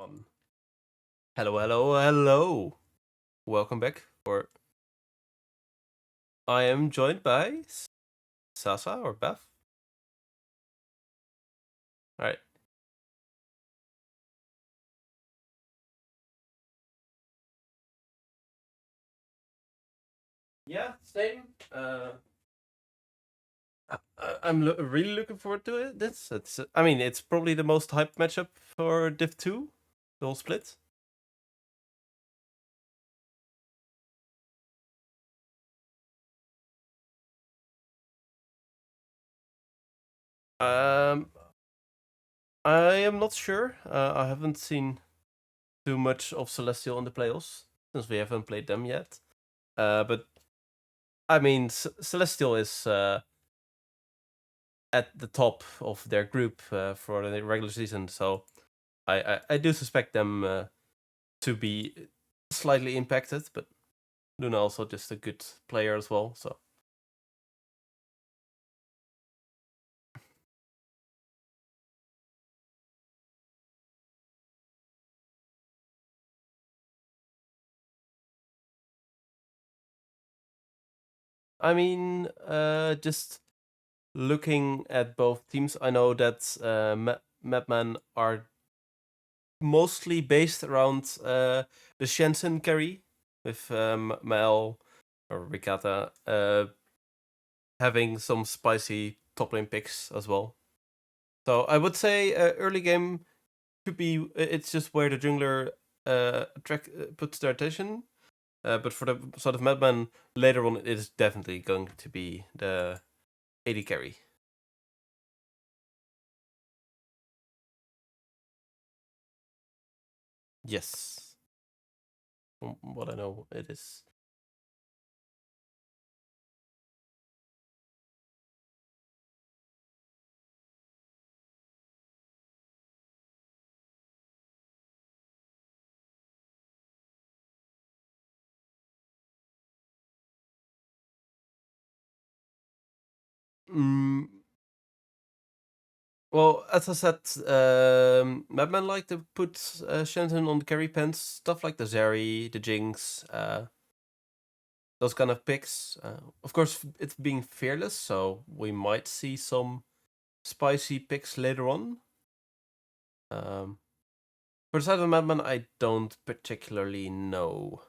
One. Hello, hello, hello. Welcome back. I am joined by Sasa or Beth. All right. Yeah, same. I'm really looking forward to it. I mean, it's probably the most hyped matchup for Div 2, the whole split. Um, I am not sure. I haven't seen too much of Celestial in the playoffs since we haven't played them yet. But I mean, Celestial is at the top of their group for the regular season, so I do suspect them to be slightly impacted, but Luna also just a good player as well, so. I mean, just looking at both teams, I know that MadMen are mostly based around the Shensen carry, with Mel or Rikata having some spicy top lane picks as well. So I would say early game could be, it's just where the jungler puts their attention. But for the sort of MadMen later on, it is definitely going to be the AD carry. Yes, from what I know, it is. Mm, well, as I said, MadMen like to put Shenton on the carry pens, stuff like the Zeri, the Jinx, those kind of picks. Of course, it's being fearless, so we might see some spicy picks later on. For the side of MadMen, I don't particularly know.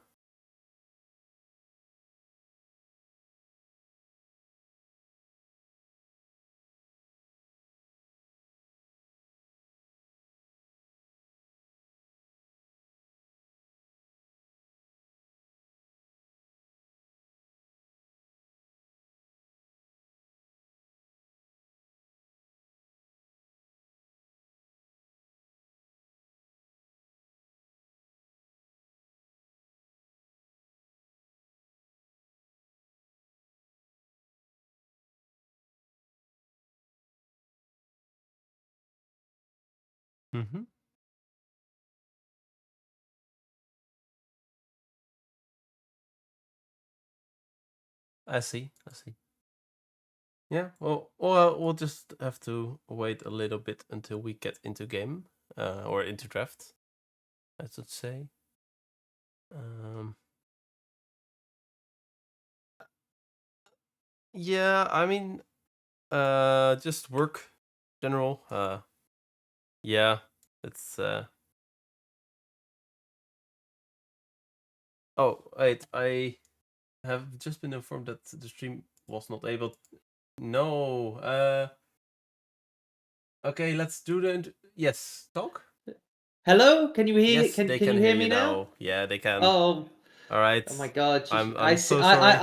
Mm-hmm. I see. I see. Yeah. Well, we'll just have to wait a little bit until we get into game, or into draft, I should say. Um. Yeah. I mean, just work, general. Yeah. It's. Oh, wait. I have just been informed that the stream was not able. No. Okay. Let's do the. Yes. Talk. Hello, can you hear? Yes, they Can can you hear hear you me now? now. Yeah, they can. Oh, All right. oh my God! I I'm see. so sorry.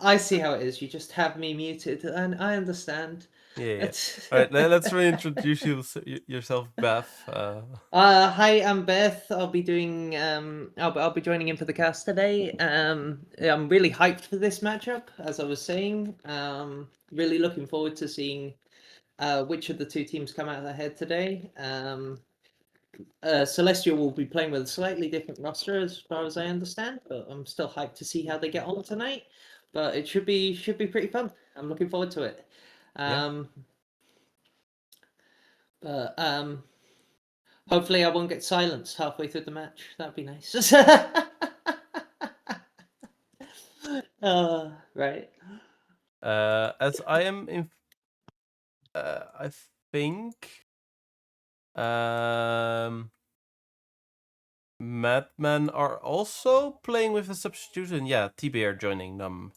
I see how it is. You just have me muted, and I understand. Yeah, yeah. It's All right, let's reintroduce yourself, Beth. Hi, I'm Beth. I'll be doing. I'll be joining in for the cast today. I'm really hyped for this matchup, as I was saying. Really looking forward to seeing which of the two teams come out ahead today. Celestial will be playing with a slightly different roster as far as I understand, but I'm still hyped to see how they get on tonight. But it should be pretty fun. I'm looking forward to it. Yeah. Um, but Hopefully, I won't get silenced halfway through the match. That'd be nice. Right. As I am in, I think, MadMen are also playing with a substitution. Yeah, TB are joining them.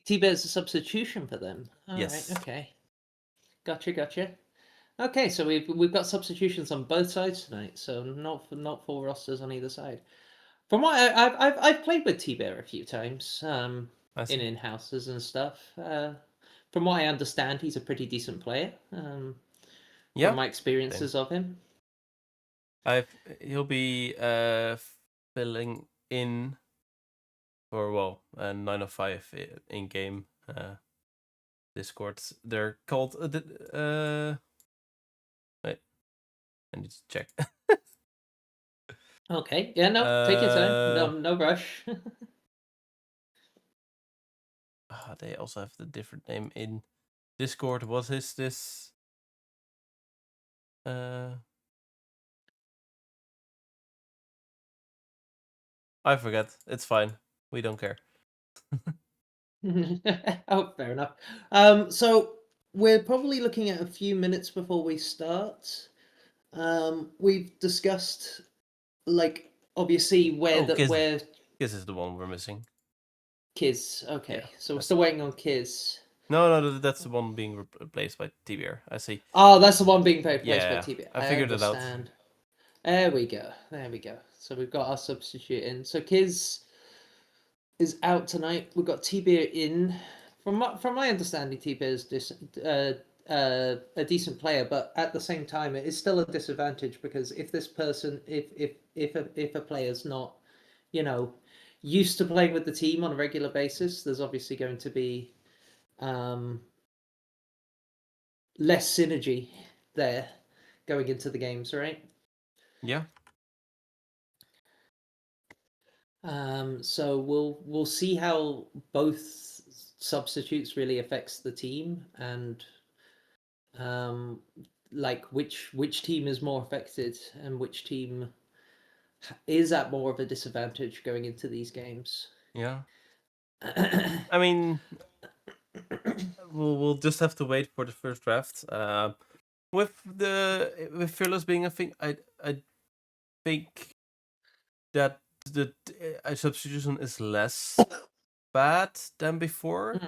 T-Bear's a substitution for them. All right. Yes. Okay. Gotcha. Okay, so we've got substitutions on both sides tonight. So not full rosters on either side. From what I've played with T-Bear a few times, I see. in houses and stuff. From what I understand, he's a pretty decent player. Yeah. From my experiences of him. He'll be filling in for 905 in game Discords. They're called wait, I need to check. Okay, yeah, no, take your time. No rush. They also have the different name in Discord. What is this? I forget. It's fine. We don't care. Oh, fair enough. So we're probably looking at a few minutes before we start. We've discussed, like, obviously where Kiz is the one we're missing. Kiz. Okay, Yeah, so we're still waiting on Kiz. No, that's the one being replaced by TBR. I see. Oh, that's the one being replaced by Yeah, TB. I figured it out. understand. There we go. So we've got our substitute in. So Kiz is out tonight. We've got T-Beer in. From my understanding, T-Beer is a decent player, but at the same time, it is still a disadvantage because if this person, if a player's not, used to playing with the team on a regular basis, there's obviously going to be less synergy there going into the games, right? Yeah. So we'll see how both substitutes really affects the team and like which team is more affected and which team is at more of a disadvantage going into these games. Yeah. I mean, we'll just have to wait for the first draft. With Fearless being a thing, I think that the substitution is less bad than before.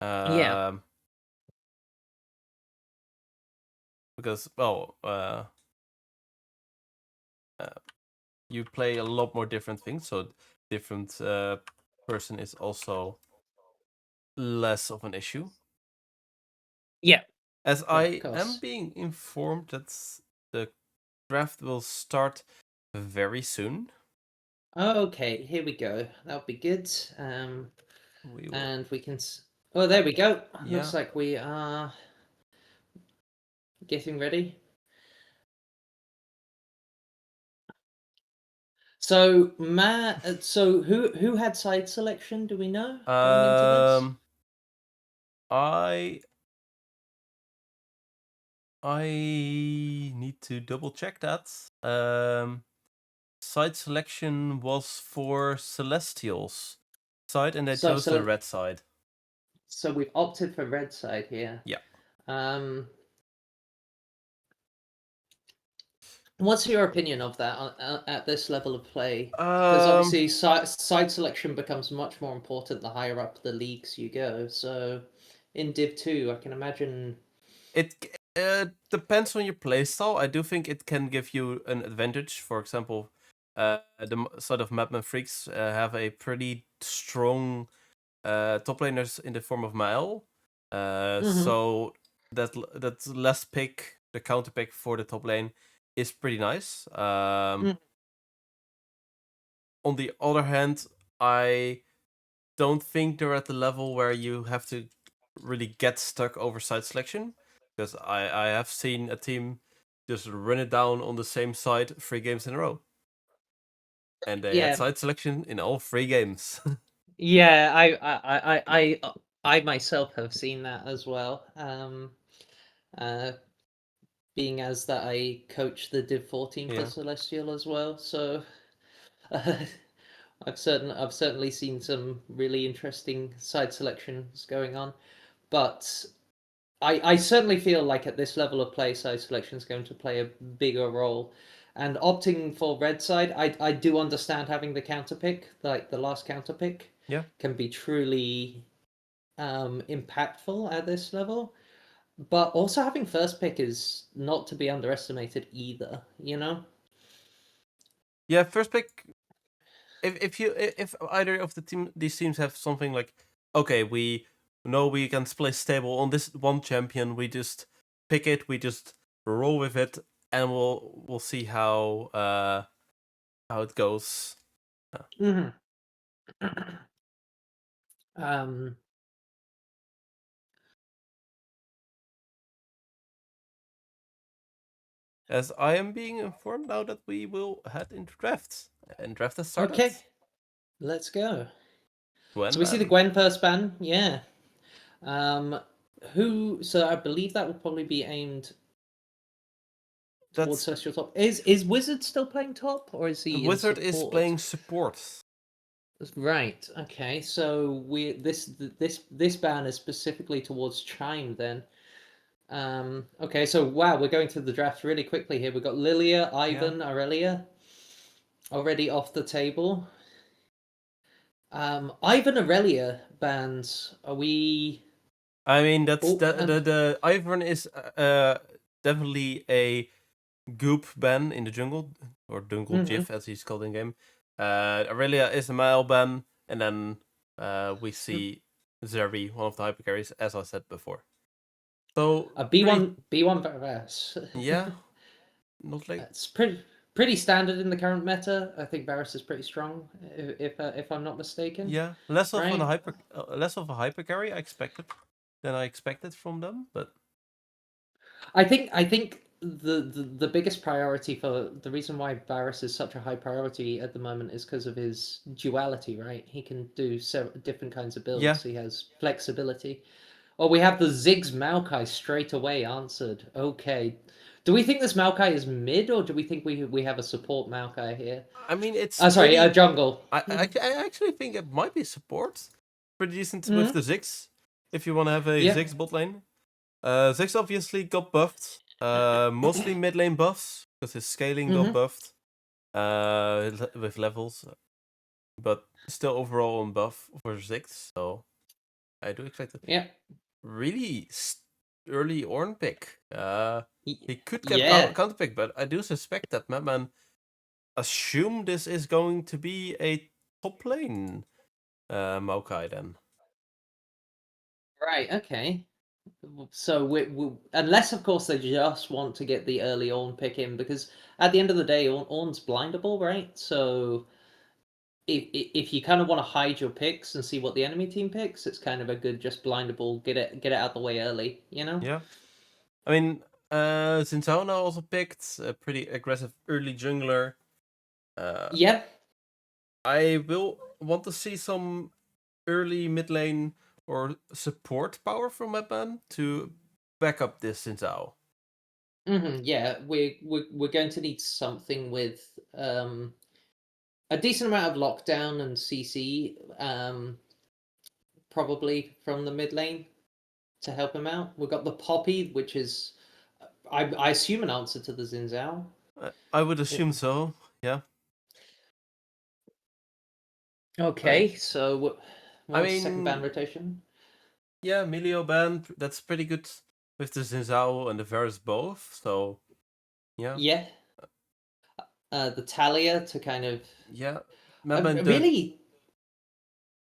Yeah. Because you play a lot more different things, so different person is also less of an issue. Yeah. As I am being informed that the draft will start very soon. Okay, here we go. That'll be good. We will... And we can. Oh, there we go. Yeah. Looks like we are getting ready. So Matt, so who had side selection? Do we know going into this? I need to double check that. Side selection was for Celestials side, and they chose the red side. So we've opted for red side here. Yeah. What's your opinion of that at this level of play? Because obviously side selection becomes much more important the higher up the leagues you go. So in Div 2, I can imagine... It depends on your playstyle. I do think it can give you an advantage. For example, the side of MadMen Freaks have a pretty strong top laners in the form of Mael. So that last pick, the counter pick for the top lane, is pretty nice. On the other hand, I don't think they're at the level where you have to really get stuck over side selection. Because I have seen a team just run it down on the same side 3 games in a row. And they had side selection in all 3 games. Yeah, I myself have seen that as well. being as that I coach the Div 14 for Yeah. Celestial as well. So I've certainly seen some really interesting side selections going on, but I certainly feel like at this level of play, side selection is going to play a bigger role. And opting for red side, I do understand having the counter pick, like the last counter pick, Yeah. can be truly impactful at this level. But also having first pick is not to be underestimated either, you know? Yeah, first pick. If either of these teams have something like, okay, we know we can play stable on this one champion, we just pick it, we just roll with it, and we'll see how it goes. Mm-hmm. um, As I am being informed now that we will head into drafts, and draft has started. okay, let's go. Gwen So we see the ban. Gwen first ban, yeah. Um, so I believe that will probably be aimed towards That's Celestial top. Is Wizard still playing top, or is he in Wizard is support? playing support. Right. Okay. So this ban is specifically towards Chime then. Okay. So wow, we're going through the draft really quickly here. We've got Lilia, Yeah. Ivan, Aurelia already off the table. Ivan Aurelia bans. Are we? I mean, that's Oh, the Ivern is definitely a goop ban in the jungle, or jungle mhm. GIF as he's called in game. Aurelia is a mile ban, and then we see Zeri, one of the hyper carries, as I said before. So A pretty, B1 Varus. yeah, not like It's pretty standard in the current meta. I think Varus is pretty strong, if I'm not mistaken. yeah, Right? less of a hyper carry I expected from them, but I think the biggest priority for the reason why Varus is such a high priority at the moment is because of his duality, right? He can do different kinds of yeah, builds. He has flexibility. Oh, we have the Ziggs Maokai straight away answered. Okay. Do we think this Maokai is mid, or do we think we have a support Maokai here? I mean it's Sorry, pretty. jungle. I actually think it might be support. Pretty decent with Mm-hmm. the Ziggs. If you want to have a Yeah. Ziggs bot lane. Ziggs obviously got buffed. Mostly mid lane buffs, because his scaling got Mm-hmm. buffed. With levels. But still overall on buff for Ziggs. So I do expect a Yeah. really early Ornn pick. He could get Yeah. counter pick, but I do suspect that MadMen assume this is going to be a top lane Maokai then. Right. Okay. So unless of course they just want to get the early Ornn pick in, because at the end of the day, Ornn's blindable, right? So if you kind of want to hide your picks and see what the enemy team picks, it's kind of a good just blindable, get it out the way early, you know? Yeah. I mean, Zinzona also picked a pretty aggressive early jungler. Uh, Yeah. I will want to see some early mid lane or support power from MadMen to back up this Zinzao. Yeah. We're going to need something with a decent amount of lockdown and CC, probably from the mid lane to help him out. We've got the Poppy, which is, I assume, an answer to the Xin Zhao. I would assume so. Yeah. I Okay, so I what was the second band mean, rotation? yeah, Milio band, that's pretty good with the Zinzao and the Varus both. So yeah, Yeah, the Talia to kind of yeah. MadMen the really.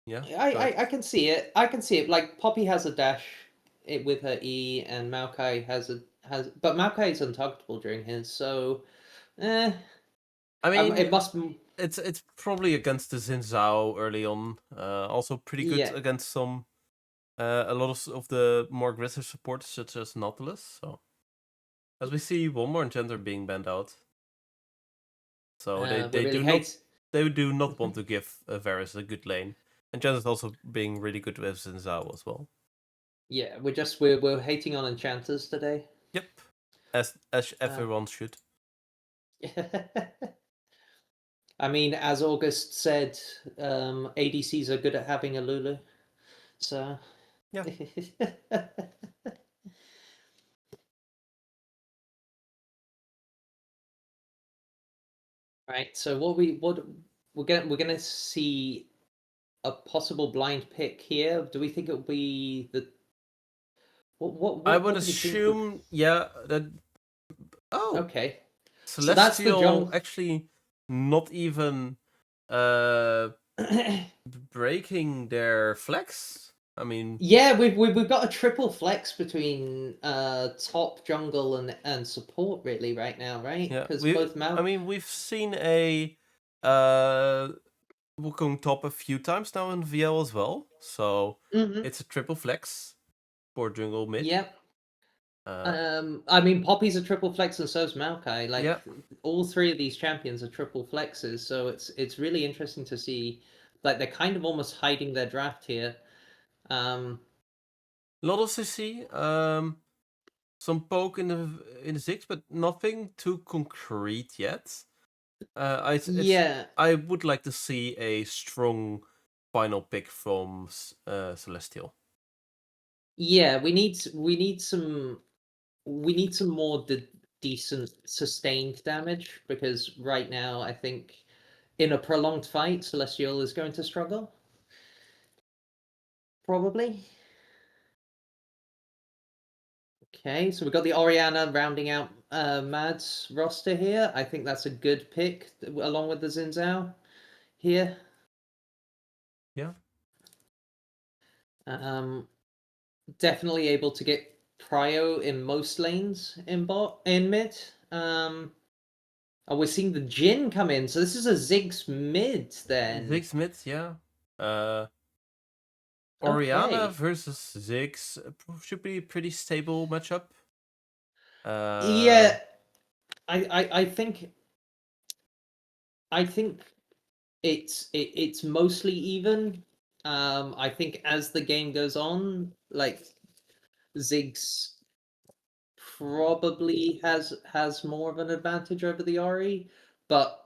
yeah. I, Go ahead. I I can see it. I can see it. Like Poppy has a dash, it with her E, and Maokai but Maokai is untargetable during his. So, eh, I mean, it must. it's probably against the Zinzao early on. Also pretty good Yeah. against some a lot of the more aggressive supporters such as Nautilus. So as we see, one more enchanter being banned out. So We they really do hate. not want to give Varus a good lane. Enchanter's also being really good with Zinzao as well. Yeah, we're hating on enchanters today. Yep. as Uh, everyone should. I mean, as August said, ADCs are good at having a Lulu. So Yeah. right. So what we're gonna see a possible blind pick here. Do we think it'll be the I would what do we think would? assume, yeah, that. Oh, Okay, so that's the Celestial jung. actually not even uh breaking their flex. I mean, Yeah, we've got a triple flex between top jungle and support really right now, right? yeah, Because both I Mal. mean, we've seen a uh Wukong top a few times now in VL as well, so Hmm. it's a triple flex for jungle mid. Yep. Uh, I mean, Poppy's a triple flex and so's Maokai. yeah, Like all three of these champions are triple flexes, so it's really interesting to see. Like they're kind of almost hiding their draft here. Um, a lot of CC, some poke in the six, but nothing too concrete yet. yeah, I would like to see a strong final pick from Celestial. yeah. We need some more decent sustained damage because right now I think in a prolonged fight, Celestial is going to struggle. Probably. Okay, so we've got the Oriana rounding out Mad's roster here. I think that's a good pick along with the Xin here. Yeah. Um, Definitely able to get prio in most lanes in mid. Oh, we're seeing the Jin come in, so this is a Ziggs mid then. Ziggs mid, yeah. Uh, Oriana Okay. versus Ziggs should be a pretty stable matchup. Yeah, I think it's mostly even. I think as the game goes on, like Ziggs probably has more of an advantage over the Ori, but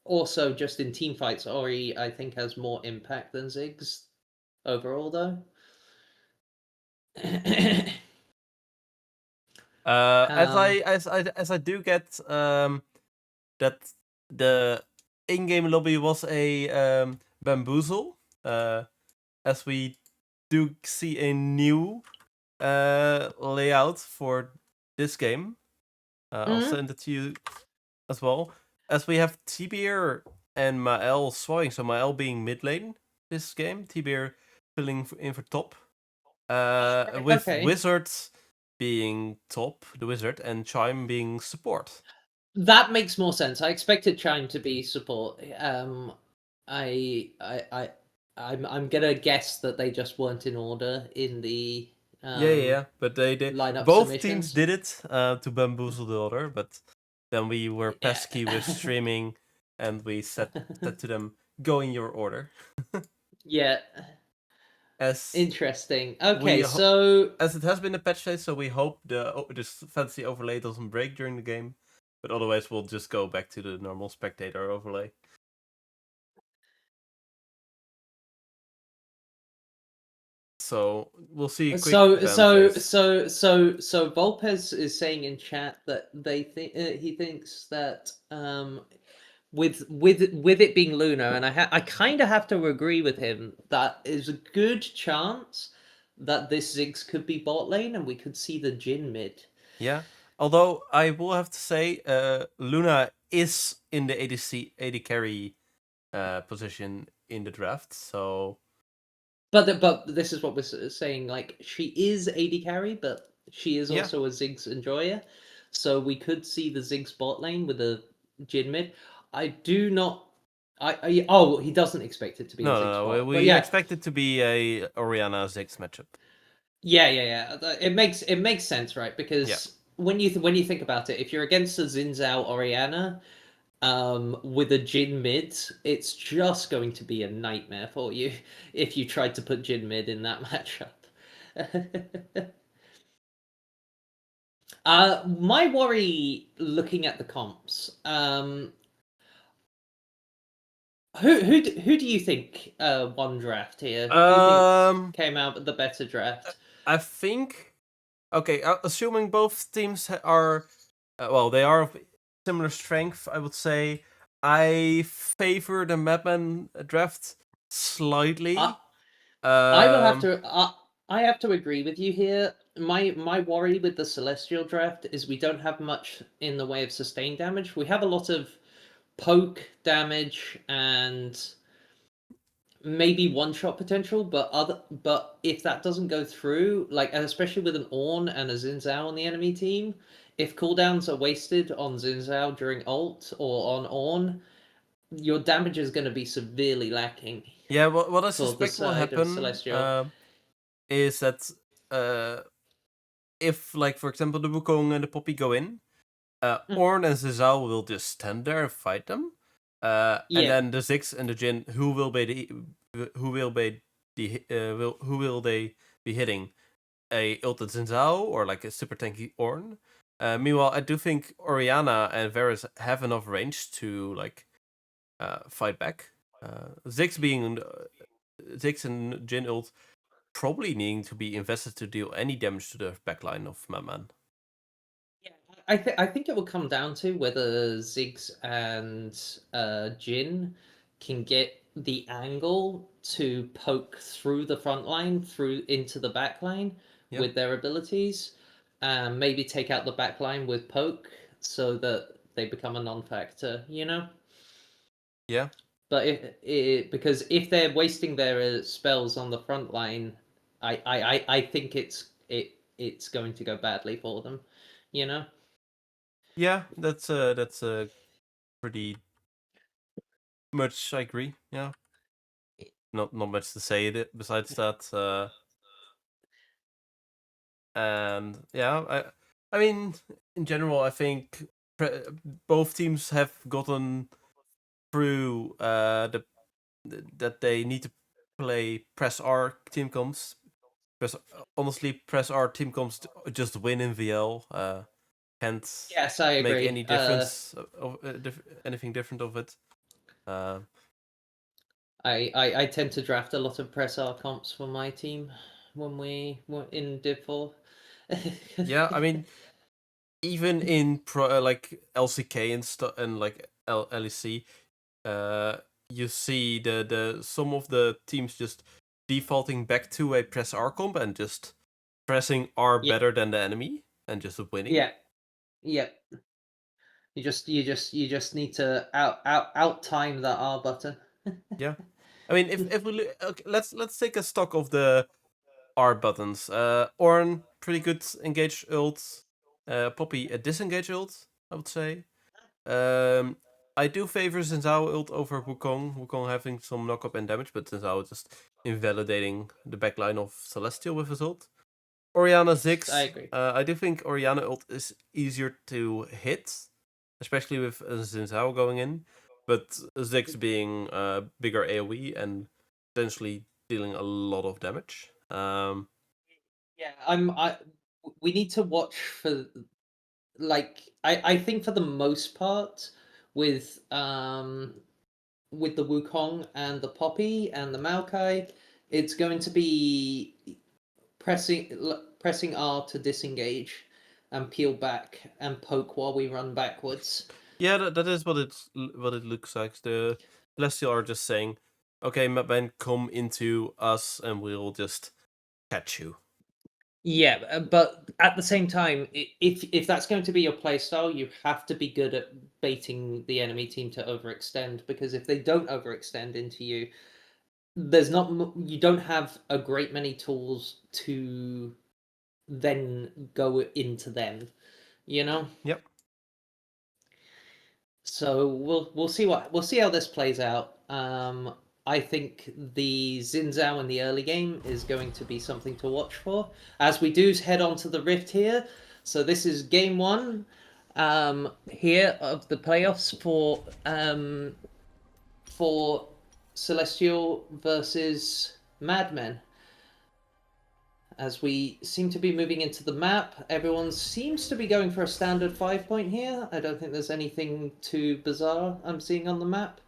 also just in team fights, Ori I think has more impact than Ziggs overall though. um, As I do get that the in-game lobby was a bamboozle. As we do see a new layout for this game. I'll mhm. send it to you as well. As we have Tibir and Mael swaying, so Mael being mid lane this game, Tibir filling in for top. With Okay, Wizard being top, the Wizard, and Chime being support. that makes more sense. I expected Chime to be support. I I I I'm gonna guess that they just weren't in order in the Yeah. But they lineup both teams submissions. did it to bamboozle the other, but then we were pesky with Yeah. streaming, and we said to them, "Go in your order." Yeah. As Interesting. we Okay, ho- so as it has been a patch day, so we hope this fancy overlay doesn't break during the game. But otherwise, we'll just go back to the normal spectator overlay. So we'll see a quick so ban so phase. so so so Volpez is saying in chat that they think he thinks that with it being Luna, and I kind of have to agree with him that is a good chance that this Ziggs could be bot lane and we could see the Jin mid. Yeah. Although I will have to say, Luna is in the AD carry position in the draft. So But this is what we're saying. Like she is AD carry, but she is yeah. also a Ziggs enjoyer. So we could see the Ziggs bot lane with a Jin mid. I do not. Oh, he doesn't expect it to be a Ziggs No. bot, but We yeah, expect it to be a Oriana Ziggs matchup. yeah. It makes sense, right? Yeah. Because when you think about it, if you're against a Xin Oriana, with a Jin mid, it's just going to be a nightmare for you if you tried to put Jin mid in that matchup. My worry looking at the comps, who do you think won draft here? Who do you think Um, came out with the better draft? I think. Okay, assuming both teams are, well, they are of similar strength, I would say. I favor the MadMen draft I slightly. I will have Um, to. I have to agree with you here. My worry with the Celestial draft is we don't have much in the way of sustained damage. We have a lot of poke damage and maybe one shot potential, but if that doesn't go through, like especially with an Ornn and a Xin Zhao on the enemy team, if cooldowns are wasted on Xin Zhao during ult or on Ornn, your damage is going to be severely lacking yeah, what I for the suspect will side of happen Celestial. is that uh, if, like, for example, the Wukong and the Poppy go in, Mm, Ornn and Zizal will just stand there and fight them. And yeah, then the Ziggs and the Jin, who will they be hitting? A ulted Zinzao or like a super tanky Ornn. Meanwhile, I do think Orianna and Varus have enough range to like fight back. Ziggs being Ziggs and Jin ult probably needing to be invested to deal any damage to the backline of MadMen. yeah. I think it will come down to whether Ziggs and Jin can get the angle to poke through the front line, through into the back line Yeah, with their abilities, and maybe take out the back line with poke so that they become a non-factor, you know? yeah, But because if they're wasting their spells on the front line, I think it's going to go badly for them, you know? yeah. That's pretty much I agree. Yeah, not much to say besides that. And yeah, I mean, in general, I think both teams have gotten through that they need to play press R team comps. Honestly, press R team comps just win in VL. Can't Yes, I make agree. any difference anything different of it. Uh, I tend to draft a lot of press R comps for my team when we were in Div 4. yeah, I mean, even in like LCK and stuff and like LEC, uh, you see the some of the teams just defaulting back to a press R comp and just pressing R Yeah, better than the enemy and just winning. yeah, yeah. You just need to out time that R button. Yeah, I mean, if we okay, let's take a stock of the R buttons. Ornn, pretty good engage ult. Poppy, a disengage ult, I would say. Um, I do favor Zhao ult over Wukong. Wukong having some knock-up and damage, but Zhao just invalidating the backline of Celestial with his ult. Orianna I Ziggs. agree. I do think Orianna ult is easier to hit, especially with Zhao going in. But Ziggs being bigger AoE and potentially dealing a lot of damage. Yeah, we need to watch for like I think for the most part with with the Wukong and the Poppy and the Maokai, it's going to be pressing R to disengage and peel back and poke while we run backwards. Yeah, that is what it looks like. The Celestial are just saying, "Okay, man, come into us, and we'll just catch you." Yeah, but at the same time, if that's going to be your playstyle, you have to be good at baiting the enemy team to overextend, because if they don't overextend into you, there's not you don't have a great many tools to then go into them, you know? Yep. So we'll see how this plays out. I think the Xin Zhao in the early game is going to be something to watch for as we do head on to the Rift here. So this is game one here of the playoffs for Celestial versus MadMen. as we seem to be moving into the map. Everyone seems to be going for a standard 5-point here. I don't think there's anything too bizarre I'm seeing on the map.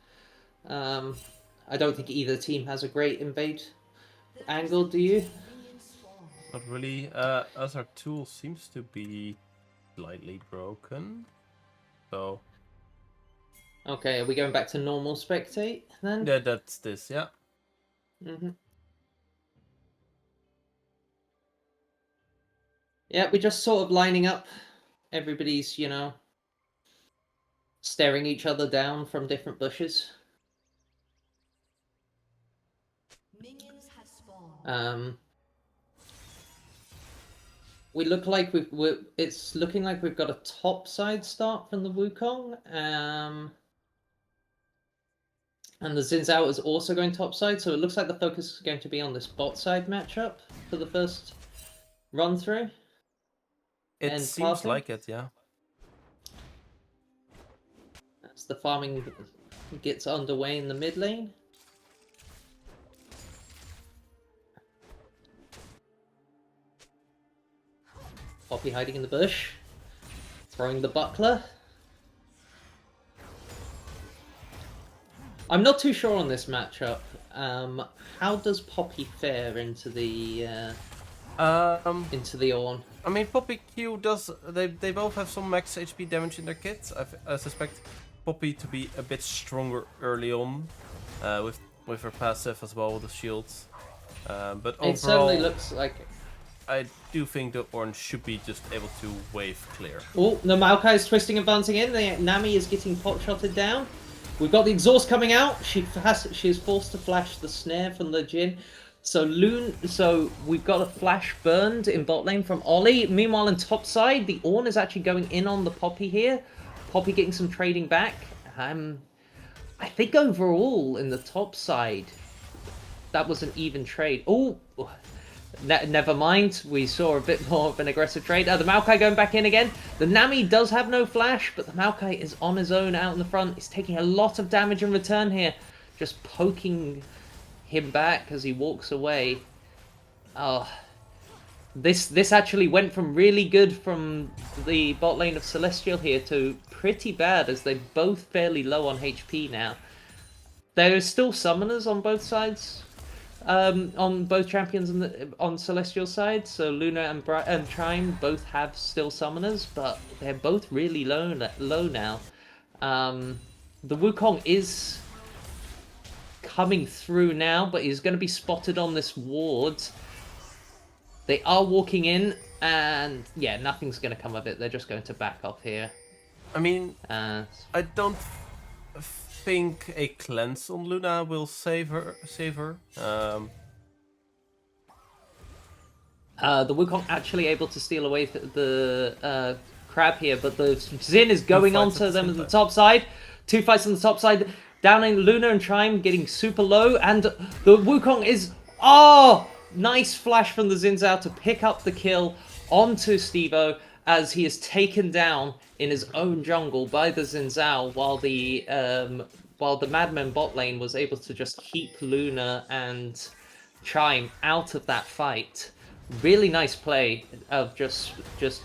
I don't think either team has a great invade angle, do you? Not really, as our tool seems to be slightly broken. So... Okay, are we going back to normal spectate then? Yeah, that's this, yeah. Mm-hmm. Yeah, we're just sort of lining up. Everybody's, staring each other down from different bushes. We look like it's looking like we've got a top side start from the Wukong. And the Xin Zhao is also going top side, so it looks like the focus is going to be on this bot side matchup for the first run through. It seems like it, yeah. As the farming gets underway in the mid lane. Poppy hiding in the bush. Throwing the buckler. I'm not too sure on this matchup. How does Poppy fare into the Ornn? I mean, Poppy Q does. They both have some max HP damage in their kits. I suspect Poppy to be a bit stronger early on, with her passive as well, the shields. But overall, it certainly looks like it. I do think the Ornn should be just able to wave clear. Oh, the Maokai is twisting and bouncing in. The Nami is getting pot-shotted down. We've got the exhaust coming out. She is forced to flash the snare from the Jhin. So we've got a flash burned in bot lane from Ollie. Meanwhile, in top side, the Ornn is actually going in on the Poppy here. Poppy getting some trading back. I think overall in the top side, that was an even trade. Oh, never mind. We saw a bit more of an aggressive trade. The Maokai going back in again. The Nami does have no flash, but the Maokai is on his own out in the front. He's taking a lot of damage in return here. Just poking him back as he walks away. This actually went from really good from the bot lane of Celestial here to pretty bad, as they're both fairly low on HP now. There is still summoners on both sides. On both champions on Celestial side, so Luna and Trine both have still summoners, but they're both really low now. The Wukong is coming through now, but he's going to be spotted on this ward. They are walking in, and yeah, nothing's going to come of it. They're just going to back off here. I mean, I don't think a cleanse on Luna will save her. The Wukong actually able to steal away the crab here, but the Xin is going onto them at the top side. 2 fights on the top side. Downing Luna and Trime getting super low, and the Wukong is... Oh! Nice flash from the Xin Zhao to pick up the kill onto Stevo, as he is taken down in his own jungle by the Xin Zhao, while the MadMen bot lane was able to just keep Luna and Chime out of that fight. Really nice play of just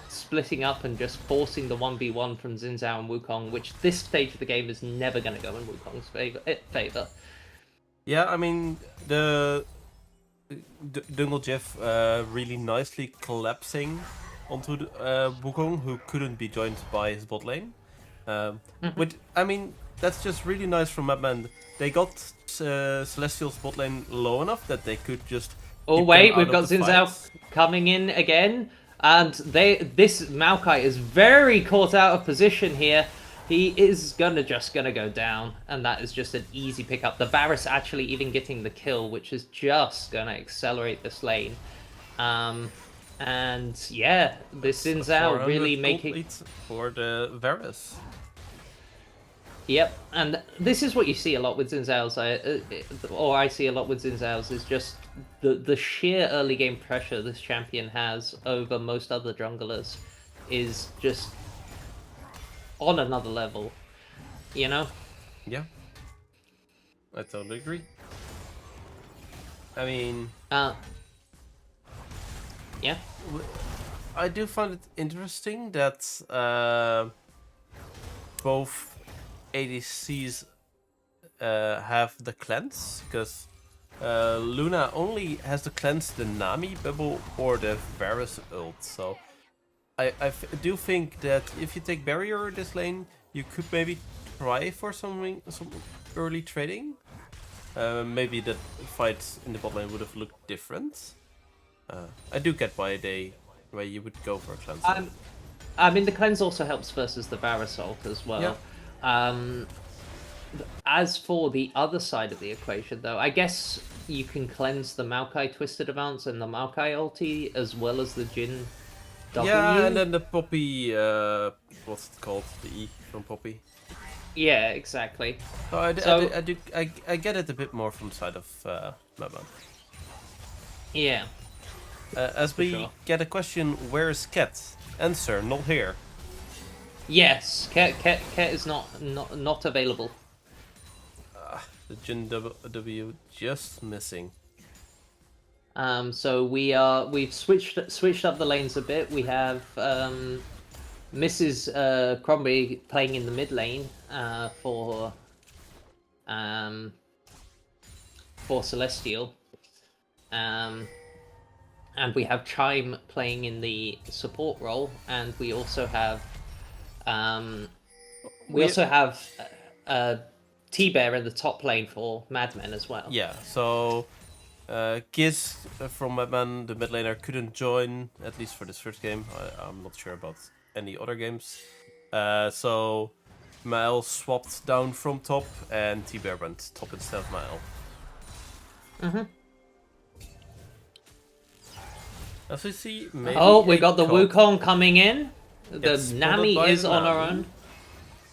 splitting up and just forcing the 1v1 from Xin Zhao and Wukong, which this stage of the game is never going to go in Wukong's favor. Yeah, I mean, the Jungle Jeff really nicely collapsing onto the Wukong, who couldn't be joined by his bot lane. But I mean, that's just really nice from MadMen. They got Celestial's bot lane low enough that they could just... Oh wait, we've got Xin Zhao coming in again, and this Maokai is very caught out of position here. He is just gonna go down, and that is just an easy pickup. The Varus actually even getting the kill, which is just gonna accelerate this lane. And yeah, this Xin Zhao really making for the Varus. Yep, and this is what you see a lot with Xin Zhao's, or I see a lot with Xin Zhao's, is just the sheer early game pressure this champion has over most other junglers is just on another level, you know? Yeah, I totally agree. I mean, Yeah. I do find it interesting that both ADCs have the cleanse, because Luna only has to cleanse the Nami bubble or the Varus ult. So I do think that if you take barrier this lane, you could maybe try for some early trading. Maybe the fights in the bot lane would have looked different. I do get why you would go for a cleanse. I mean, the cleanse also helps versus the Varus ult as well. Yeah. As for the other side of the equation, though, I guess you can cleanse the Maokai Twisted Advance and the Maokai ulti as well as the Jin W. Yeah, and then the Poppy, what's it called? The E from Poppy. Yeah, exactly. So I get it a bit more from the side of MadMen. Yeah. As we get a question, where is Cat? Answer, not here. Yes, Ket is not available. The Jin W just missing. So we've switched up the lanes a bit. We have Mrs. Crombie playing in the mid lane for Celestial, and we have Chime playing in the support role, and we also have T-Bear in the top lane for MadMen as well. Yeah, so Giz from MadMen, the mid laner, couldn't join, at least for this first game. I'm not sure about any other games. So Mael swapped down from top, and T-Bear went top instead of Mael. As we see, maybe we got the Wukong coming in. The Nami is on her own.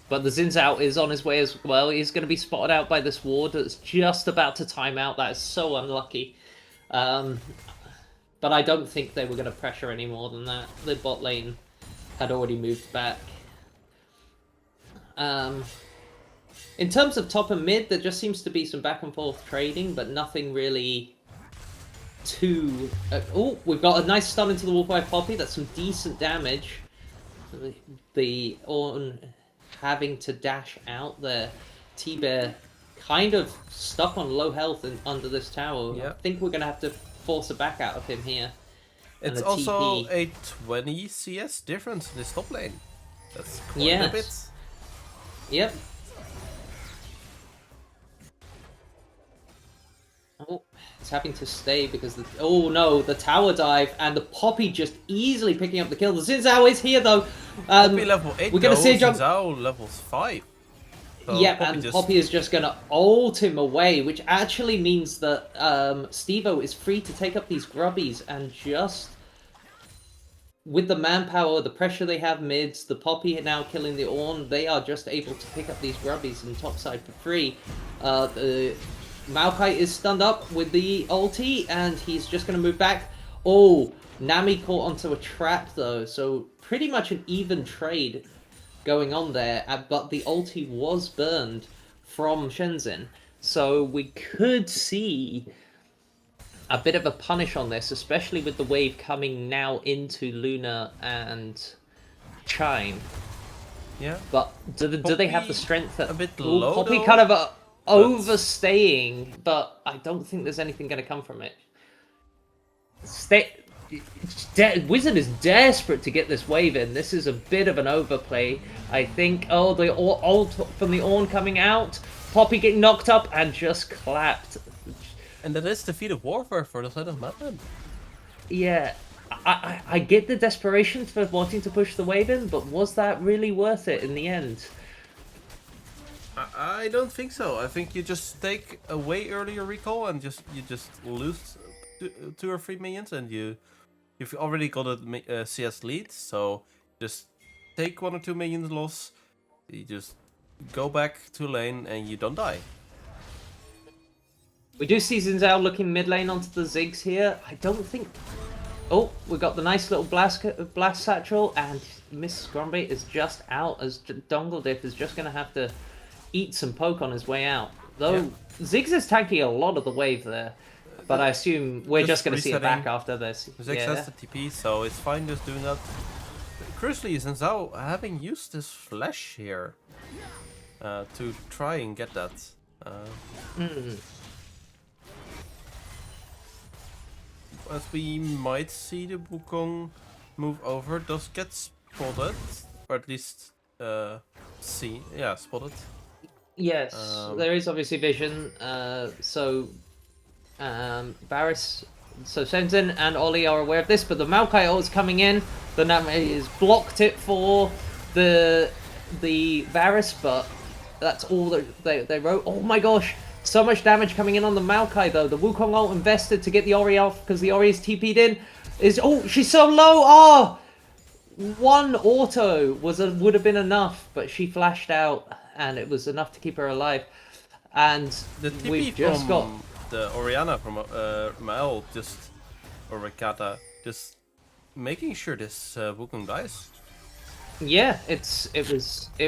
But the Xin Zhao is on his way as well. He's going to be spotted out by this ward that's just about to time out. That is so unlucky. But I don't think they were going to pressure any more than that. The bot lane had already moved back. In terms of top and mid, there just seems to be some back and forth trading, but nothing really too... oh, we've got a nice stun into the Bo5 Poppy. That's some decent damage. The Ornn having to dash out there. T-Bear kind of stuck on low health under this tower. Yep. I think we're going to have to force a back out of him here. It's also a 20 CS difference in this top lane. That's quite a bit. Yep. Oh, it's having to stay because the... oh no, the tower dive and the Poppy just easily picking up the kill. The Xin Zhao is here though. Poppy level 8, we're gonna see Xin Zhao levels 5. So yep, Poppy is just gonna ult him away, which actually means that Stevo is free to take up these grubbies and just... with the manpower, the pressure they have mids, the Poppy now killing the Ornn, they are just able to pick up these grubbies in topside for free. The Maokai is stunned up with the ulti, and he's just going to move back. Oh, Nami caught onto a trap though, so pretty much an even trade going on there, but the ulti was burned from Shenzhen. So we could see a bit of a punish on this, especially with the wave coming now into Luna and Chime. Yeah. But do they have the strength that... a bit low, Poppy though, kind of overstaying, but I don't think there's anything going to come from it. Wizard is desperate to get this wave in. This is a bit of an overplay, I think. Oh, the ult from the Ornn coming out. Poppy getting knocked up and just clapped. And that is defeated warfare for the side of MadMen. Yeah, I get the desperation for wanting to push the wave in, but was that really worth it in the end? I don't think so. I think you just take a way earlier recall and you just lose 2 or 3 minions, and you've already got a CS lead. So just take 1 or 2 minions loss. You just go back to lane and you don't die. We do see Xin Zhao looking mid lane onto the Ziggs here. I don't think... oh, we got the nice little blast satchel, and Miss Gromby is just out, as Dongle Dip is just going to have to eat some poke on his way out. Though Ziggs is tanking a lot of the wave there. But I assume we're just going to see it back resetting. after this. Ziggs has the TP, so it's fine just doing that. Crucially, Zhao having used his flash here to try and get that. As we might see the Wukong move over, does get spotted, or at least spotted. Yes, there is obviously vision. Varus, so Senzin and Ollie are aware of this, but the Maokai ult is coming in. The Nami is blocked it for the Varus, but that's all that they wrote. Oh my gosh, so much damage coming in on the Maokai though. The Wukong ult invested to get the Ori off because the Ori is TP'd in. She's so low. Oh, one auto would have been enough, but she flashed out, and it was enough to keep her alive. And the TP we've just got the Orianna from Mael or Rekata, just making sure this Wukong dies. Yeah, it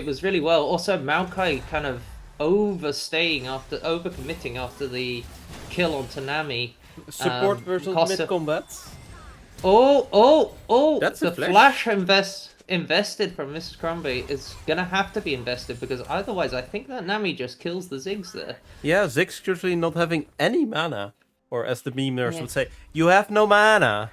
was really well. Also, Maokai kind of overcommitting after the kill on Tanami. Support versus mid combat. That's the flash invested from Mrs. Crombie is gonna have to be invested, because otherwise I think that Nami just kills the Ziggs there. Yeah, Ziggs usually not having any mana, or as the memers would say, you have no mana.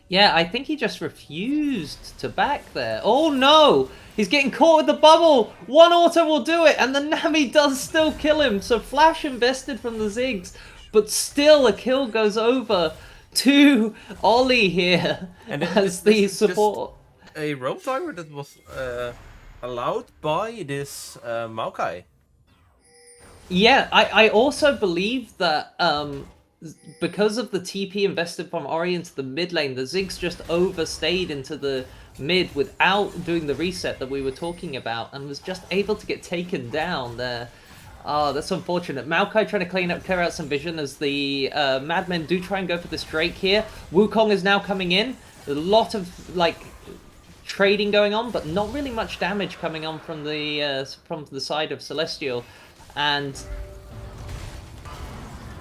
Yeah, I think he just refused to back there. Oh no! He's getting caught with the bubble! One auto will do it, and the Nami does still kill him. So flash invested from the Ziggs, but still a kill goes over to Ollie here and as the support. A roam timer that was allowed by this Maokai. Yeah, I also believe that because of the TP invested from Ori into the mid lane, the Ziggs just overstayed into the mid without doing the reset that we were talking about, and was just able to get taken down there. Oh, that's unfortunate. Maokai trying to clear out some vision as the MadMen do try and go for this Drake here. Wukong is now coming in. A lot of trading going on, but not really much damage coming on from the side of Celestial. And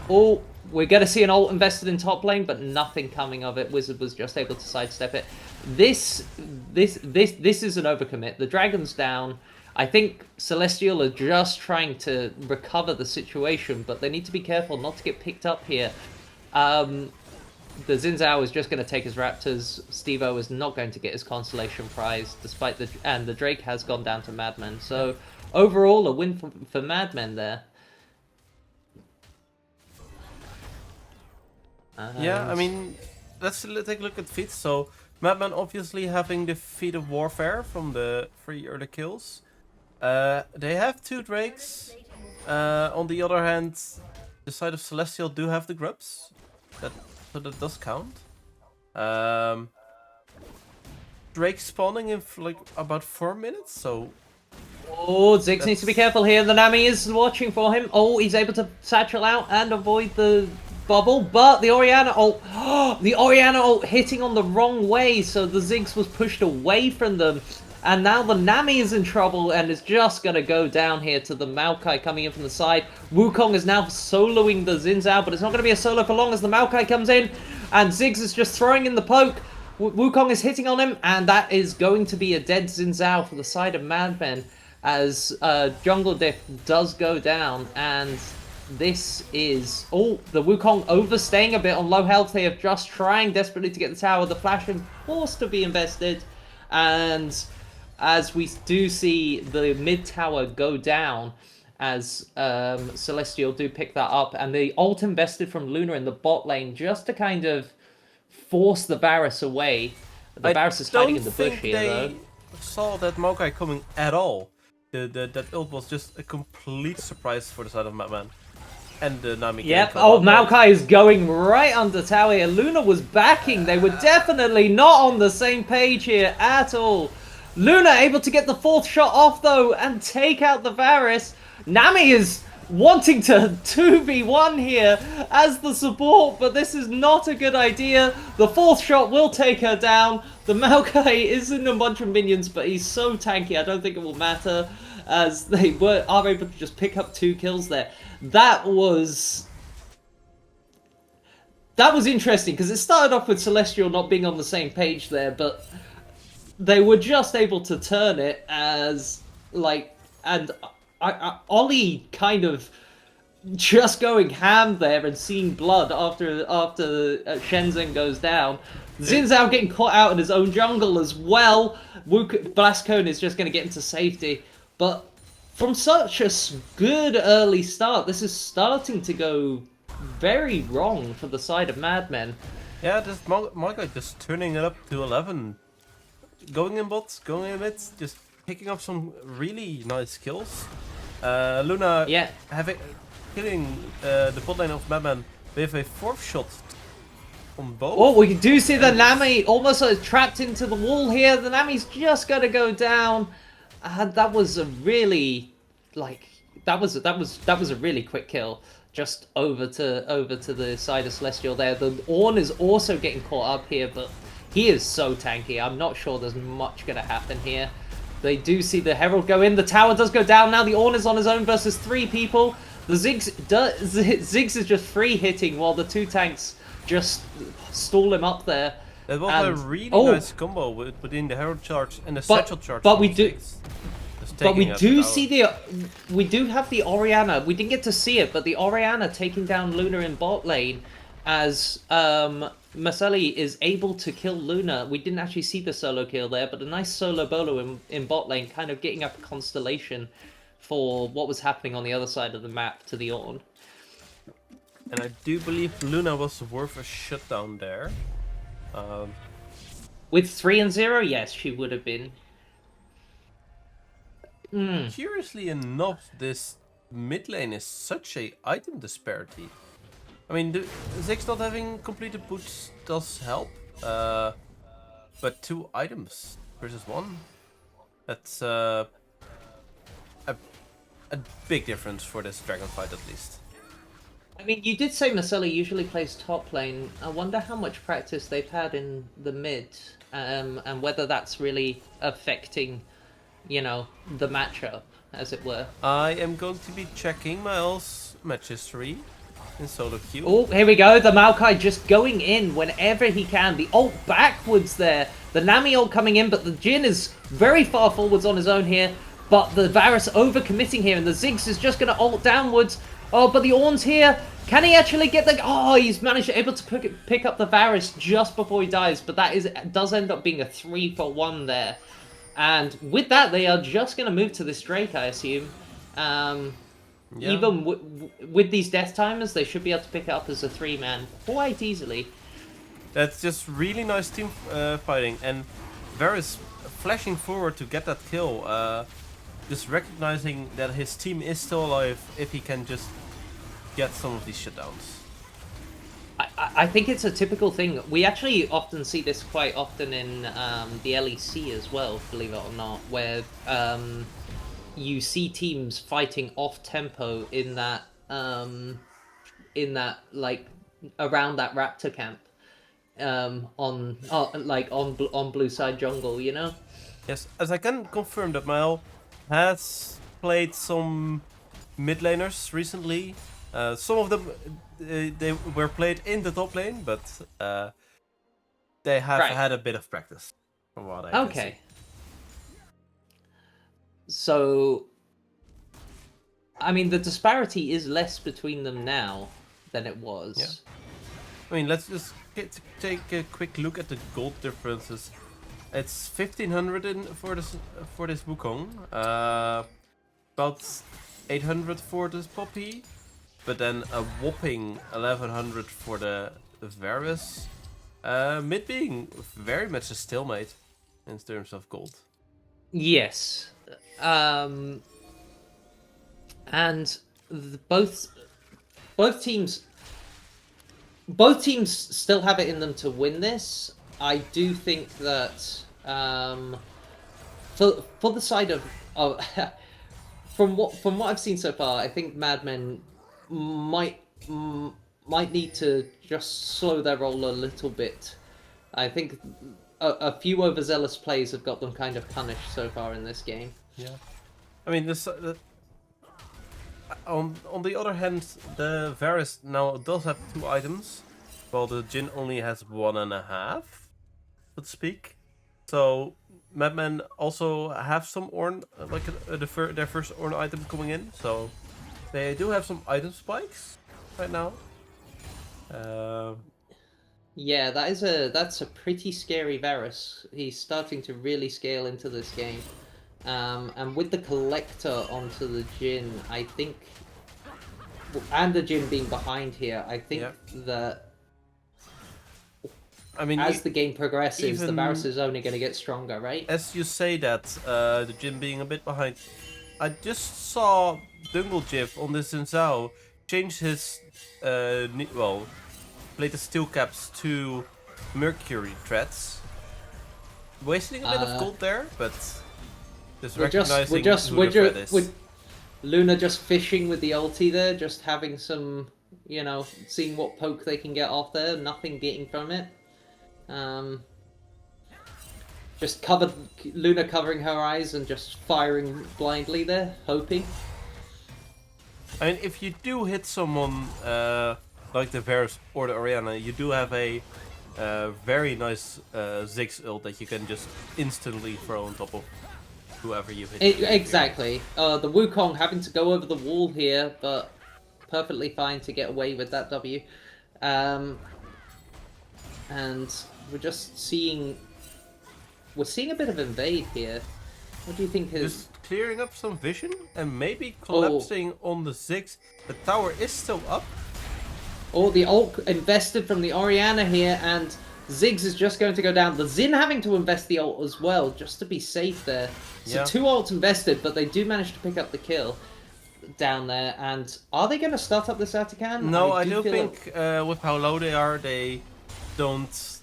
we're going to see an ult invested in top lane, but nothing coming of it. Wizard was just able to sidestep it. This is an overcommit. The dragon's down. I think Celestial are just trying to recover the situation, but they need to be careful not to get picked up here. The Xin Zhao is just going to take his Raptors. Steve-O is not going to get his consolation prize, despite the Drake has gone down to MadMen. So overall, a win for MadMen there. Yeah, I mean, let's take a look at feats. So MadMen obviously having the feat of warfare from the 3 early kills. They have 2 Drakes. On the other hand, the side of Celestial do have the grubs. So that does count. Drake spawning in about 4 minutes, so... Oh, Ziggs needs to be careful here. The Nami is watching for him. Oh, he's able to satchel out and avoid the bubble, but the Orianna ult... the Orianna ult hitting on the wrong way, so the Ziggs was pushed away from them. And now the Nami is in trouble and is just going to go down here to the Maokai coming in from the side. Wukong is now soloing the Xin Zhao, but it's not going to be a solo for long as the Maokai comes in. And Ziggs is just throwing in the poke. Wukong is hitting on him, and that is going to be a dead Xin Zhao for the side of MadMen as Jungle Diff does go down. And this is... Oh, the Wukong overstaying a bit on low health here, just trying desperately to get the tower. The flash is forced to be invested, and... as we do see the mid tower go down, as Celestial do pick that up, and the ult invested from Luna in the bot lane just to kind of force the Varus away. The Varus is hiding in the bush here, though. I don't think they saw that Maokai coming at all. That ult was just a complete surprise for the side of MadMen. And the Nami. Yep. Oh, Maokai is going right under tower here. Luna was backing. They were definitely not on the same page here at all. Luna able to get the 4th shot off, though, and take out the Varus. Nami is wanting to 2v1 here as the support, but this is not a good idea. The 4th shot will take her down. The Maokai is in a bunch of minions, but he's so tanky, I don't think it will matter, as they are able to just pick up 2 kills there. That was that was interesting because it started off with Celestial not being on the same page there, but they were just able to turn it as like, and Ollie kind of just going ham there and seeing blood after Shenzhen goes down. Xin Zhao getting caught out in his own jungle as well. Blast Cone is just going to get into safety, but from such a good early start, this is starting to go very wrong for the side of MadMen. Yeah, this Marco just turning it up to 11. Going in bots, going in mids, just picking up some really nice kills. Luna killing the bot lane of MadMen with a 4th shot on both. Oh, we do see the Nami almost trapped into the wall here. The Nami's just going to go down. That was a really, that was a really quick kill. Just over to the side of Celestial there. The Ornn is also getting caught up here, but he is so tanky. I'm not sure there's much going to happen here. They do see the Herald go in. The tower does go down. Now the Ornn is on his own versus 3 people. The Ziggs is just free hitting while the 2 tanks just stall him up there. That was a really nice combo within the Herald charge and the Satchel charge. But we do have the Orianna. We didn't get to see it, but the Orianna taking down Luna in bot lane as Maselli is able to kill Luna. We didn't actually see the solo kill there, but a nice solo bolo in bot lane, kind of getting up a constellation for what was happening on the other side of the map to the Ornn. And I do believe Luna was worth a shutdown there. With 3 and 0, yes, she would have been. Curiously enough, this mid lane is such a item disparity. I mean, the Ziggs not having completed boots does help, but 2 items versus 1, that's a big difference for this dragon fight at least. I mean, you did say Maselli usually plays top lane. I wonder how much practice they've had in the mid, and whether that's really affecting, you know, the matchup, as it were. I am going to be checking my else match history in solo queue. Oh, here we go. The Maokai just going in whenever he can. The ult backwards there. The Nami ult coming in, but the Jhin is very far forwards on his own here. But the Varus overcommitting here, and the Ziggs is just going to ult downwards. Oh, but the Ornn's here. Can he actually get the... Oh, he's able to pick up the Varus just before he dies. But that does end up being a 3-for-1 there. And with that, they are just going to move to this Drake, I assume. Even with these death timers, they should be able to pick it up as a 3-man quite easily. That's just really nice team fighting. And Varus flashing forward to get that kill. Just recognizing that his team is still alive if he can just get some of these shutdowns. I think it's a typical thing. We actually often see this quite often in the LEC as well, believe it or not, where you see teams fighting off tempo in that like around that Raptor camp on blue side jungle, you know. Yes, as I can confirm that Mile has played some mid laners recently. Some of them they were played in the top lane, but they have had a bit of practice from what I can see. So, I mean, the disparity is less between them now than it was. Yeah. I mean, let's just take a quick look at the gold differences. It's 1500 for this Wukong, about 800 for this Poppy, but then a whopping 1100 for the Varus. Mid being very much a stalemate in terms of gold. Yes. And both teams still have it in them to win this. I do think that for the side of from what I've seen so far, I think MadMen might need to just slow their roll a little bit. I think a few overzealous plays have got them kind of punished so far in this game. Yeah, I mean, on the other hand, the Varus now does have 2 items, Well, the Jin only has 1.5, so to speak. So MadMen also have some Ornn, like their first Ornn item coming in. So they do have some item spikes right now. Yeah, that's a pretty scary Varus. He's starting to really scale into this game. And with the collector onto the Jin, I think, and the Jin being behind here, I think that I mean, as the game progresses, the Varus even is only going to get stronger, right? as you say that, the Jin being a bit behind, I just saw Dungle Jif on this Zhao change his, plate the steel caps to mercury threads. Wasting a bit of gold there, but just recognizing who the threat is. Luna just fishing with the ulti there, just having some, seeing what poke they can get off there, nothing getting from it. Just Luna covering her eyes and just firing blindly there, hoping. I mean, if you do hit someone like the Varus or the Orianna, you do have a very nice Ziggs ult that you can just instantly throw on top of whoever you hit. Exactly. The Wukong having to go over the wall here, but perfectly fine to get away with that W. And we're just seeing... We're seeing a bit of invade here. What do you think is... Just clearing up some vision and maybe collapsing on the Ziggs. The tower is still up. Oh, the ult invested from the Orianna here, and Ziggs is just going to go down. The Xin having to invest the ult as well, just to be safe there. So 2 ults invested, but they do manage to pick up the kill down there. And are they going to start up this Vatican? No, I do think with how low they are, they don't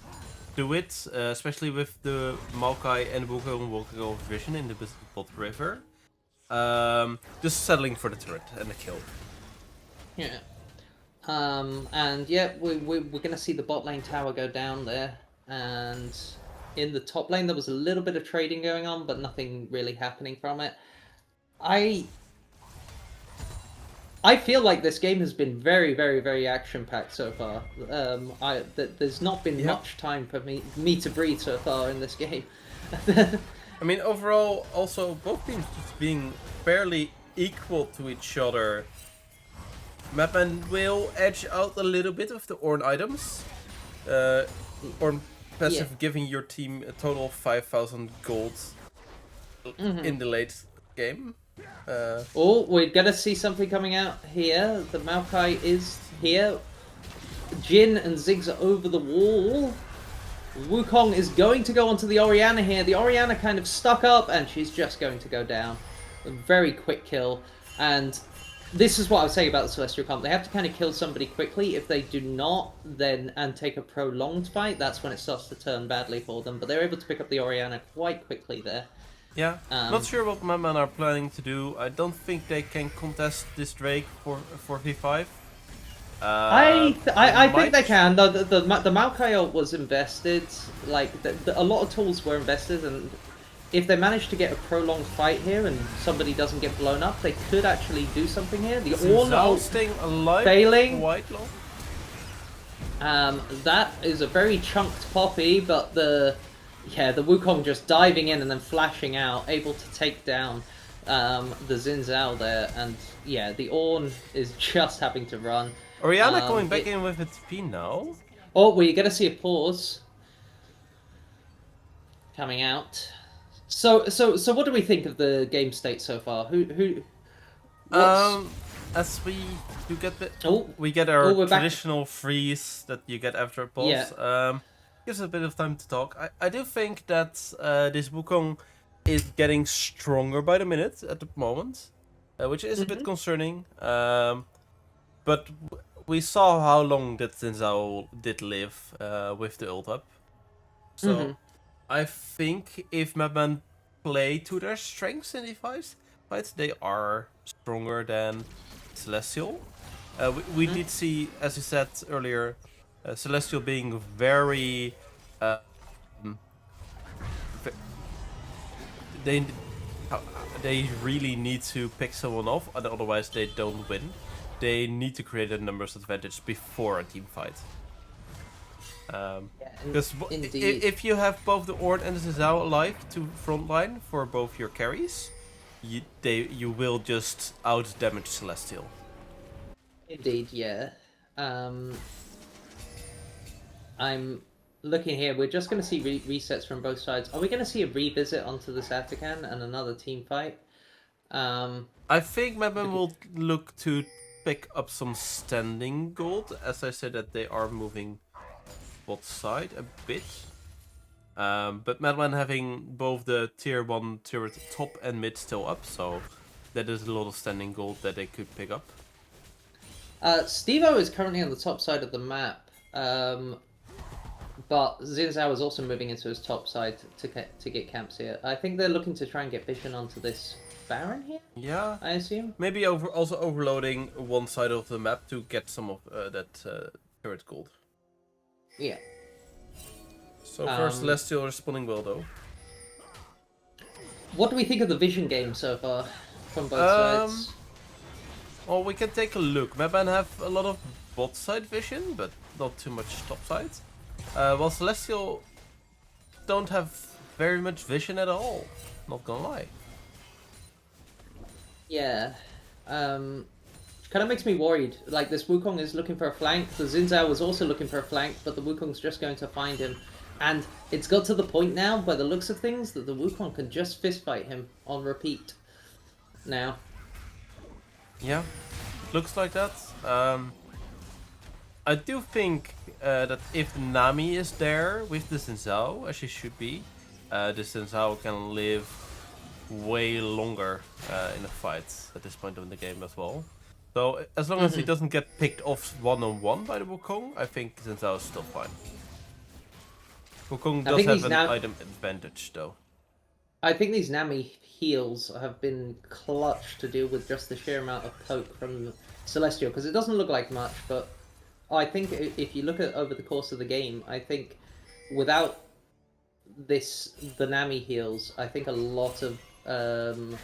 do it. Especially with the Maokai and Wukong walking over vision in the bot river. Just settling for the turret and the kill. Yeah. And yeah, we're going to see the bot lane tower go down there. And in the top lane, there was a little bit of trading going on, but nothing really happening from it. I feel like this game has been very, very, very action-packed so far. There's not been much time for me to breathe so far in this game. I mean, overall, also, both teams just being fairly equal to each other. MadMen will edge out a little bit of the Ornn items. Ornn passive giving your team a total of 5,000 gold in the late game. We're gonna see something coming out here. The Maokai is here. Jin and Ziggs are over the wall. Wukong is going to go onto the Orianna here. The Orianna kind of stuck up, and she's just going to go down. A very quick kill. And this is what I was saying about the Celestial Comp. They have to kind of kill somebody quickly. If they do not, and take a prolonged fight, that's when it starts to turn badly for them. But they're able to pick up the Orianna quite quickly there. Yeah, not sure what MadMen are planning to do. I don't think they can contest this Drake for V5. I think they can. The Maokai ult was invested. Like a lot of tools were invested, and if they manage to get a prolonged fight here and somebody doesn't get blown up, they could actually do something here. The Ornn ult staying alive, failing. Whitelaw. That is a very chunked Poppy, but the Wukong just diving in and then flashing out, able to take down the Xin Zhao there, and yeah, the Ornn is just having to run. Orianna going back in with its P now. Oh, well, you're gonna see a pause coming out. So what do we think of the game state so far? As we do get we get our traditional freeze that you get after a pause. Yeah. Gives a bit of time to talk. I do think that this Wukong is getting stronger by the minute at the moment, which is a bit concerning. But we saw how long that Xin Zhao did live with the ult up. So I think if MadMen play to their strengths in these fights, they are stronger than Celestial. We did see, as you said earlier, Celestial being very... they really need to pick someone off, otherwise they don't win. They need to create a numbers advantage before a team fight. Because indeed. if you have both the Ornn and the Zhao alive to frontline for both your carries, you will just out damage Celestial. Indeed, yeah. I'm looking here. We're just going to see resets from both sides. Are we going to see a revisit onto this Atakan and another team fight? I think MadMen will look to pick up some standing gold, as I said that they are moving bot side a bit. But MadMen having both the tier 1 turret top and mid still up, so that is a lot of standing gold that they could pick up. Steve-O is currently on the top side of the map, but Xin Zhao is also moving into his top side to get camps here. I think they're looking to try and get vision onto this Baron here? Yeah. I assume? Maybe also overloading one side of the map to get some of that turret gold. Yeah. So far, Celestial responding well, though. What do we think of the vision game so far from both sides? Well, we can take a look. MadMen have a lot of bot side vision, but not too much top side. While Celestial don't have very much vision at all. Not gonna lie. Yeah. Kind of makes me worried. Like, this Wukong is looking for a flank. The Xin Zhao was also looking for a flank, but the Wukong's just going to find him. And it's got to the point now, by the looks of things, that the Wukong can just fistfight him on repeat now. Yeah, looks like that. I do think that if Nami is there with the Xin Zhao, as she should be, the Xin Zhao can live way longer in a fight at this point in the game as well. So as long as he doesn't get picked off one-on-one by the Wukong, I think Xin Zhao is still fine. Wukong does have an item advantage though. I think these Nami heals have been clutch to deal with just the sheer amount of poke from Celestial, because it doesn't look like much, but I think if you look at over the course of the game, I think without the Nami heals, I think a lot of the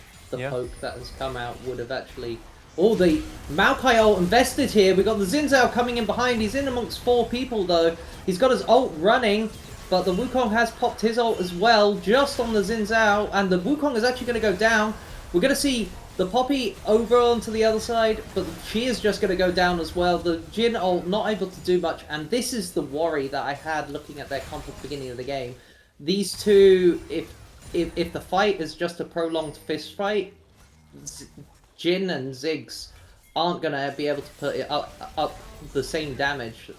poke that has come out would have actually... Oh, the Maokai ult invested here. We've got the Xin Zhao coming in behind. He's in amongst 4 people, though. He's got his ult running, but the Wukong has popped his ult as well, just on the Xin Zhao, and the Wukong is actually going to go down. We're going to see the Poppy over onto the other side, but she is just going to go down as well. The Jin ult not able to do much, and this is the worry that I had looking at their comp at the beginning of the game. These two, if the fight is just a prolonged fist fight, Jin and Ziggs aren't going to be able to put it up the same damage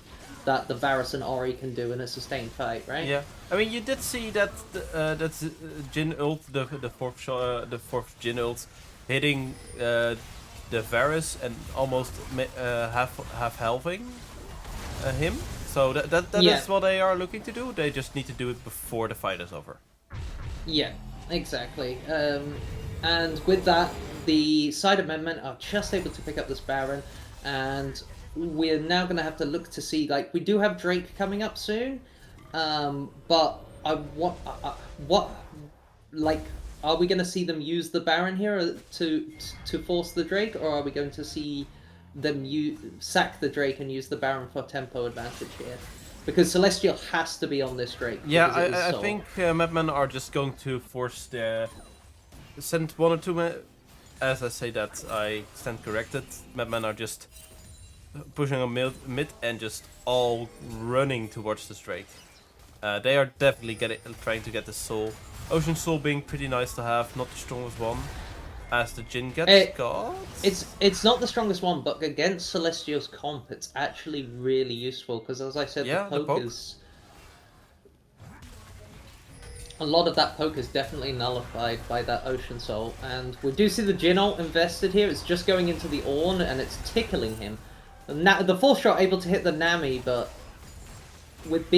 that the Varus and Ori can do in a sustained fight, right? Yeah, I mean, you did see that that's Jin ult, the fourth Jin ult, hitting the Varus and almost half halving him. So that is what they are looking to do. They just need to do it before the fight is over. Yeah, exactly. And with that, the side of MadMen are just able to pick up this Baron, and we're now going to have to look to see, like, we do have Drake coming up soon, but I want, are we going to see them use the Baron here to force the Drake, or are we going to see them sack the Drake and use the Baron for tempo advantage here? Because Celestial has to be on this Drake. Yeah, I think MadMen are just going to force send 1 or 2 as I say that, I stand corrected. MadMen are just pushing on mid and just all running towards the Drake. They are definitely trying to get the soul. Ocean Soul being pretty nice to have, not the strongest one. As the Jin gets got. It's not the strongest one, but against Celestial's comp, it's actually really useful, because as I said, the poke is... A lot of that poke is definitely nullified by that Ocean Soul, and we do see the Jin ult invested here. It's just going into the Ornn, and it's tickling him. The full shot able to hit the Nami, but with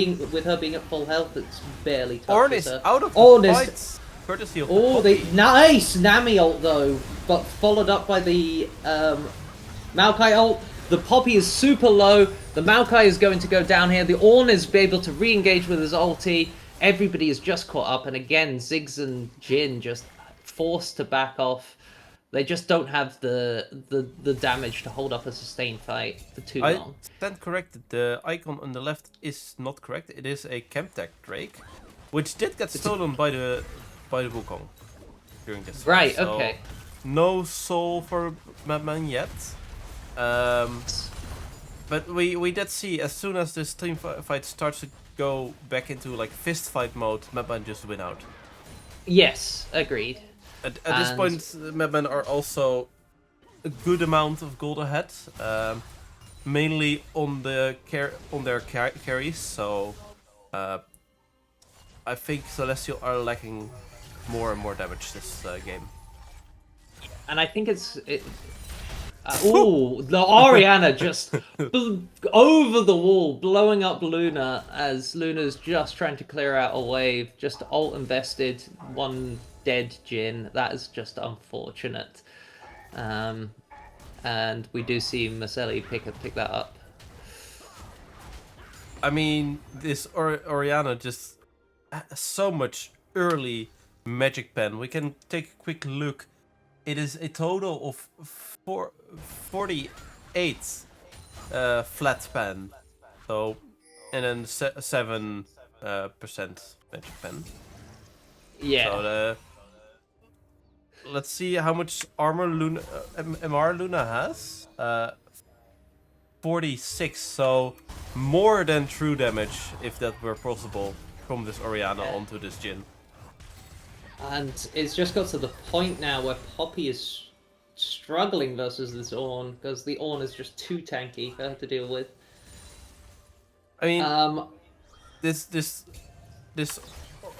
her being at full health, it's barely touches Ornn is her. out of the fight, courtesy of the nice Nami ult though, but followed up by the Maokai ult. The Poppy is super low. The Maokai is going to go down here. The Ornn is able to re-engage with his ulti. Everybody is just caught up, and again, Ziggs and Jin just forced to back off. They just don't have the damage to hold up a sustained fight for too I long. stand corrected. The icon on the left is not correct. It is a Chemtech Drake, which did get stolen by the Wukong during this fight. Right. So Okay. no soul for MadMen yet. But we did see as soon as this team fight starts to go back into like fist fight mode, MadMen just win out. Yes. Agreed. At this point, MadMen are also a good amount of gold ahead, mainly on their carries. So I think Celestial are lacking more and more damage this game. And I think ooh, the Orianna just over the wall, blowing up Luna as Luna's just trying to clear out a wave. Just ult invested, one dead Jhin. That is just unfortunate. And we do see Marcelli pick that up. I mean, this Orianna just so much early magic pen. We can take a quick look. It is a total of 48 flat pen. So, and then 7% magic pen. Yeah. So let's see how much armor Luna, MR Luna has. 46, so more than true damage, if that were possible, from this Orianna onto this Jhin. And it's just got to the point now where Poppy is struggling versus this Ornn, because the Ornn is just too tanky for her to deal with. I mean, this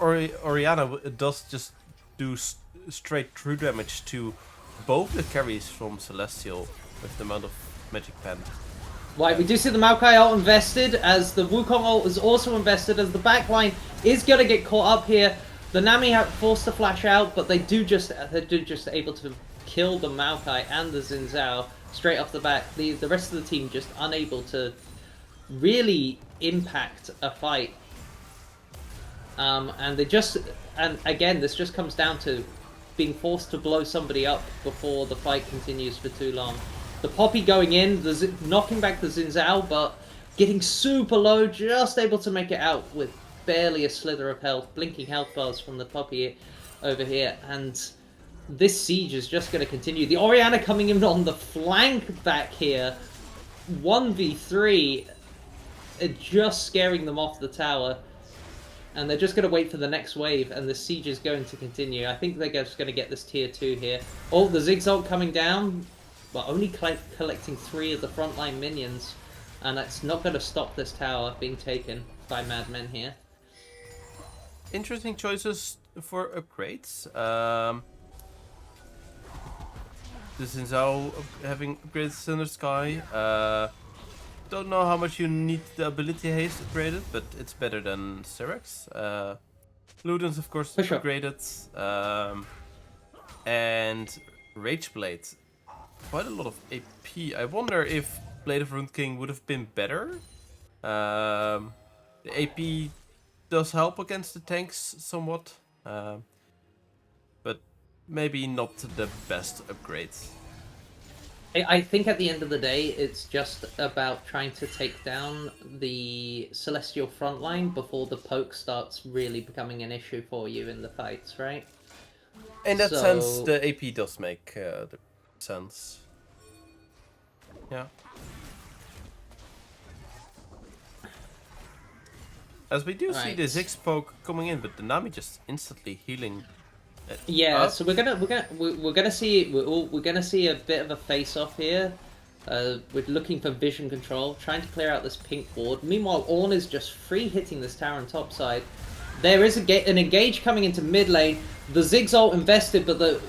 Orianna does just do straight true damage to both the carries from Celestial with the amount of magic pen. Right, we do see the Maokai ult invested, as the Wukong ult is also invested, as the backline is going to get caught up here. The Nami are forced to flash out, but they're just able to kill the Maokai and the Xin Zhao straight off the bat. The rest of the team just unable to really impact a fight. And again, this just comes down to being forced to blow somebody up before the fight continues for too long. The Poppy going in, knocking back the Xin Zhao, but getting super low, just able to make it out with barely a slither of health, blinking health bars from the Poppy over here, and this siege is just going to continue. The Orianna coming in on the flank back here, 1v3, just scaring them off the tower, and they're just going to wait for the next wave, and the siege is going to continue. I think they're just going to get this tier 2 here. Oh, the Zigzag coming down, but only collecting 3 of the frontline minions, and that's not going to stop this tower being taken by MadMen here. Interesting choices for upgrades. This is now having upgraded Cinder Sky. Don't know how much you need the ability haste upgraded, but it's better than Syrax. Luden's of course For sure. upgraded. And Rageblade. Quite a lot of AP. I wonder if Blade of Ruined King would have been better. The AP does help against the tanks somewhat, but maybe not the best upgrade. I think at the end of the day, it's just about trying to take down the Celestial frontline before the poke starts really becoming an issue for you in the fights, right? In that sense, the AP does make the sense. Yeah. As we do see the Ziggs poke coming in, but the Nami just instantly healing. Yeah, so we're gonna see a bit of a face-off here. We're looking for vision control, trying to clear out this pink ward. Meanwhile, Ornn is just free hitting this tower on top side. There is an engage coming into mid lane. The Ziggs ult invested, but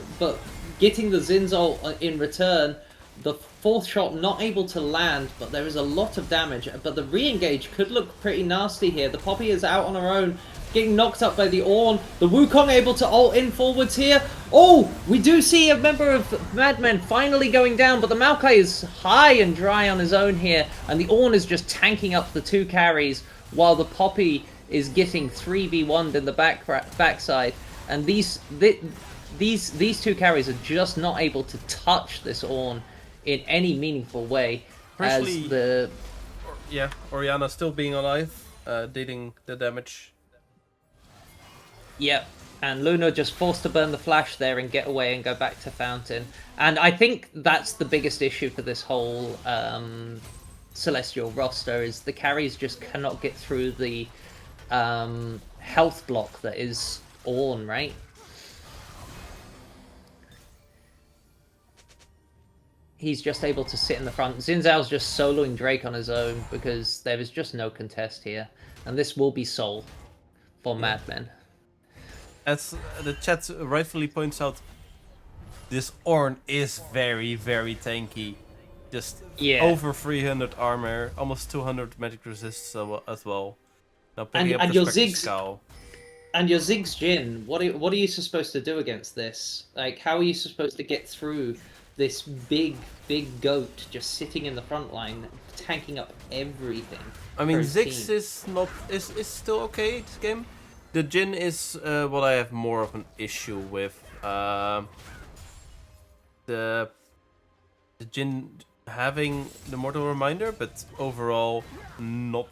getting the Xin's ult in return. The 4th shot not able to land, but there is a lot of damage. But the re-engage could look pretty nasty here. The Poppy is out on her own, getting knocked up by the Ornn. The Wukong able to ult in forwards here. Oh, we do see a member of MadMen finally going down, but the Maokai is high and dry on his own here, and the Ornn is just tanking up the 2 carries, while the Poppy is getting 3v1'd in the backside. And these two carries are just not able to touch this Ornn in any meaningful way. Especially, As the Orianna still being alive, dealing the damage. Yep. And Luna just forced to burn the flash there and get away and go back to Fountain. And I think that's the biggest issue for this whole Celestial roster, is the carries just cannot get through the health block that is Ornn, right? He's just able to sit in the front. Xin Zhao's just soloing Drake on his own because there is just no contest here. And this will be Soul for MadMen. As the chat rightfully points out, this Ornn is very, very tanky. Just over 300 armor, almost 200 magic resists as well. Now picking up the Spectre Scowl. And your Ziggs Jhin, what are you supposed to do against this? Like, how are you supposed to get through this big goat just sitting in the front line, tanking up everything? I mean, Ziggs is still okay this game. The Jhin is what I have more of an issue with. The Jhin having the Mortal Reminder, but overall not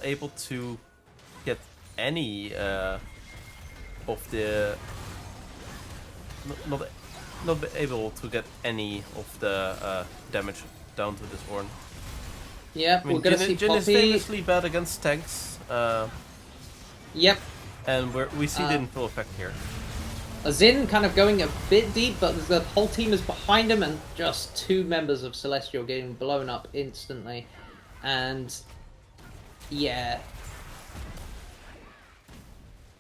able to get any of the not able to get any of the damage down to this Ornn. Yeah, I mean, we're gonna see Jhin is famously bad against tanks. Yep. And we see it in full effect here. Xin kind of going a bit deep, but the whole team is behind him, and just two members of Celestial getting blown up instantly. And yeah,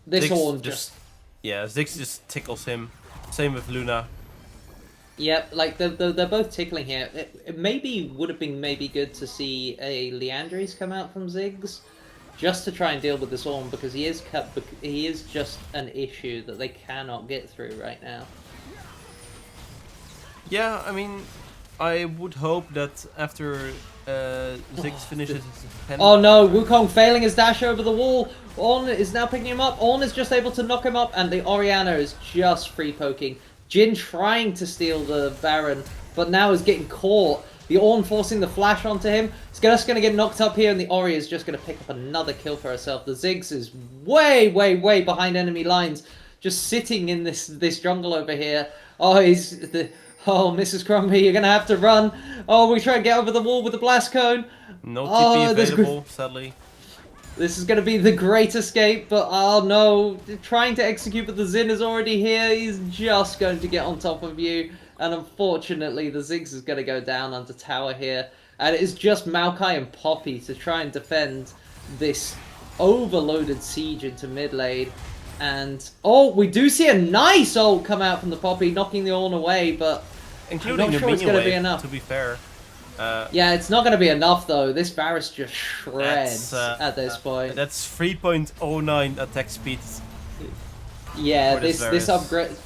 this Ornn just Ziggs just tickles him. Same with Luna. Yep, like they're both tickling here. It maybe would have been good to see a Liandry's come out from Ziggs, just to try and deal with this Ornn, because he is just an issue that they cannot get through right now. Yeah, I mean, I would hope that after Ziggs finishes his pen... Oh no, Wukong failing his dash over the wall. Ornn is now picking him up. Ornn is just able to knock him up, and the Orianna is just free poking. Jhin trying to steal the Baron, but now is getting caught. The Ornn forcing the flash onto him. It's just going to get knocked up here, and the Ori is just going to pick up another kill for herself. The Ziggs is way behind enemy lines, just sitting in this jungle over here. Oh, Mrs. Crumbie, you're going to have to run. Oh, we try to get over the wall with the blast cone. No TP available, sadly. This is going to be the great escape, but oh no, trying to execute, but the Xin is already here. He's just going to get on top of you. And unfortunately, the Ziggs is going to go down under tower here. And it is just Maokai and Poppy to try and defend this overloaded siege into mid lane. And, oh, we do see a nice ult come out from the Poppy, knocking the Ornn away, but including I'm not sure it's going to be enough. To be fair. Yeah, it's not going to be enough, though. This Varus just shreds at this point. That's 3.09 attack speed. Yeah, this upgraded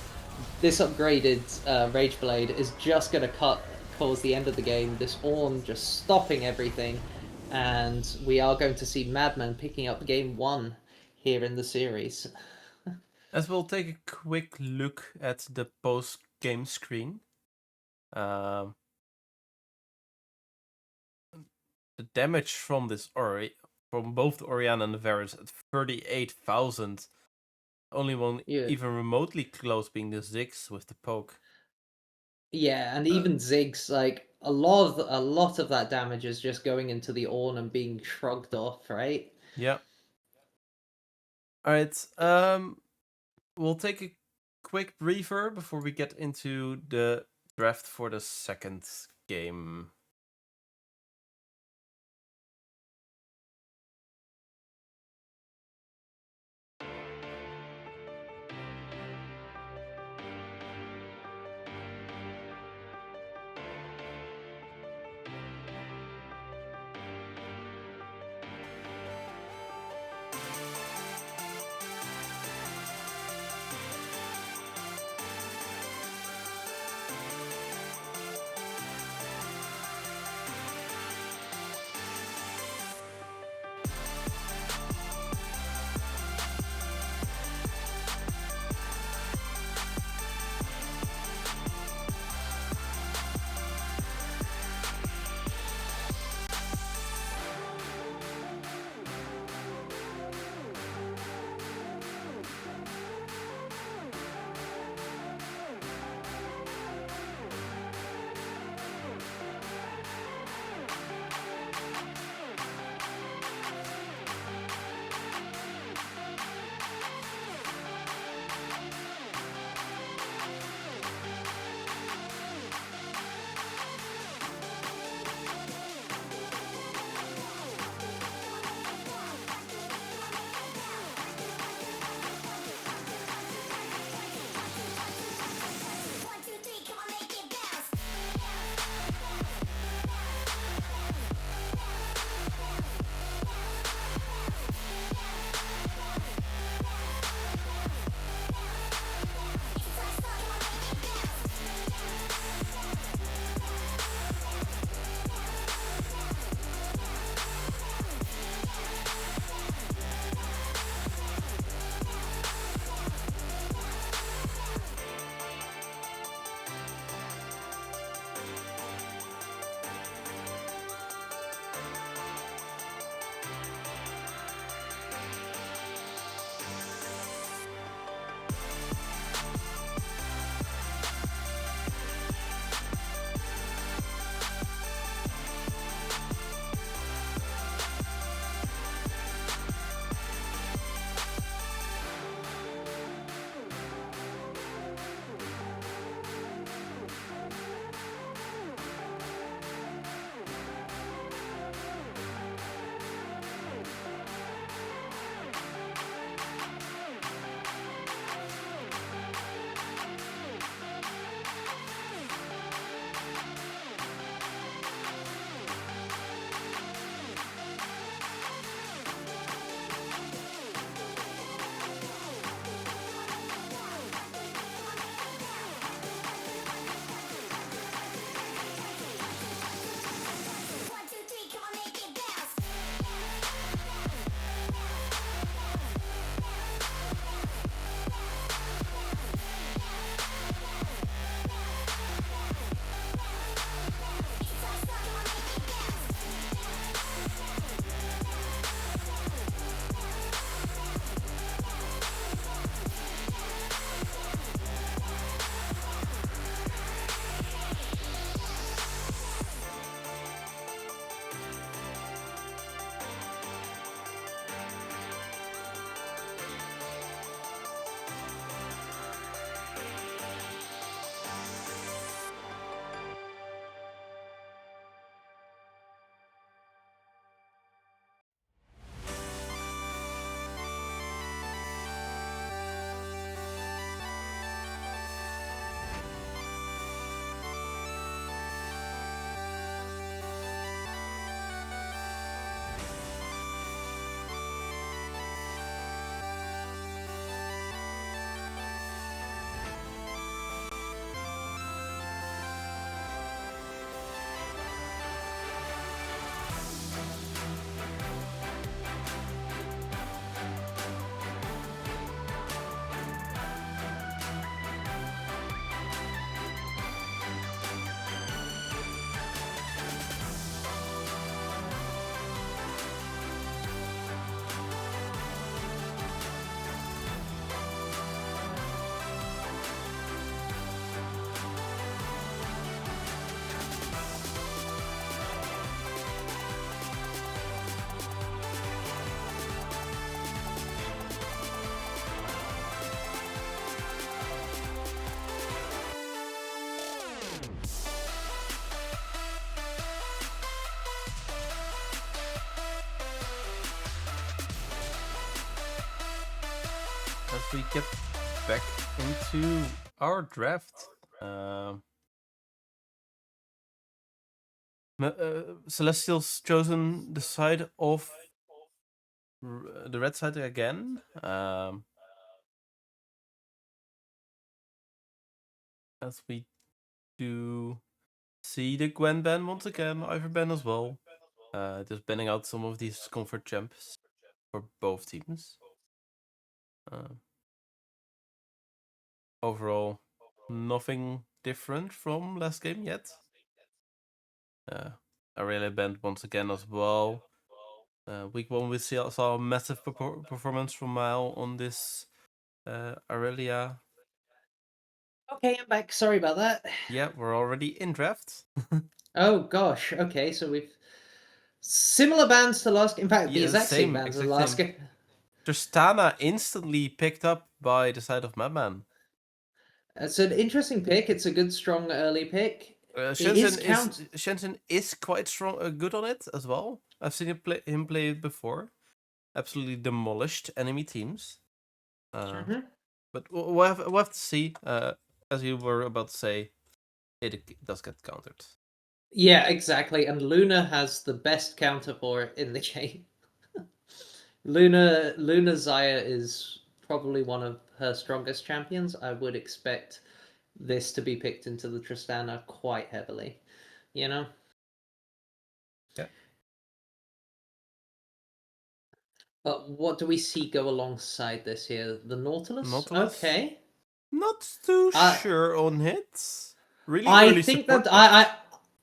Rageblade is just going to cause the end of the game. This Ornn just stopping everything, and we are going to see MadMen picking up game 1 here in the series. As we'll take a quick look at the post-game screen. The damage from this from both the Orianna and the Varus at 38,000. Only one even remotely close being the Ziggs with the poke. Yeah, and even Ziggs, like a lot of that damage is just going into the Ornn and being shrugged off, right? Yeah. Alright, we'll take a quick breather before we get into the draft for the second game. as we get back into our draft. Celestial's chosen the side of the red side again. As we do see the Gwen ban once again, Ivor ban as well. Just banning out some of these comfort champs for both teams. Overall, nothing different from last game yet. Aurelia banned once again as well. Week 1 we saw a massive performance from Mile on this Aurelia. Okay, I'm back. Sorry about that. Yeah, we're already in draft. Oh gosh. Okay, so we've similar bands to last. In fact, the Yeah, exact same bands as last game. Tristana instantly picked up by the side of MadMen. It's an interesting pick. It's a good, strong early pick. It is Shensen is quite strong, good on it as well. I've seen him play it before. Absolutely demolished enemy teams. But we'll have to see. As you were about to say, it does get countered. Yeah, exactly. And Luna has the best counter for it in the game. Luna Xayah is probably one of her strongest champions. I would expect this to be picked into the Tristana quite heavily. You know? Yeah. But what do we see go alongside this here? The Nautilus? Okay. Not too sure on hits. Really I early think support that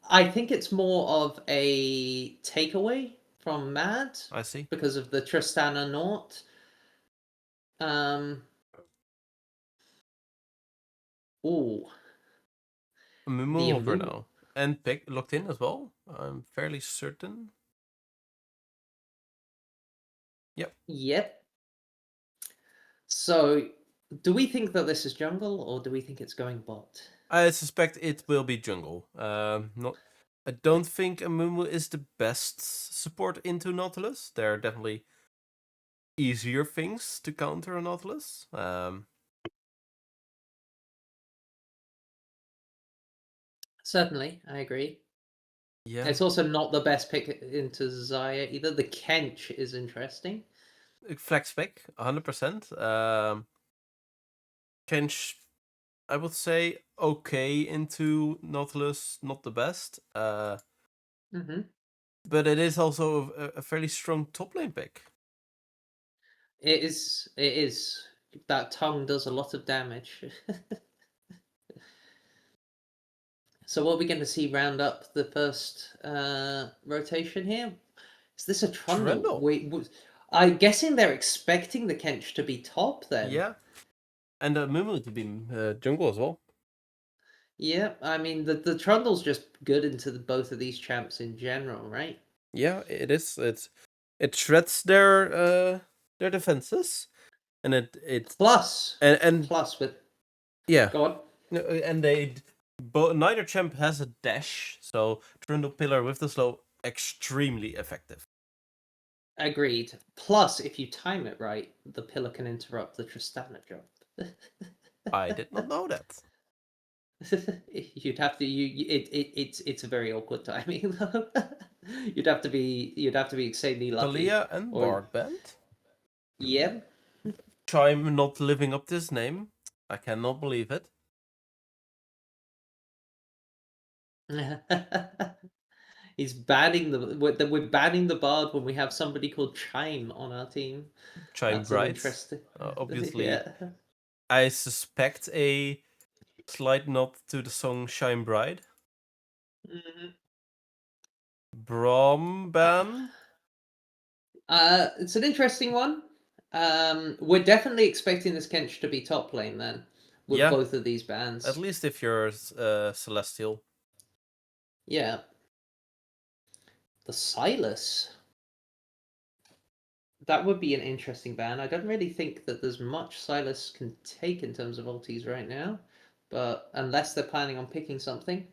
I think it's more of a takeaway from Mad. I see. Because of the Tristana Naught. Ooh. Mumu over now. And pick locked in as well. I'm fairly certain. Yep. Yep. So, do we think that this is jungle, or do we think it's going bot? I suspect it will be jungle. Not. I don't think Amumu is the best support into Nautilus. There are definitely easier things to counter a Nautilus. Certainly, I agree. Yeah. It's also not the best pick into Xayah either. The Kench is interesting. Flex pick, 100%. Kench, I would say okay into Nautilus, not the best. But it is also a fairly strong top lane pick. It is. It is. That tongue does a lot of damage. So what are we going to see round up the first rotation here? Is this a Trundle? Wait, I'm guessing they're expecting the Kench to be top then. Yeah. And Mumu to be jungle as well. Yeah, I mean the Trundle's just good into both of these champs in general, right? Yeah, it is. It shreds their defenses, and it plus with yeah. Go on. And neither champ has a dash, so Trundle Pillar with the slow extremely effective. Agreed. Plus, if you time it right, the pillar can interrupt the Tristana jump. I did not know that. You'd have to it's a very awkward timing though. you'd have to be insanely lucky. Talia and Bard band. Yep. Chime not living up to his name. I cannot believe it. He's banning we're banning the Bard when we have somebody called Chime on our team. Chime Bright. Interesting. Obviously, yeah. I suspect a slight nod to the song Shine Bright. Brom ban. It's an interesting one. We're definitely expecting this Kench to be top lane then, with both of these bans. At least if you're Celestial. Yeah. The Silas. That would be an interesting ban. I don't really think that there's much Silas can take in terms of ultis right now, but unless they're planning on picking something,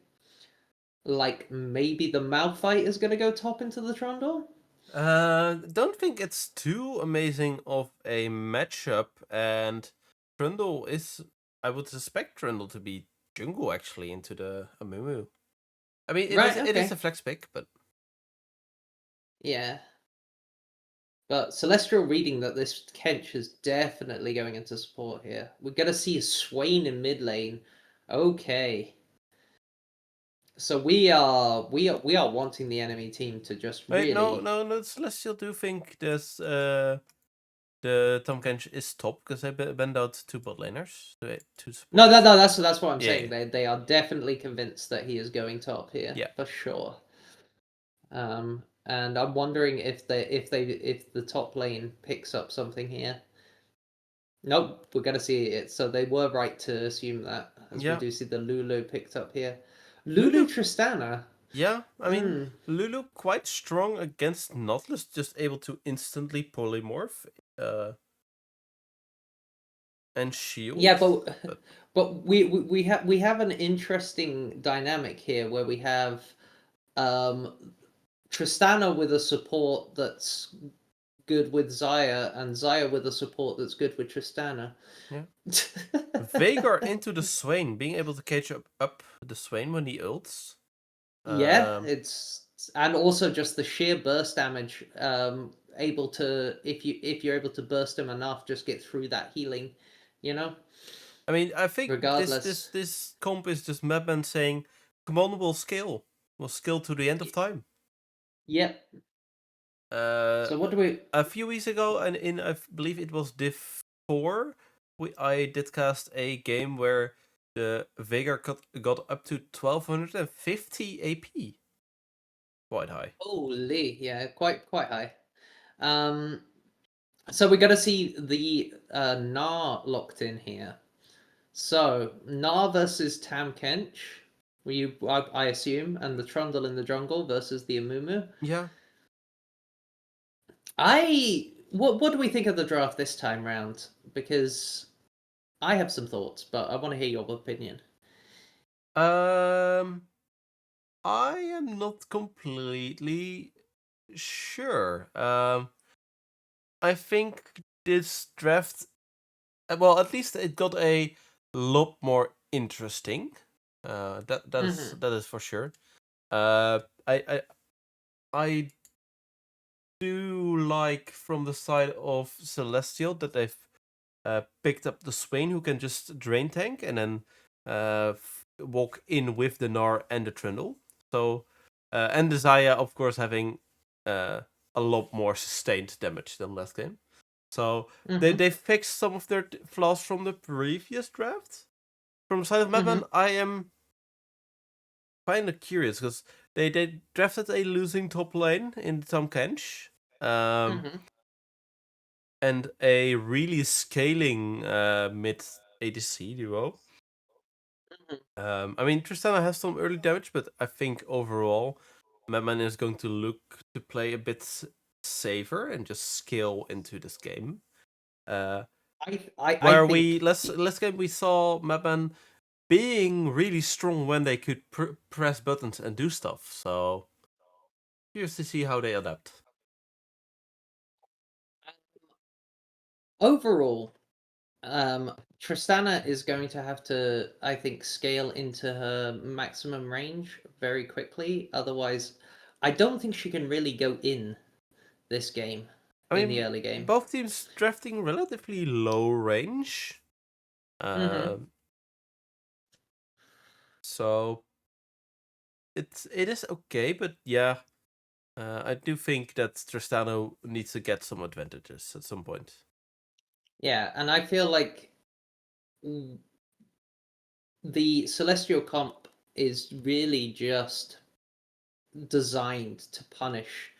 like maybe the Malphite is going to go top into the Trundle. Don't think it's too amazing of a matchup, and Trundle is. I would suspect Trundle to be jungle actually into the Amumu. I mean, Right, it is okay. a flex pick, but Yeah. But Celestial reading that this Kench is definitely going into support here. We're gonna see a Swain in mid lane. Okay. So we are wanting the enemy team to just wait, really. no. Celestial do think this the Tom Kench is top because I bend out two bot laners to support. No, that's what I'm Yeah, saying. They are definitely convinced that he is going top here yeah. for sure. And I'm wondering if the top lane picks up something here. Nope, we're gonna see it. So they were right to assume that, as we Yeah. do see the Lulu picked up here. Lulu Lulu, Tristana. yeah, I mean, Mm. Lulu quite strong against Nautilus, just able to instantly polymorph and shield. Yeah, but But but we have an interesting dynamic here where we have Tristana with a support that's good with Zaya, and Zaya with a support that's good with Tristana. yeah, Veigar into the Swain, being able to catch up the Swain when he ults. Yeah, Um, it's and also just the sheer burst damage. Able to if you're able to burst him enough, just get through that healing, you know. I mean, I think Regardless. this comp is just MadMen saying, "Come on, we'll scale to the end of time." Yep. Uh, So what do we? a few weeks ago, and in I believe it was Div 4, I did cast a game where the Veigar got up to 1250 AP. Quite high. Holy, yeah, quite high. Um, so we got to see the Gnar locked in here. So Gnar versus Tam Kench. I assume, and the Trundle in the jungle versus the Amumu. Yeah. What do we think of the draft this time round? Because I have some thoughts, but I want to hear your opinion. Um, I am not completely sure. I think this draft, well, at least it got a lot more interesting. Mm-hmm. That is for sure. Uh, I I I do like from the side of Celestial that they've picked up the Swain who can just drain tank and then walk in with the Gnar and the Trundle. So and the Zaya, of course, having a lot more sustained damage than last game. So Mm-hmm. they fixed some of their flaws from the previous draft. From the side of Mm-hmm. MadMen, I am kind of curious because they drafted a losing top lane in Tom Kench. Um, Mm-hmm. and a really scaling mid ADC duo. I mean, Tristana has some early damage, but I think overall, MadMen is going to look to play a bit safer and just scale into this game. Uh, I where think last game we saw MadMen being really strong when they could press buttons and do stuff. So curious to see how they adapt. overall, Tristana is going to have to, I think, scale into her maximum range very quickly. Otherwise, I don't think she can really go in this game I in the mean, early game. both teams drafting relatively low range. Mm-hmm. Um, So it is okay, but yeah, I do think that Tristano needs to get some advantages at some point. Yeah, and I feel like the Celestial comp is really just designed to punish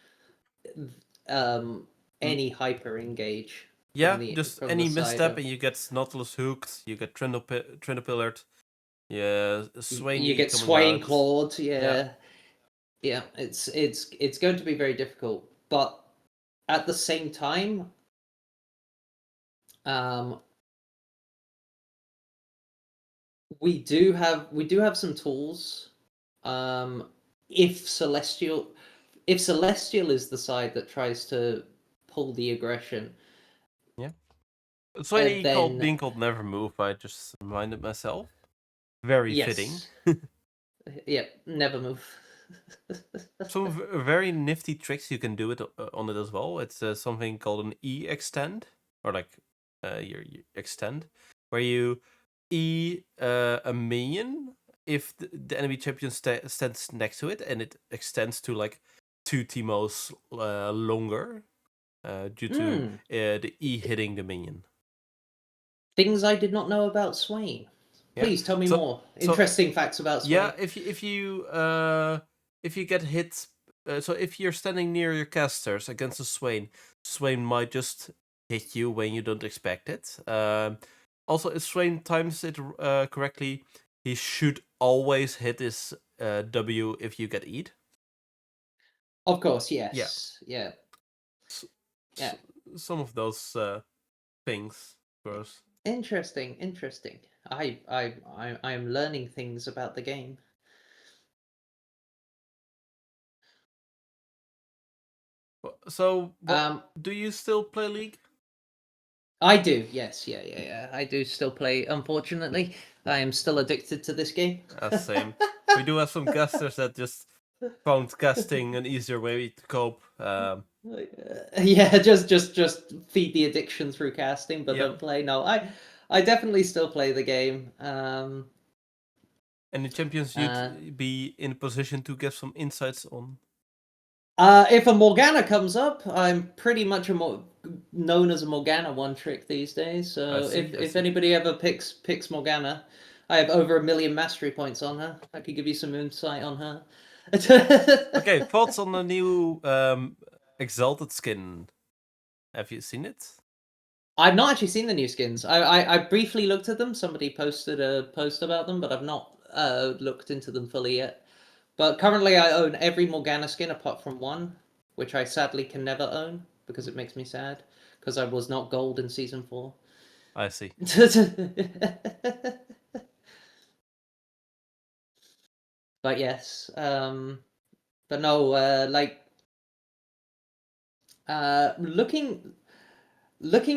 um, Mm. any hyper engage Yeah, just from the any side misstep of. and you get Nautilus hooked, you get Trindle pillared, yeah, You Swainy get coming swaying out. clawed. Yeah, Yeah, yeah. It's going to be very difficult, but at the same time, um, we do have some tools. If Celestial if Celestial is the side that tries to pull the aggression, Yeah. Swain then being called Never Move, I just reminded myself. Very fitting. yes, yeah, never move. Some very nifty tricks you can do it on it as well. It's something called an E extend, or like your extend, where you E a minion if the enemy champion stands next to it, and it extends to like 2 Teemos longer due to the E hitting the minion. Things I did not know about Swain. Yeah. Please tell me more So interesting facts about Swain. yeah, if you get hit, so if you're standing near your casters against a Swain, Swain might just hit you when you don't expect it. Also, if Swain times it correctly, he should always hit his W if you get E'd. Of course, yes. Yeah. Yeah. Some of those things, of course. Interesting. I am learning things about the game. So, do you still play League? I do, yes, yeah. I do still play. Unfortunately, I am still addicted to this game. Same. We do have some casters that just found casting an easier way to cope. Yeah, just feed the addiction through casting, but Yep. don't play. No, I definitely still play the game. And the champions you'd be in a position to get some insights on. If a Morgana comes up, I'm pretty much known as a Morgana one trick these days. So if anybody ever picks Morgana, I have over 1 million mastery points on her. I could give you some insight on her. Okay, thoughts on the new Exalted skin? Have you seen it? I've not actually seen the new skins. I briefly looked at them. Somebody posted a post about them, but I've not looked into them fully yet. But currently I own every Morgana skin apart from one, which I sadly can never own because it makes me sad, because I was not gold in Season 4. I see. But yes, but no, like, looking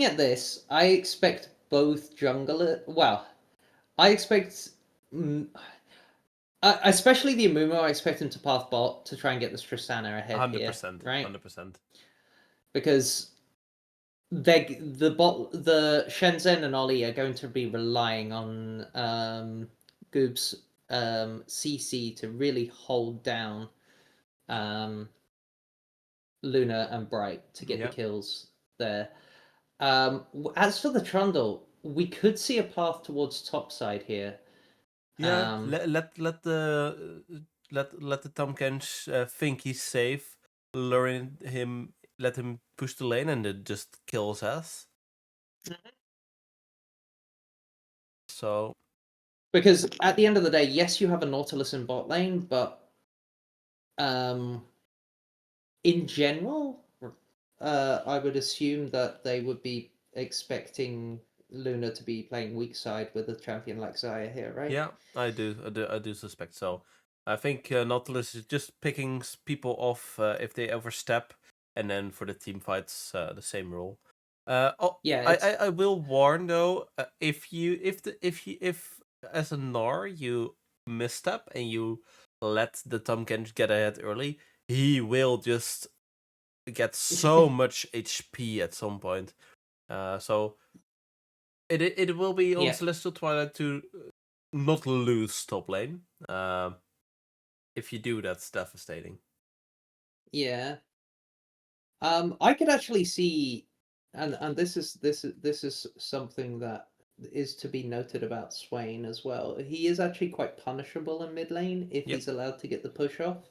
at this, I expect both jungler. Well, I expect, especially the Amumu. I expect him to path bot to try and get this Tristana ahead 100%, here, right? 100%. Because the Shenzhen and Ollie are going to be relying on Goob's CC to really hold down Luna and Bright to get the kills there. As for the Trundle, we could see a path towards topside here. Yeah, let the Tom Kench think he's safe, luring him, let him push the lane, and it just kills us. So, because at the end of the day, yes, you have a Nautilus in bot lane, but in general, I would assume that they would be expecting Luna to be playing weak side with a champion like Xayah here, right? yeah, I do suspect so. I think Nautilus is just picking people off if they overstep, and then for the team fights, the same rule. I will warn though, if as a Gnar you misstep and you let the Tahm Kench get ahead early, he will just get so much HP at some point. So it will be on Celestial Twilight to not lose top lane. If you do, that's devastating. Yeah. I could actually see, and this is something that is to be noted about Swain as well. He is actually quite punishable in mid lane if he's allowed to get the push off.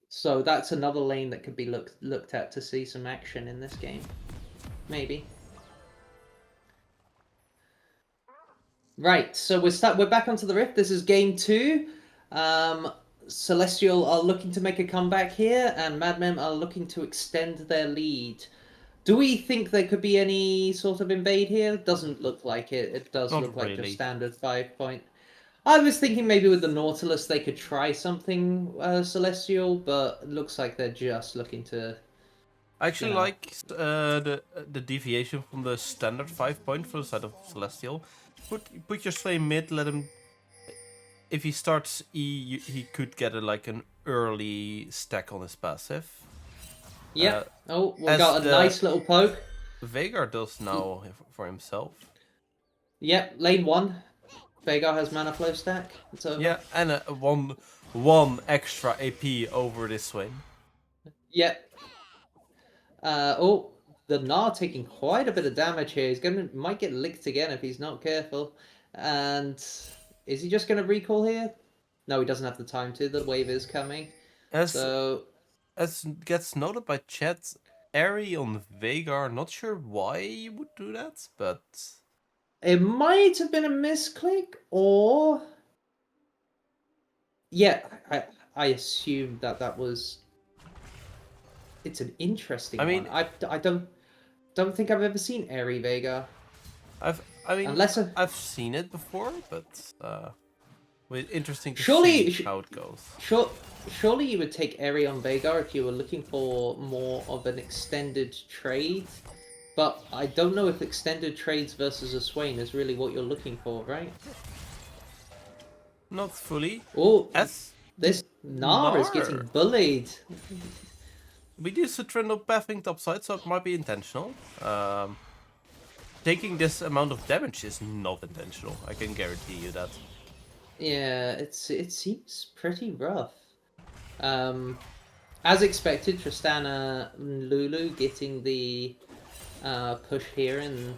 So that's another lane that could be looked at to see some action in this game, maybe. Right, so we're back onto the Rift. This is game 2. Celestial are looking to make a comeback here, and MadMen are looking to extend their lead. Do we think there could be any sort of invade here? Doesn't look like it. It does look like just standard 5 point. I was thinking maybe with the Nautilus they could try something Celestial, but it looks like they're just looking to... I actually You know. like the deviation from the standard 5-point for the side of Celestial. Put your Sway mid, let him... If he starts E, he could get like an early stack on his passive. Yep. Oh, we as got a the- nice little poke. Veigar does now for himself. Yep, lane 1. Veigar has mana flow stack. It's over. Yeah, and one extra AP over this Swain. Yep. Oh, the Gnar taking quite a bit of damage here. Might get licked again if he's not careful. And is he just gonna recall here? No, he doesn't have the time to. The wave is coming. As gets noted by chat, Airy on Veigar. Not sure why you would do that, but it might have been a misclick, or yeah, I assume that was. It's an interesting one. I don't think I've ever seen Airy Veigar. I've seen it before, but interesting to see how it goes. Surely you would take Airy on Veigar if you were looking for more of an extended trade, but I don't know if extended trades versus a Swain is really what you're looking for, right? Not fully. Oh, As this Gnar is getting bullied. We do see Trindle pathing topside, so it might be intentional. Taking this amount of damage is not intentional. I can guarantee you that. Yeah, it seems pretty rough. As expected, Tristana and Lulu getting the push here in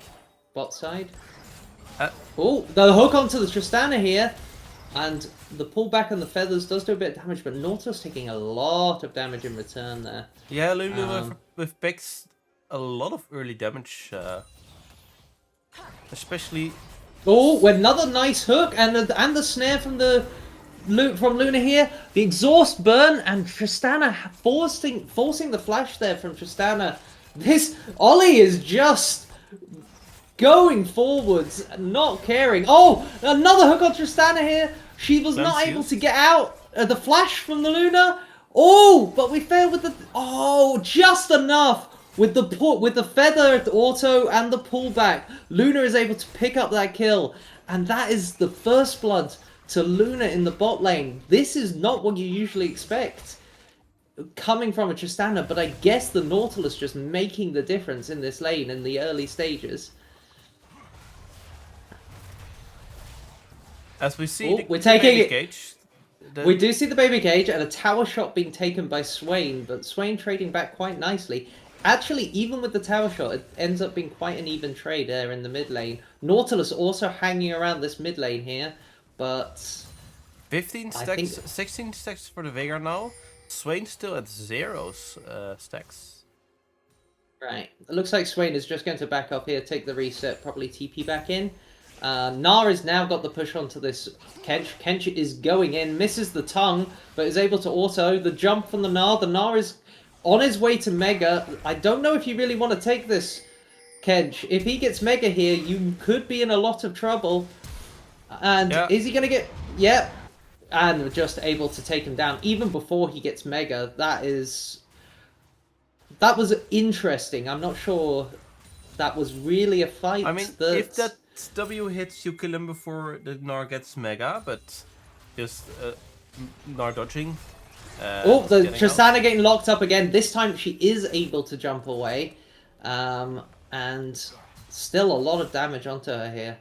bot side. Oh, the hook onto the Tristana here. And the pullback on the feathers does do a bit of damage, but Nautilus taking a lot of damage in return there. Yeah, Lulu with picks a lot of early damage, especially. Oh, another nice hook and the snare from Luna here. The exhaust burn and Tristana forcing the flash there from Tristana. This Ollie is just going forwards, not caring. Oh, another hook on Tristana here. She was not able to get out the flash from the Luna. Oh, but we failed with the... Oh, just enough. With the feather auto and the pullback, Luna is able to pick up that kill. And that is the first blood to Luna in the bot lane. This is not what you usually expect coming from a Tristana, but I guess the Nautilus just making the difference in this lane in the early stages. As we see, we're taking baby cage. We do see the baby cage and a tower shot being taken by Swain, but Swain trading back quite nicely. Actually, even with the tower shot, it ends up being quite an even trade there in the mid lane. Nautilus also hanging around this mid lane here, but 15 stacks, 16 stacks for the Veigar now. Swain still at 0 stacks. Right, it looks like Swain is just going to back up here, take the reset, probably TP back in. Gnar has now got the push onto this Kench. Kench is going in, misses the tongue, but is able to auto. The jump from the Gnar. The Gnar is on his way to Mega. I don't know if you really want to take this, Kench. If he gets Mega here, you could be in a lot of trouble. And is he going to get... Yep. And we're just able to take him down even before he gets Mega. That was interesting. I'm not sure that was really a fight. I mean, if that W hits, you kill him before the Gnar gets Mega, but just Gnar dodging. Oh, the Tristana getting locked up again. This time she is able to jump away. And still a lot of damage onto her here.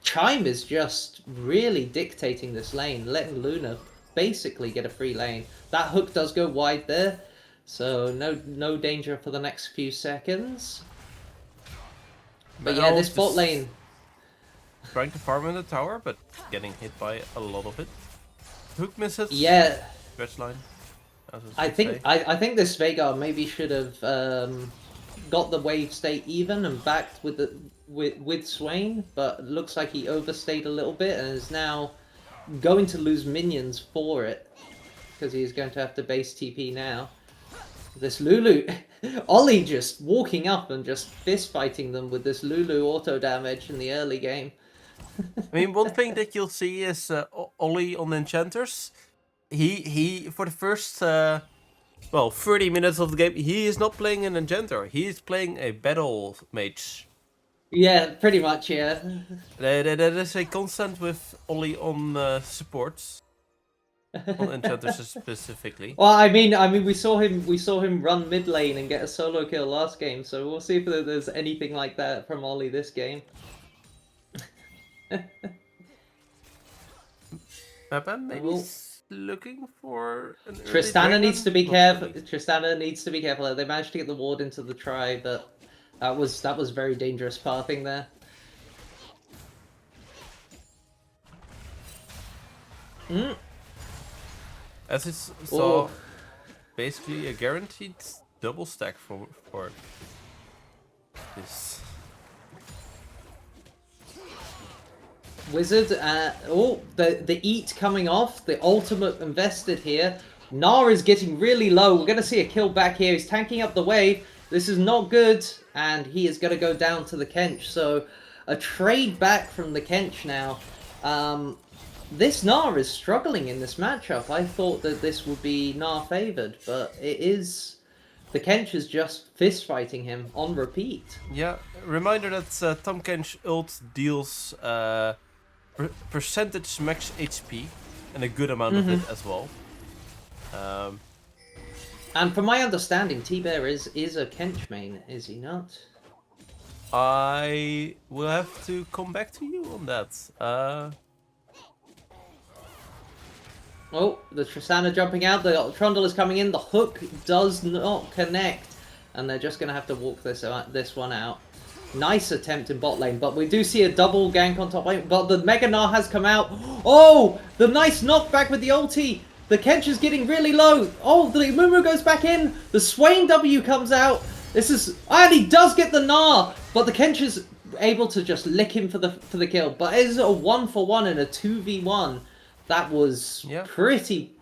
Chime is just really dictating this lane, letting Luna basically get a free lane. That hook does go wide there, so no danger for the next few seconds. But yeah, this bot lane... Trying to farm in the tower, but getting hit by a lot of it. Hook misses. Yeah. Stretch line. I think this Veigar maybe should have got the wave state even and backed with Swain, but looks like he overstayed a little bit and is now going to lose minions for it because he is going to have to base TP now. This Lulu, Ollie just walking up and just fist fighting them with this Lulu auto damage in the early game. I mean, one thing that you'll see is Ollie on Enchanters. He for the first 30 minutes of the game, he is not playing an Enchanter. He is playing a Battle Mage. Yeah, pretty much, yeah. That is a constant with Ollie on supports, on Enchanters specifically. Well, I mean, we saw him run mid lane and get a solo kill last game, so we'll see if there's anything like that from Ollie this game. Maybe looking for an early Tristana needs to be Not careful. really. Tristana needs to be careful. They managed to get the ward into the try, but that was very dangerous pathing there. As it's saw, basically a guaranteed double stack for this. Wizard, the eat coming off, the ultimate invested here. Gnar is getting really low. We're going to see a kill back here. He's tanking up the wave. This is not good, and he is going to go down to the Kench. So, a trade back from the Kench now. This Gnar is struggling in this matchup. I thought that this would be Gnar favored, but it is... The Kench is just fist fighting him on repeat. Yeah, reminder that Tom Kench ult deals percentage max HP and a good amount of it as well. And from my understanding, T-Bear is a Kench main, is he not? I will have to come back to you on that. Oh, the Tristana jumping out, the Trundle is coming in, the hook does not connect, and they're just going to have to walk this one out. Nice attempt in bot lane, but we do see a double gank on top lane, but the Mega Gnar has come out. Oh, the nice knockback with the ulti. The Kench is getting really low. Oh, the Mumu goes back in. The Swain W comes out. And he does get the Gnar, but the Kench is able to just lick him for the kill. But it is a 1-for-1 in a 2v1. That was pretty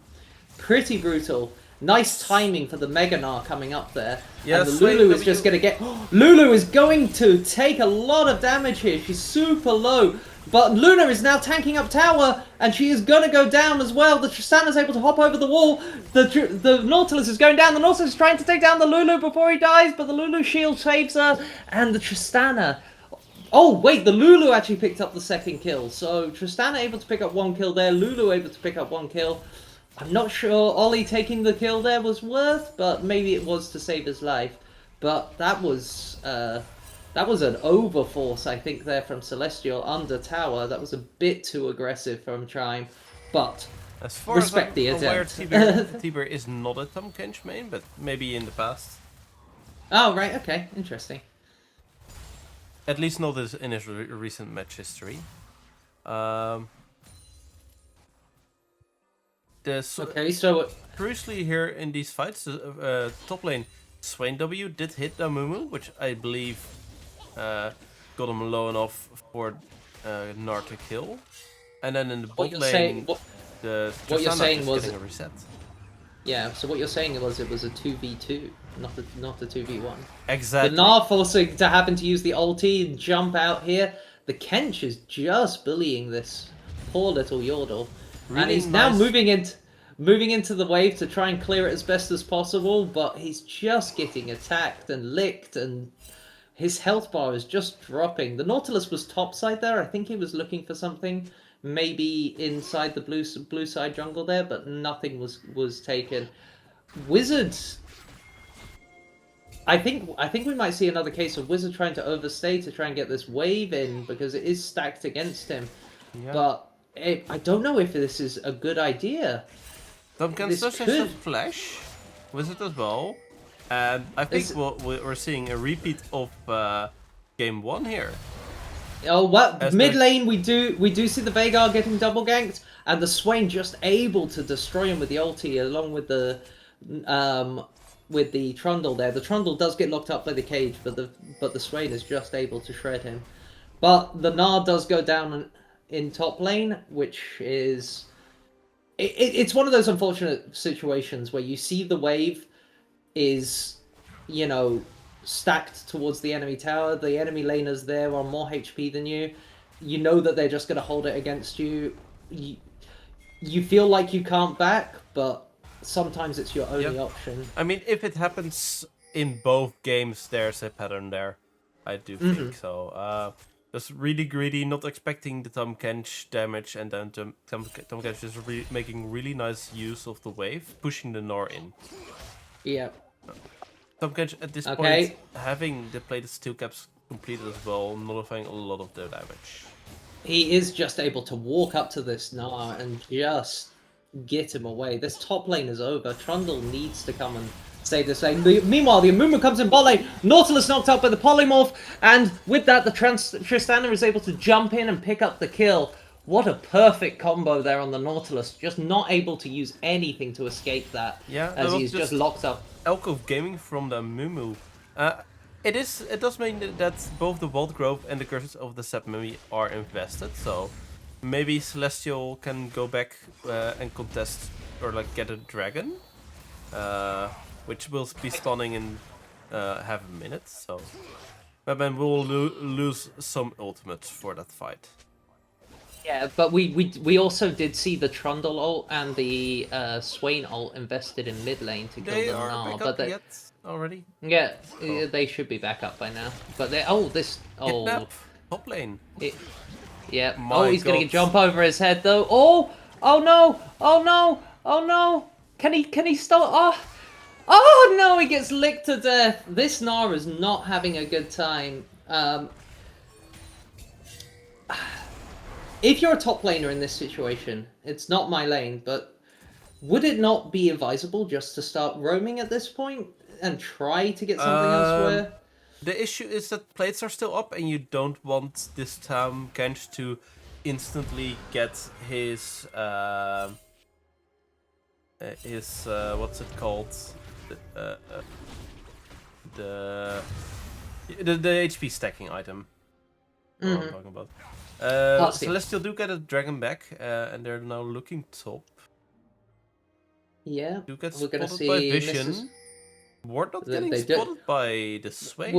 brutal. Nice timing for the Mega Gnar coming up there. Yeah, and the Lulu is just going to get... Lulu is going to take a lot of damage here. She's super low. But Luna is now tanking up tower, and she is going to go down as well. The Tristana is able to hop over the wall. The Nautilus is going down. The Nautilus is trying to take down the Lulu before he dies, but the Lulu shield saves her. And the Tristana... Oh, wait, the Lulu actually picked up the second kill. So Tristana able to pick up one kill there. Lulu able to pick up one kill. I'm not sure Ollie taking the kill there was worth, but maybe it was to save his life. But that was an overforce, I think, there from Celestial under tower. That was a bit too aggressive from Chime, but as far respect as the I'm aware, attempt. Tiber is not a Tom Kench main, but maybe in the past. Oh, right, okay, interesting. At least not in his recent match history. Okay, so crucially here in these fights, top lane Swain W did hit the Mumu, which I believe got him low enough for Gnar to kill. And then in the bot lane, the Tristana is getting a reset. Yeah, so what you're saying was it was a 2v2, not a 2v1. Exactly. The Gnar forcing to happen to use the ulti and jump out here. The Kench is just bullying this poor little Yordle. Really and he's now moving into the wave to try and clear it as best as possible, but he's just getting attacked and licked, and his health bar is just dropping. The Nautilus was topside there. I think he was looking for something, maybe inside the blue side jungle there, but nothing was taken. Wizards. I think we might see another case of Wizard trying to overstay to try and get this wave in because it is stacked against him. Yeah. But I don't know if this is a good idea. Tom Kench does have flash, Wizard as well, and I think we're seeing a repeat of game 1 here. Oh, well, mid lane we do see the Veigar getting double ganked, and the Swain just able to destroy him with the ulti along with the Trundle there. The Trundle does get locked up by the cage, but the Swain is just able to shred him. But the Gnar does go down in top lane, which is... It's one of those unfortunate situations where you see the wave is, you know, stacked towards the enemy tower. The enemy laners there are more HP than you. you know that they're just going to hold it against you. You feel like you can't back, but sometimes it's your only option. I mean, if it happens in both games, there's a pattern there. I do think so. Just really greedy, not expecting the Tahm Kench damage, and then Tahm Kench is making really nice use of the wave, pushing the Nor in. Yeah. Tahm Kench at this point, having the plated steel caps completed as well, nullifying a lot of their damage. He is just able to walk up to this Gnar and just get him away. This top lane is over. Trundle needs to come and save this lane. Meanwhile, the Amumu comes in bot lane. Nautilus knocked out by the Polymorph. And with that, the Tristana is able to jump in and pick up the kill. What a perfect combo there on the Nautilus. Just not able to use anything to escape that. Yeah, as he's just locked up. Alcove gaming from the Amumu. It does mean that both the Wild Grove and the Curses of the Sepmimi are invested, so maybe Celestial can go back and contest or like get a dragon, which will be spawning in half a minute. So MadMen will lose some ultimates for that fight. Yeah, but we also did see the Trundle ult and the Swain ult invested in mid lane to kill They them are now. back But up yet already? Yeah, they should be back up by now. But they Kidnap top lane. Yeah. My he's gonna God. jump over his head though. Oh no! Oh no! Oh no! Can he stop? Oh no! He gets licked to death. This Gnar is not having a good time. If you're a top laner in this situation, it's not my lane, but would it not be advisable just to start roaming at this point and try to get something elsewhere? The issue is that plates are still up, and you don't want this Tahm Kench to instantly get his what's it called? The HP stacking item. What I'm talking about. Celestial do get a dragon back, and they're now looking top. Yeah, Do get we're gonna spotted see by Vision. We're not getting spotted by the Swain.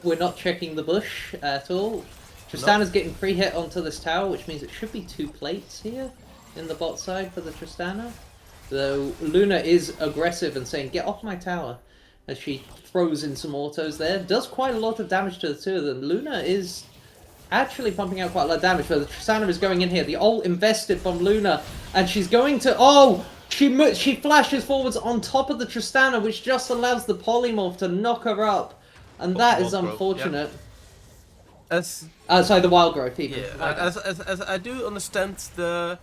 We're not checking the bush at all. Tristana's getting free hit onto this tower, which means it should be 2 plates here in the bot side for the Tristana. Though Luna is aggressive and saying, "Get off my tower," as she throws in some autos there. Does quite a lot of damage to the two of them. Luna is actually pumping out quite a lot of damage, but the Tristana is going in here. The ult invested from Luna, and she's going to... She flashes forwards on top of the Tristana, which just allows the Polymorph to knock her up. And that is unfortunate. Sorry, the Wild Growth even. Yeah, as I do understand the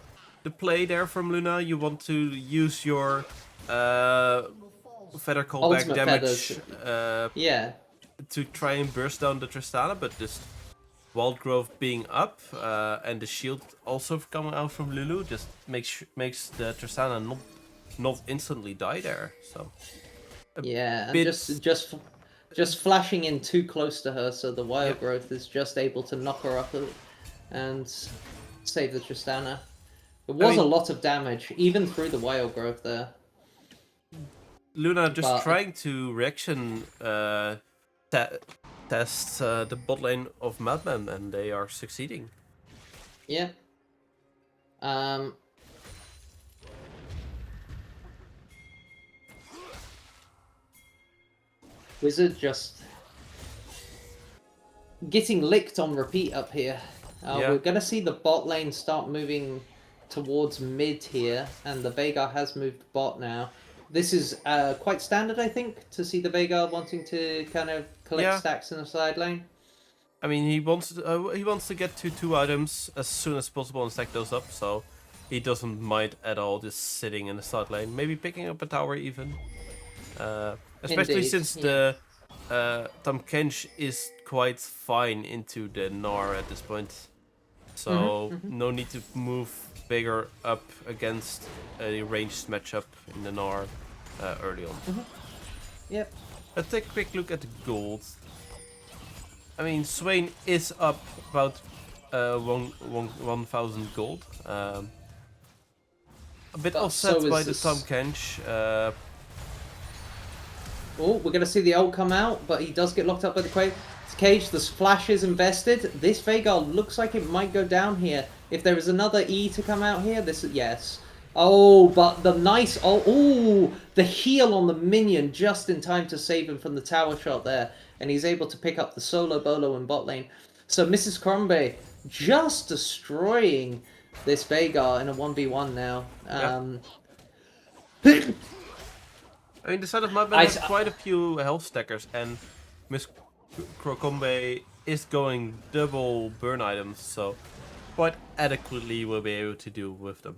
play there from Luna, you want to use your feather callback damage to try and burst down the Tristana, but this Wild Growth being up and the shield also coming out from Lulu just makes the Tristana not instantly die there. So just flashing in too close to her, so the Wild Growth is just able to knock her up and save the Tristana. It was a lot of damage, even through the Wild Growth there. Luna just trying to reaction test the bot lane of MadMen, and they are succeeding. Yeah. Wizard just getting licked on repeat up here. We're gonna see the bot lane start moving towards mid here, and the Veigar has moved bot now. This is quite standard, I think, to see the Veigar wanting to kind of collect stacks in the side lane. I mean, he wants to get to 2 items as soon as possible and stack those up, so he doesn't mind at all just sitting in the side lane, maybe picking up a tower even. Especially since the Tahm Kench is quite fine into the Gnar at this point, so no need to move bigger up against a ranged matchup in the Gnar early on. Yep. Let's take a quick look at the gold. I mean, Swain is up about 1,000 gold. A bit offset by the Tahm Kench. We're going to see the ult come out, but he does get locked up by the Quake. Cage, the splash is invested. This Veigar looks like it might go down here. If there is another E to come out here, this is... Yes. Oh, but the nice... Oh, the heal on the minion just in time to save him from the tower shot there. And he's able to pick up the solo bolo in bot lane. So Mrs. Crombie just destroying this Veigar in a 1v1 now. I mean, the side of MadMen has quite a few health stackers, and Miss Crocombe is going double burn items, so quite adequately we'll be able to do with them.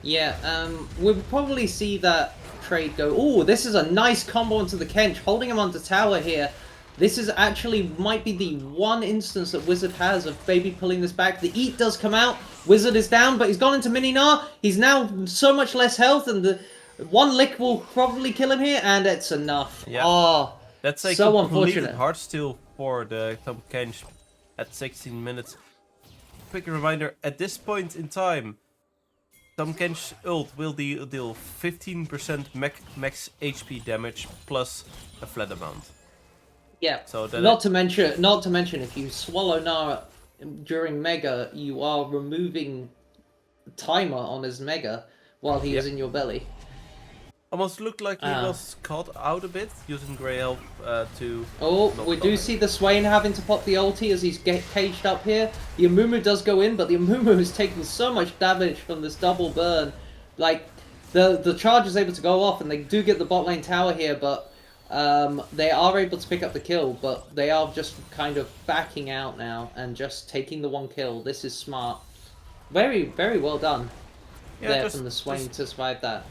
Yeah, we'll probably see that trade go... Oh, this is a nice combo into the Kench, holding him onto tower here. This is actually might be the one instance that Wizard has of maybe pulling this back. The Eat does come out. Wizard is down, but he's gone into Mini-Gnar. He's now so much less health, and the one lick will probably kill him here, and it's enough. Yeah. Oh, that's a so completed unfortunate. hard steal for the Tom Kench at 16 minutes. Quick reminder, at this point in time, Tom Kench's ult will deal 15% max HP damage plus a flat amount. Yeah. So that not to mention, if you swallow Gnar during Mega, you are removing timer on his Mega while he is in your belly. Almost looked like he was caught out a bit, using Grey Help to... Oh, we do see the Swain having to pop the ulti as he's caged up here. The Amumu does go in, but the Amumu is taking so much damage from this double burn. Like, the charge is able to go off, and they do get the bot lane tower here, but they are able to pick up the kill, but they are just kind of backing out now and just taking the one kill. This is smart. Very, very well done there from the Swain to survive that.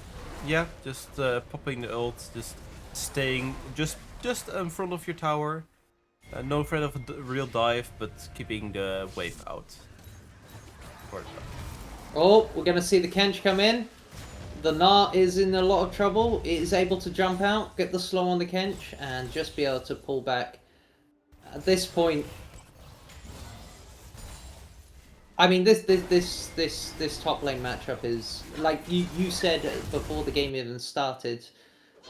Yeah, just popping the ult, just staying just in front of your tower. No threat of a real dive, but keeping the wave out. Oh, we're going to see the Kench come in. The Gnar is in a lot of trouble. It is able to jump out, get the slow on the Kench, and just be able to pull back. At this point, I mean, this top lane matchup is, like you said before the game even started,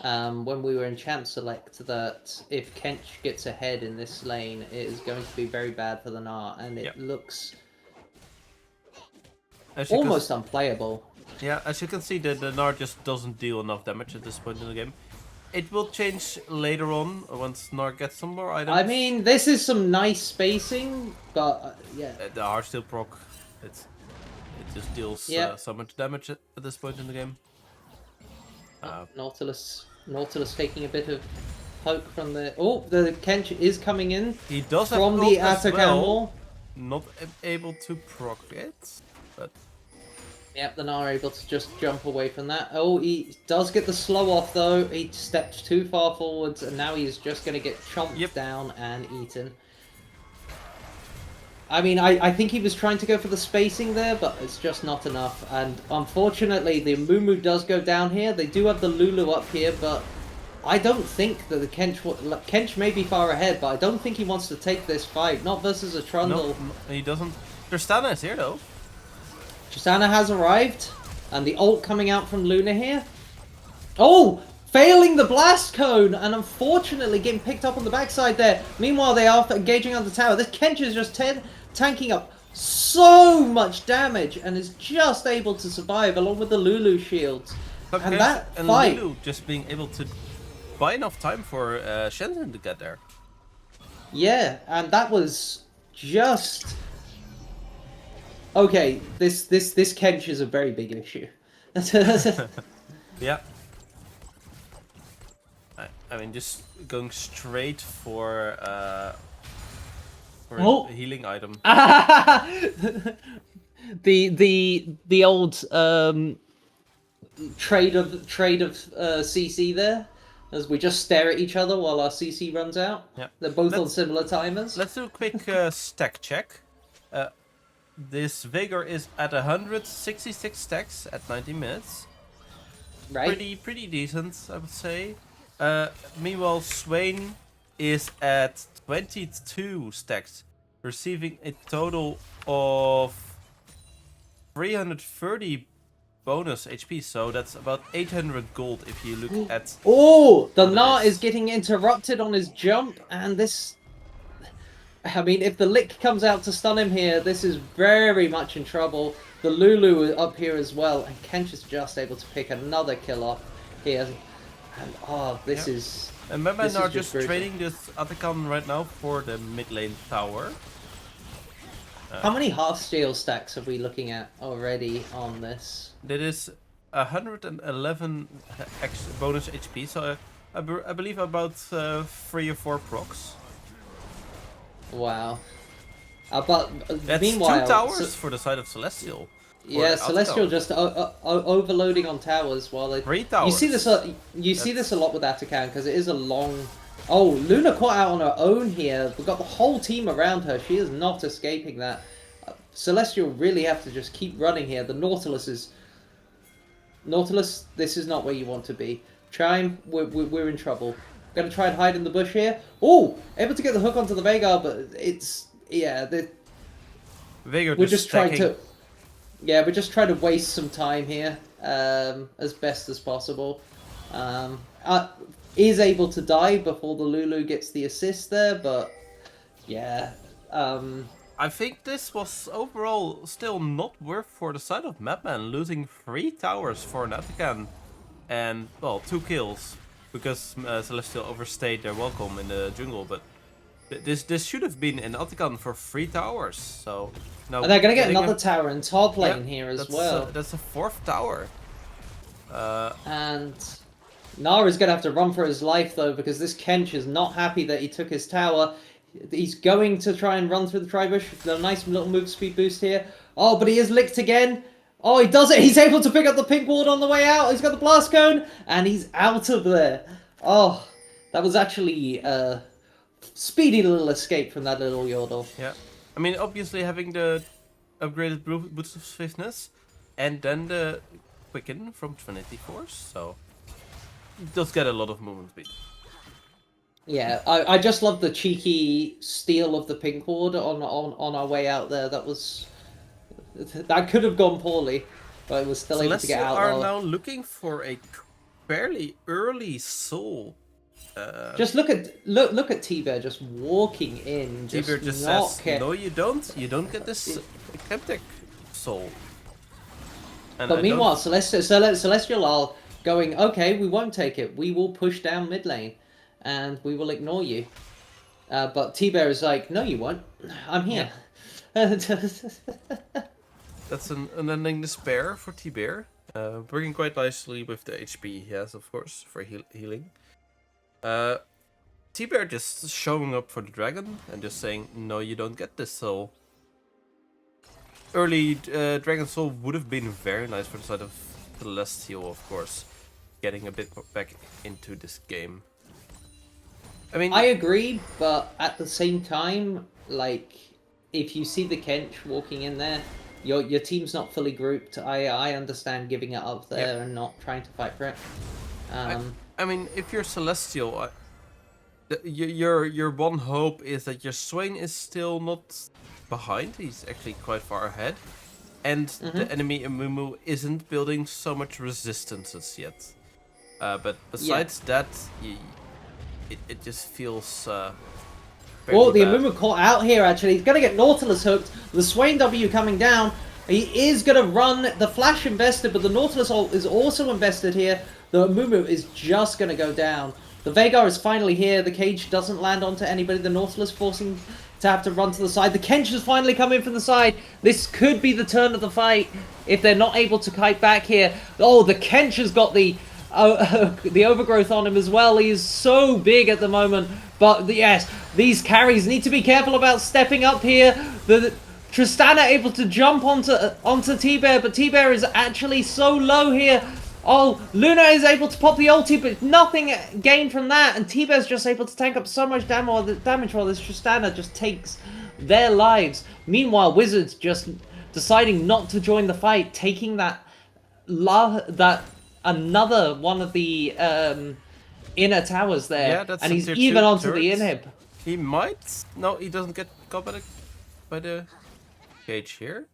when we were in Champ Select, that if Kench gets ahead in this lane, it is going to be very bad for the Gnar, and it looks almost unplayable. Yeah, as you can see, the Gnar just doesn't deal enough damage at this point in the game. It will change later on once Gnar gets some more items. I mean, this is some nice spacing, but yeah. The hardstyle proc, it just deals so much damage at this point in the game. Nautilus taking a bit of poke from the... Oh, the Kench is coming in. He does have from the Atacama wall. Not able to proc it, but... Yep, the Gnar able to just jump away from that. Oh, he does get the slow off though. He stepped too far forwards, and now he's just going to get chomped down and eaten. I mean, I think he was trying to go for the spacing there, but it's just not enough. And unfortunately, the Mumu does go down here. They do have the Lulu up here, but I don't think that the Kench may be far ahead, but I don't think he wants to take this fight. Not versus a Trundle. No, he doesn't. Tristana is here though. Tristana has arrived, and the ult coming out from Luna here. Oh! Failing the blast cone, and unfortunately getting picked up on the backside there. Meanwhile, they are engaging on the tower. This Kench is just tanking up so much damage, and is just able to survive along with the Lulu shields. But and that fight... Lulu just being able to buy enough time for Shenzhen to get there. Yeah, and that was just... Okay, this Kench is a very big issue. Yeah. I mean, just going straight for a healing item. the old trade of CC there, as we just stare at each other while our CC runs out. Yeah. They're both on similar timers. Let's do a quick stack check. This Veigar is at 166 stacks at 90 minutes. Right. Pretty decent, I would say. Meanwhile, Swain is at 22 stacks, receiving a total of 330 bonus HP, so that's about 800 gold if you look at... Oh! The Gnar is getting interrupted on his jump, and this I mean, if the Lick comes out to stun him here, this is very much in trouble. The Lulu up here as well, and Kench is just able to pick another kill off here. And oh, this is... And MadMen are just brutal. trading this Atakan right now for the mid lane tower. How many heartsteel stacks are we looking at already on this? That is 111 bonus HP, so I believe about 3 or 4 procs. Wow. But That's meanwhile, 2 towers for the side of Celestial. Yeah, Celestial just overloading on towers while they... 3 towers. You see this a lot with Atakan because it is a long... Oh, Luna caught out on her own here. We've got the whole team around her. She is not escaping that. Celestial really have to just keep running here. The Nautilus is... Nautilus, this is not where you want to be. Chime, we're in trouble. Gonna try and hide in the bush here. Oh, able to get the hook onto the Veigar, but it's... Yeah, Veigar we're just trying stacking. to... Yeah, we're just trying to waste some time here, as best as possible. Is able to die before the Lulu gets the assist there, but yeah. I think this was overall still not worth for the side of MadMen, losing 3 towers for an Atakan and, well, 2 kills, because Celestial overstayed their welcome in the jungle, but this should have been an Atakan for 3 towers, so... Now And they're going to get another tower in top lane here as that's well. That's a 4th tower. And Nara's going to have to run for his life, though, because this Kench is not happy that he took his tower. He's going to try and run through the Tribush. A nice little move speed boost here. Oh, but he is licked again. Oh, he does it. He's able to pick up the pink ward on the way out. He's got the blast cone, and he's out of there. Oh, that was actually a speedy little escape from that little Yordle. Yeah. I mean, obviously having the upgraded boots of swiftness and then the quicken from Trinity Force, so it does get a lot of movement speed. Yeah, I just love the cheeky steal of the pink ward on our way out there. That could have gone poorly, but it was still able to get out. Celestial are now looking for a fairly early soul. Just look at T-Bear just walking in. T-Bear just says, no you don't. You don't get this Cryptic soul. And but meanwhile, Celestial are going, okay, we won't take it. We will push down mid lane, and we will ignore you. But T-Bear is like, no you won't. I'm here. Yeah. That's an unending despair for T-Bear. Working quite nicely with the HP he has, of course, for healing. T-Bear just showing up for the dragon and just saying, no, you don't get this soul. Early dragon soul would have been very nice for the side of Celestial, of course. Getting a bit back into this game. I mean, I agree, but at the same time, like, if you see the Kench walking in there, your team's not fully grouped. I understand giving it up there and not trying to fight for it. I mean, if you're Celestial, your one hope is that your Swain is still not behind. He's actually quite far ahead, and the enemy Amumu isn't building so much resistances yet. But besides that, it just feels. Oh, the bad. Amumu caught out here. Actually, he's gonna get Nautilus hooked. The Swain W coming down. He is gonna run the Flash invested, but the Nautilus is also invested here. The Amumu is just gonna go down. The Veigar is finally here. The cage doesn't land onto anybody. The Nautilus forcing to have to run to the side. The Kench has finally come in from the side. This could be the turn of the fight if they're not able to kite back here. Oh, the Kench has got the overgrowth on him as well. He is so big at the moment. But yes, these carries need to be careful about stepping up here. The Tristana able to jump onto T-Bear, but T-Bear is actually so low here. Oh, Luna is able to pop the ulti, but nothing gained from that, and T-Bear's just able to tank up so much damage while this Tristana just takes their lives. Meanwhile, Wizards just deciding not to join the fight, taking that another one of the inner towers there, and he's even onto the inhib. He might. No, he doesn't get caught by the cage here.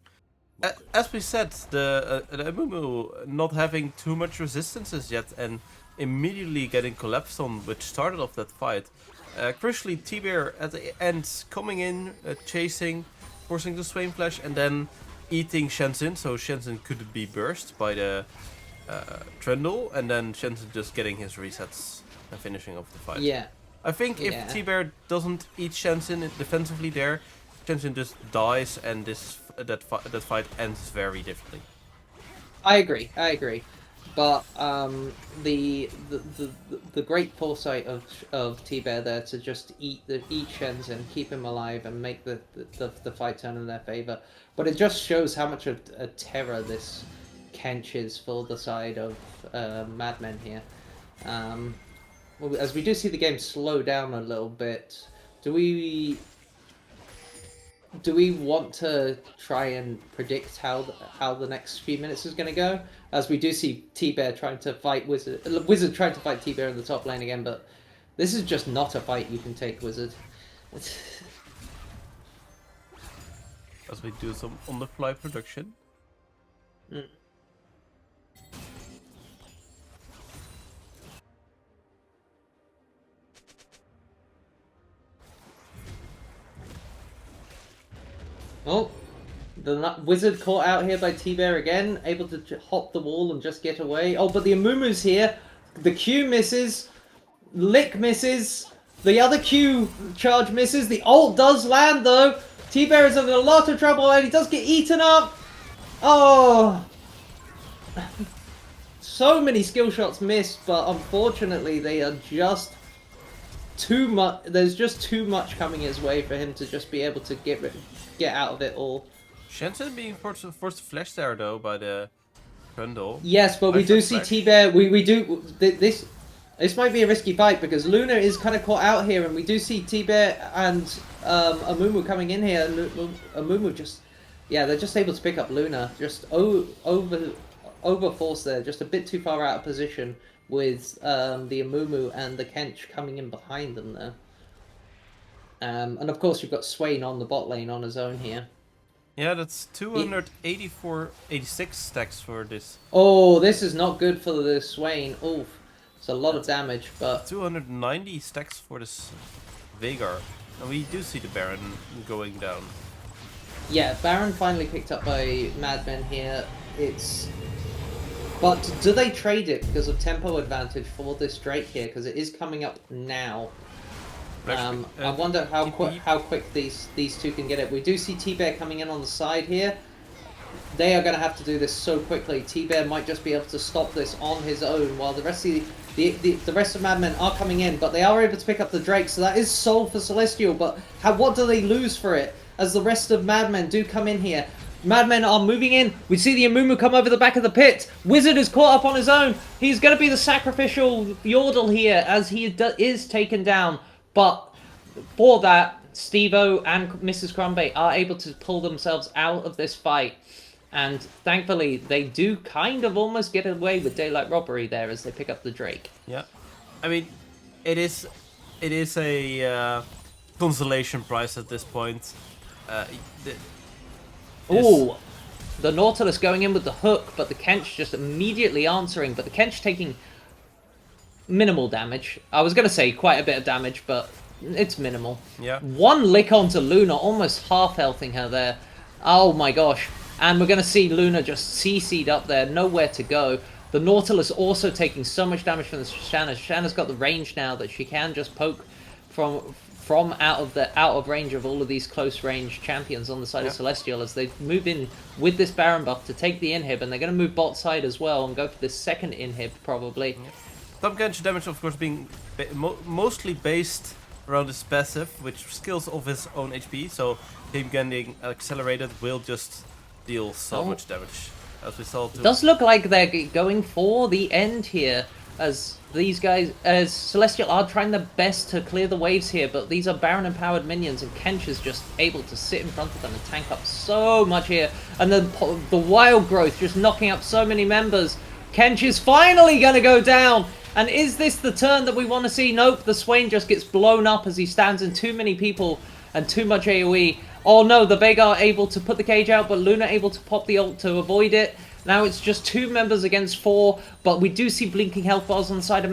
As we said, the Amumu not having too much resistances yet and immediately getting collapsed on, which started off that fight, Crucially, T-Bear at the end coming in, chasing, forcing the Swain Flash, and then eating Shenzhen, so Shenzhen could be burst by the Trundle, and then Shenzhen just getting his resets and finishing off the fight. Yeah. I think if Yeah. T-Bear doesn't eat Shenzhen defensively there, Shenzhen just dies, and that fight ends very differently. I agree. But the great foresight of T-Bear there to just eat Shenzhen, keep him alive, and make the fight turn in their favor. But it just shows how much of a terror this Kench is for the side of MadMen here. As we do see the game slow down a little bit, do we want to try and predict how the next few minutes is going to go? As we do see T-Bear trying to fight Wizard trying to fight T-Bear in the top lane again, but this is just not a fight you can take, Wizard. As we do some on-the-fly production. Mm. Oh, the Wizard caught out here by T-Bear again, able to hop the wall and just get away. Oh, but the Amumu's here. The Q misses. Lick misses. The other Q charge misses. The ult does land, though. T-Bear is in a lot of trouble, and he does get eaten up. Oh! So many skill shots missed, but unfortunately they are just too much. There's just too much coming his way for him to just be able to get out of it all. Shenzhen being forced to flash there though by the Trundle. Yes, but we do see T-Bear. We do this. This might be a risky fight because Luna is kind of caught out here, and we do see T-Bear and Amumu coming in here. Amumu just, yeah, they're just able to pick up Luna. Just over force there, just a bit too far out of position with the Amumu and the Kench coming in behind them there. And of course you've got Swain on the bot lane on his own here. Yeah, that's 86 stacks for this. Oh, this is not good for the Swain. Oof. It's a lot of damage, but 290 stacks for this Veigar. And we do see the Baron going down. Yeah, Baron finally picked up by MadMen here. But do they trade it because of tempo advantage for this Drake here? Because it is coming up now. I wonder how quick these two can get it. We do see T-Bear coming in on the side here. They are going to have to do this so quickly. T-Bear might just be able to stop this on his own, while the rest of the rest of MadMen are coming in. But they are able to pick up the Drake, so that is soul for Celestial. But what do they lose for it? As the rest of MadMen do come in here. MadMen are moving in. We see the Amumu come over the back of the pit. Wizard is caught up on his own. He's going to be the sacrificial Yordle here as he is taken down. But for that, Steve-O and Mrs. Crumbait are able to pull themselves out of this fight. And thankfully, they do kind of almost get away with daylight robbery there as they pick up the Drake. Yeah. I mean, it is a consolation prize at this point. Oh, the Nautilus going in with the hook, but the Kench just immediately answering. But the Kench taking minimal damage. I was going to say quite a bit of damage, but it's minimal. Yeah. One lick onto Luna, almost half-healthing her there. Oh my gosh. And we're going to see Luna just CC'd up there, nowhere to go. The Nautilus also taking so much damage from the Shanna. Shanna's got the range now that she can just poke from out of range of all of these close range champions on the side of Celestial as they move in with this Baron buff to take the inhib, and they're going to move bot side as well and go for this second inhib probably. Top Genji damage, of course, being mostly based around his passive, which skills of his own HP, so him getting accelerated will just deal so much damage, as we saw. It does look like they're going for the end here, as these guys, as Celestial are trying their best to clear the waves here, but these are Baron-empowered minions, and Kench is just able to sit in front of them and tank up so much here. And then the Wild Growth just knocking up so many members. Kench is finally going to go down. And is this the turn that we want to see? Nope, the Swain just gets blown up as he stands in too many people and too much AoE. Oh no, the Veigar able to put the cage out, but Luna able to pop the ult to avoid it. Now it's just 2 members against 4, but we do see blinking health bars on the side of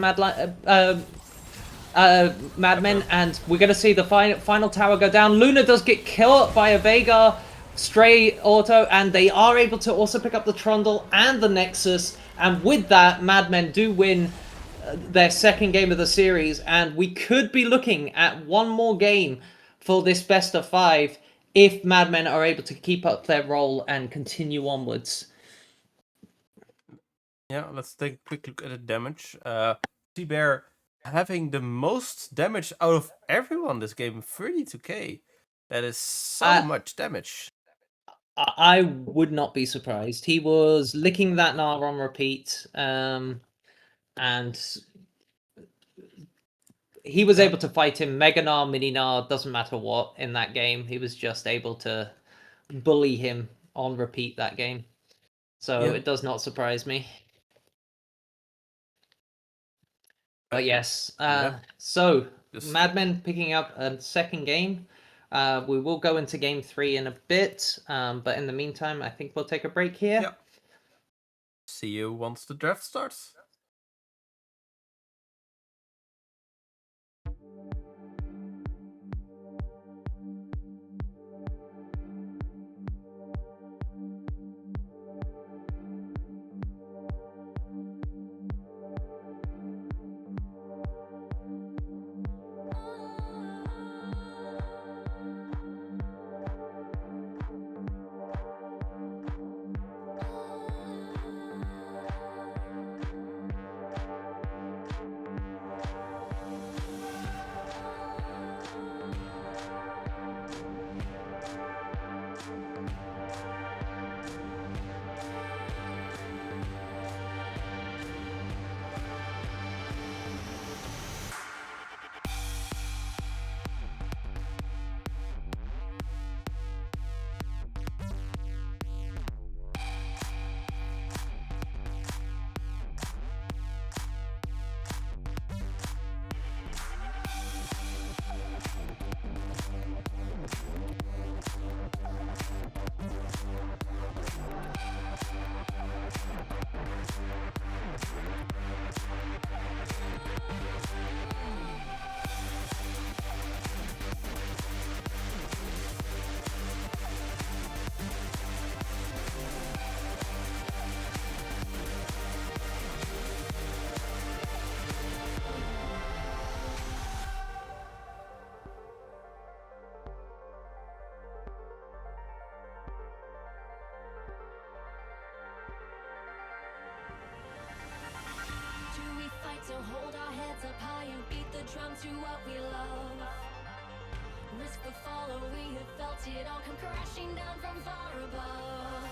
MadMen, Okay. and we're gonna see the final tower go down. Luna does get killed by a Veigar stray auto, and they are able to also pick up the Trundle and the Nexus, and with that, MadMen do win their second game of the series, and we could be looking at one more game for this best of 5 if MadMen are able to keep up their role and continue onwards. Yeah, let's take a quick look at the damage. T-Bear having the most damage out of everyone this game, 32k. That is so much damage. I would not be surprised. He was licking that Gnar on repeat, and he was able to fight him Mega Gnar, Mini Gnar, doesn't matter what in that game. He was just able to bully him on repeat that game. So it does not surprise me. But yes, so MadMen picking up a second game. We will go into game 3 in a bit, but in the meantime, I think we'll take a break here. Yeah. See you once the draft starts. So hold our heads up high and beat the drum to what we love. Risk the fall, we have felt it all come crashing down from far above.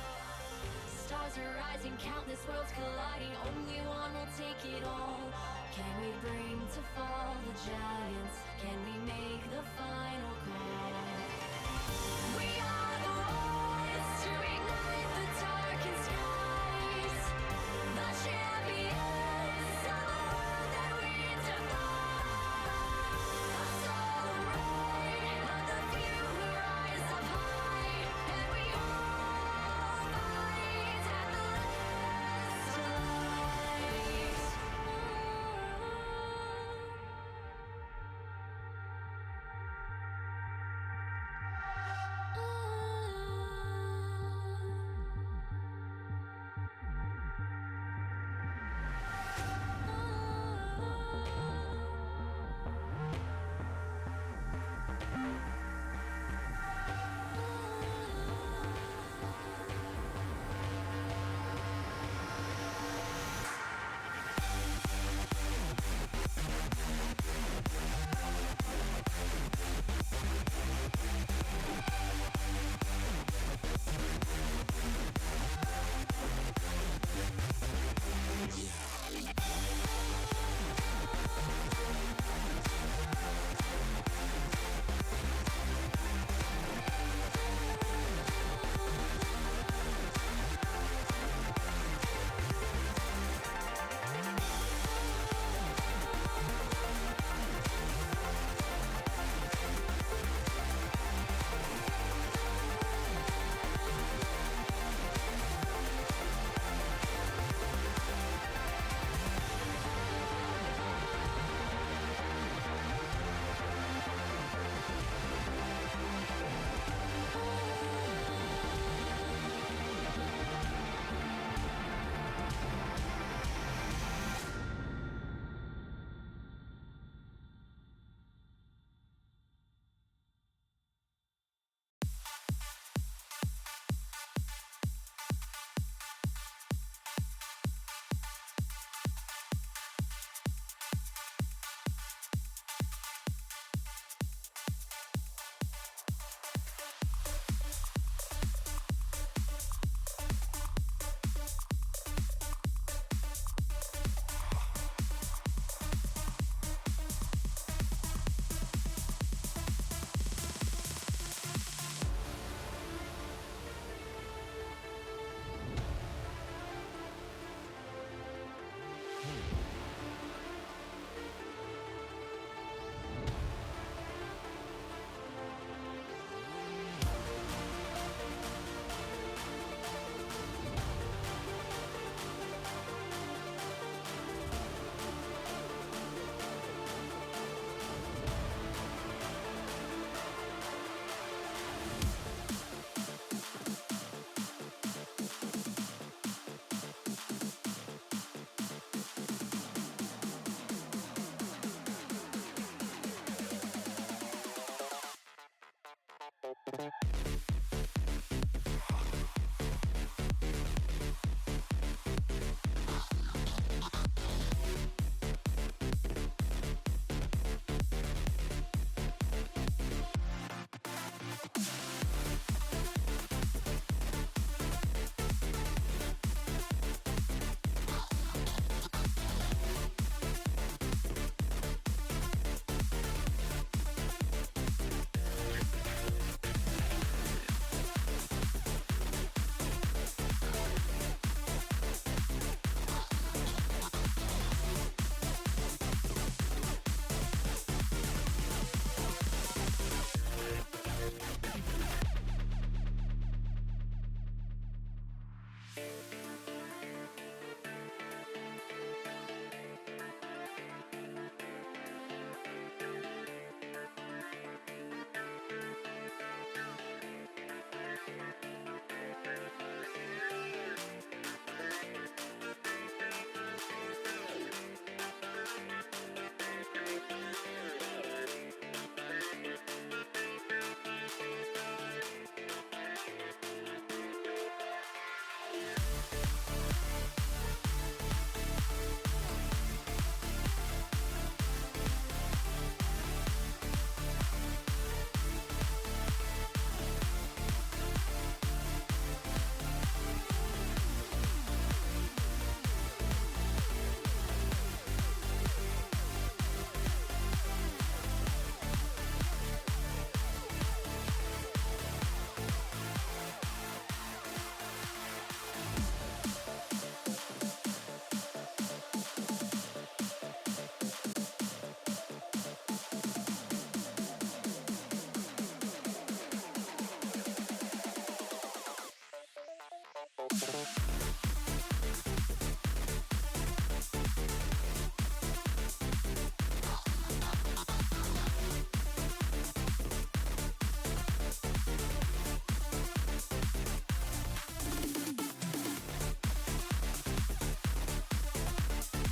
Stars are rising, countless worlds colliding, only one will take it all. Can we bring to fall the giants? Can we make the final call? We are the ones to ignite the darkened skies. The champions.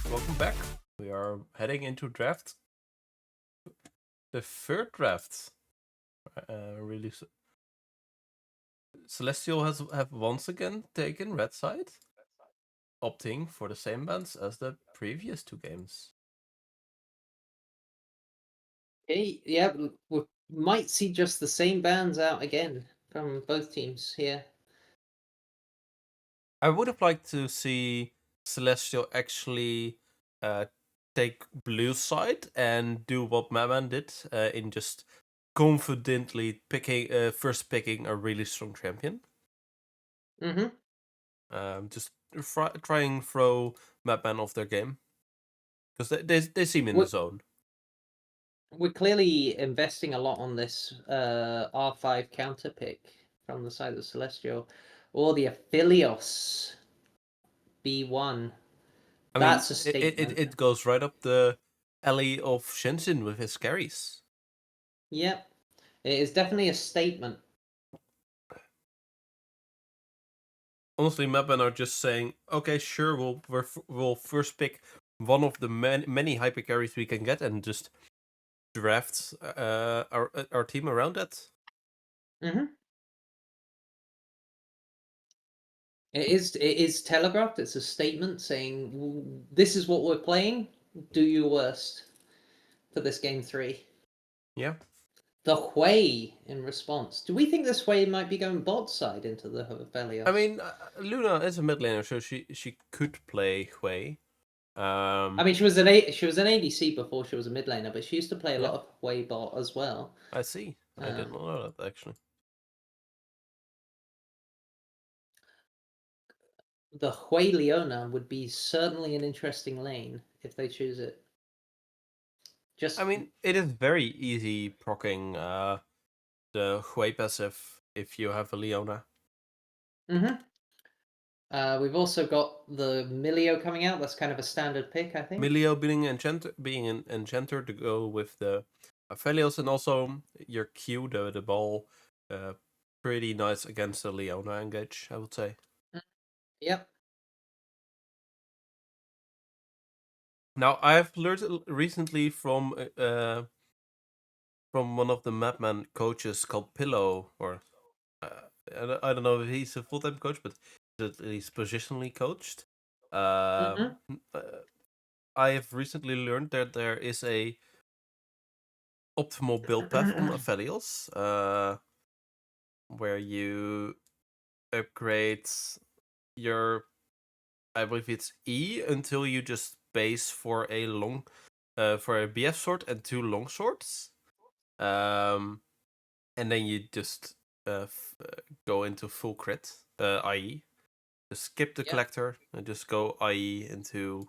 Welcome back. We are heading into draft. The third draft. Really, Celestial have once again taken red side, opting for the same bans as the previous two games. Okay, yeah, we might see just the same bands out again from both teams here. I would have liked to see Celestial actually take blue side and do what MadMen did in just confidently first picking a really strong champion. Mm-hmm. Just try and throw MadMen off their game because they seem in the What- zone. We're clearly investing a lot on this R5 counter pick from the side of Celestial, or the Aphelios B1. I That's a mean, statement. it goes right up the alley of Shinsin with his carries. Yep, it is definitely a statement. Honestly, MadMen are just saying, okay, sure, we'll first pick one of the many hyper carries we can get and just draft our team around that. Mm-hmm. It is telegraphed. It's a statement saying this is what we're playing. Do your worst for this game 3. Yeah. The Hui in response. Do we think this Hui might be going bot side into the Aphelios? I mean, Luna is a mid laner, so she could play Hui. I mean, she was an ADC before she was a mid laner, but she used to play a lot Yeah. of Hui bot as well. I see. I did not know that actually. The Hui Leona would be certainly an interesting lane if they choose it. Just I mean, it is very easy proccing the Hui passive if you have a Leona. Mm-hmm. We've also got the Milio coming out. That's kind of a standard pick, I think. Milio being an enchanter to go with the Aphelios, and also your Q, the ball, pretty nice against the Leona engage, I would say. Yep. Now, I've learned recently from one of the MadMen coaches called Pillow, or I don't know if he's a full-time coach, but he's at least positionally coached. Mhm. I have recently learned that there is a optimal build path on Aphelios, where you upgrade your, I believe it's E, until you just base for a BF sword and 2 long swords. And then you just go into full crit, IE. Just skip the Yeah. collector and just go IE into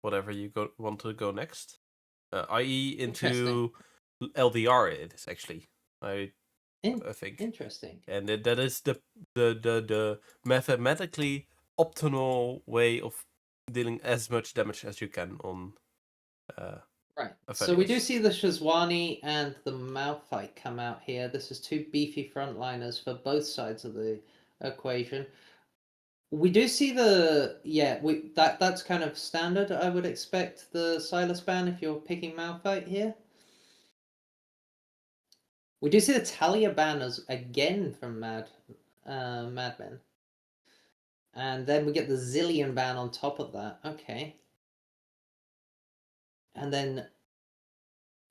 whatever you want to go next. IE into LDR. It is actually, I think, Interesting. and that is the mathematically optimal way of dealing as much damage as you can on Right. a So we do Aphelios. see the Shazwani and the Malphite come out here. This is 2 beefy frontliners for both sides of the equation. We do see that's kind of standard. I would expect the Silas ban if you're picking Malphite here. We do see the Talia ban as again from MadMen. And then we get the Zillion ban on top of that. Okay. And then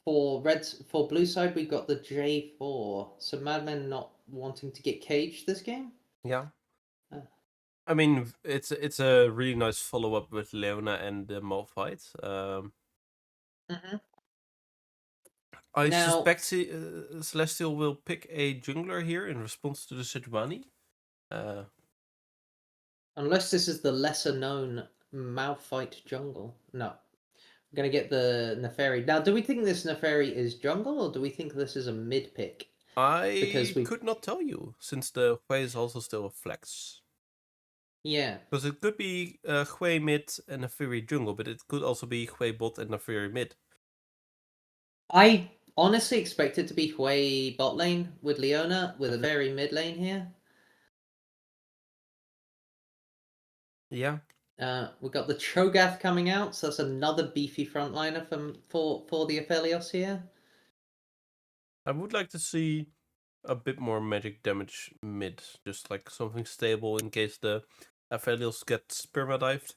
for blue side, we got the J4. So MadMen not wanting to get caged this game. Yeah. Uh. I mean, it's a really nice follow-up with Leona and the Malphite. Mhm. I Now- suspect Celestial will pick a jungler here in response to the Sejuani. Unless this is the lesser known Malphite jungle. No. We're gonna get the Neferi. Now, do we think this Neferi is jungle, or do we think this is a mid pick? Because I we- could not tell you, since the Hui is also still a flex. Yeah. Because it could be Hui mid and a Fury jungle, but it could also be Hui bot and a Fury mid. I honestly expect it to be Hui bot lane with Leona, with a very mid lane here. Yeah. We've got the Cho'Gath coming out, so that's another beefy frontliner for the Aphelios here. I would like to see a bit more magic damage mid, just like something stable in case the Aphelios gets permadived.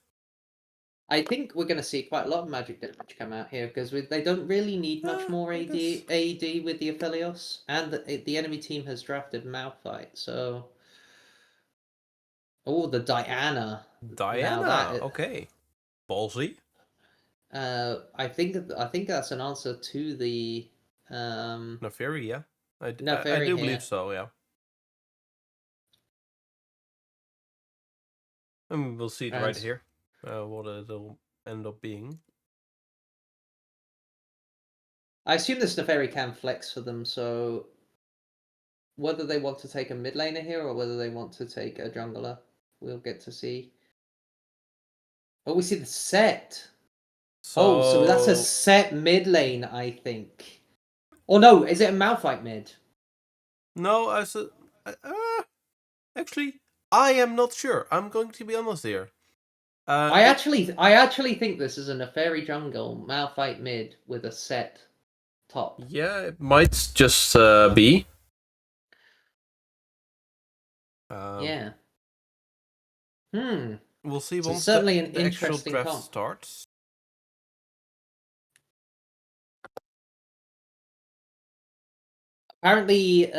I think we're going to see quite a lot of magic damage come out here because they don't really need much more I guess. AD with the Aphelios, and the enemy team has drafted Malphite, so. Oh, the Diana. Diana, Now okay. Ballsy. I think that's an answer to the Neferi, yeah. I Neferi do here. believe so, yeah. And we'll see it right And- here, what it'll end up being. I assume this Neferi can flex for them, so whether they want to take a mid laner here or whether they want to take a jungler, we'll get to see. Oh, we see the set. So that's a set mid lane, I think. Or no, is it a Malphite mid? No, actually, I am not sure. I'm going to be honest here. I actually think this is a Neferi jungle Malphite mid with a set top. Yeah, it might just be. Yeah. We'll see So once certainly an the actual interesting draft comp. starts. Apparently,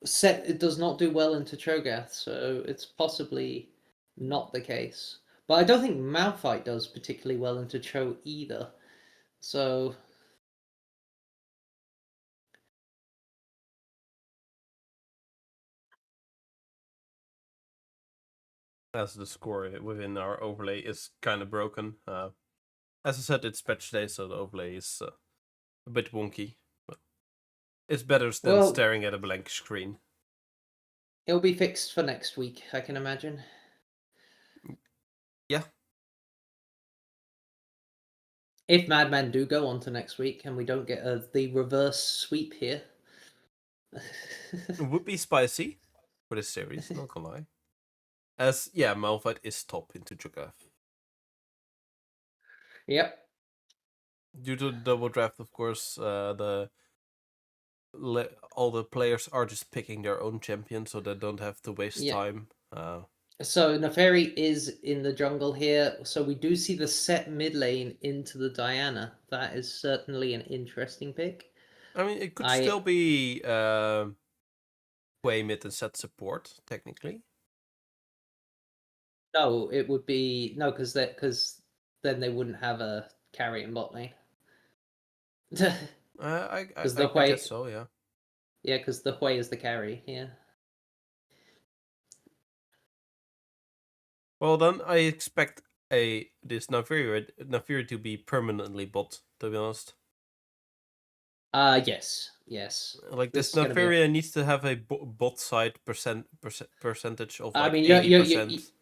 set it does not do well into Cho'Gath, so it's possibly not the case. But I don't think Malphite does particularly well into Cho either. So As the score within our overlay is kind of broken. As I said, it's patch day, so the overlay is a bit wonky. But it's better than Well- staring at a blank screen. it'll be fixed for next week, I can imagine. Yeah. If MadMen do go on to next week and we don't get the reverse sweep here. It would be spicy for this series, not gonna lie. As, yeah, Malphite is top into Cho'Gath. Yep. Due to the double draft, of course, the all the players are just picking their own champion, so they don't have to waste Yeah. time. So Neferi is in the jungle here. So we do see the set mid lane into the Diana. That is certainly an interesting pick. I mean, it could I- still be way mid and set support technically. No, it would be no, because then they wouldn't have a carry in bot lane. I the I guess so. Yeah. Yeah, because the Hui is the carry. Yeah. Well, then I expect this Nafiri to be permanently bot. To be honest, Yes. like This this is gonna be. Nafiri needs to have a bot side percentage of I like mean, 80%.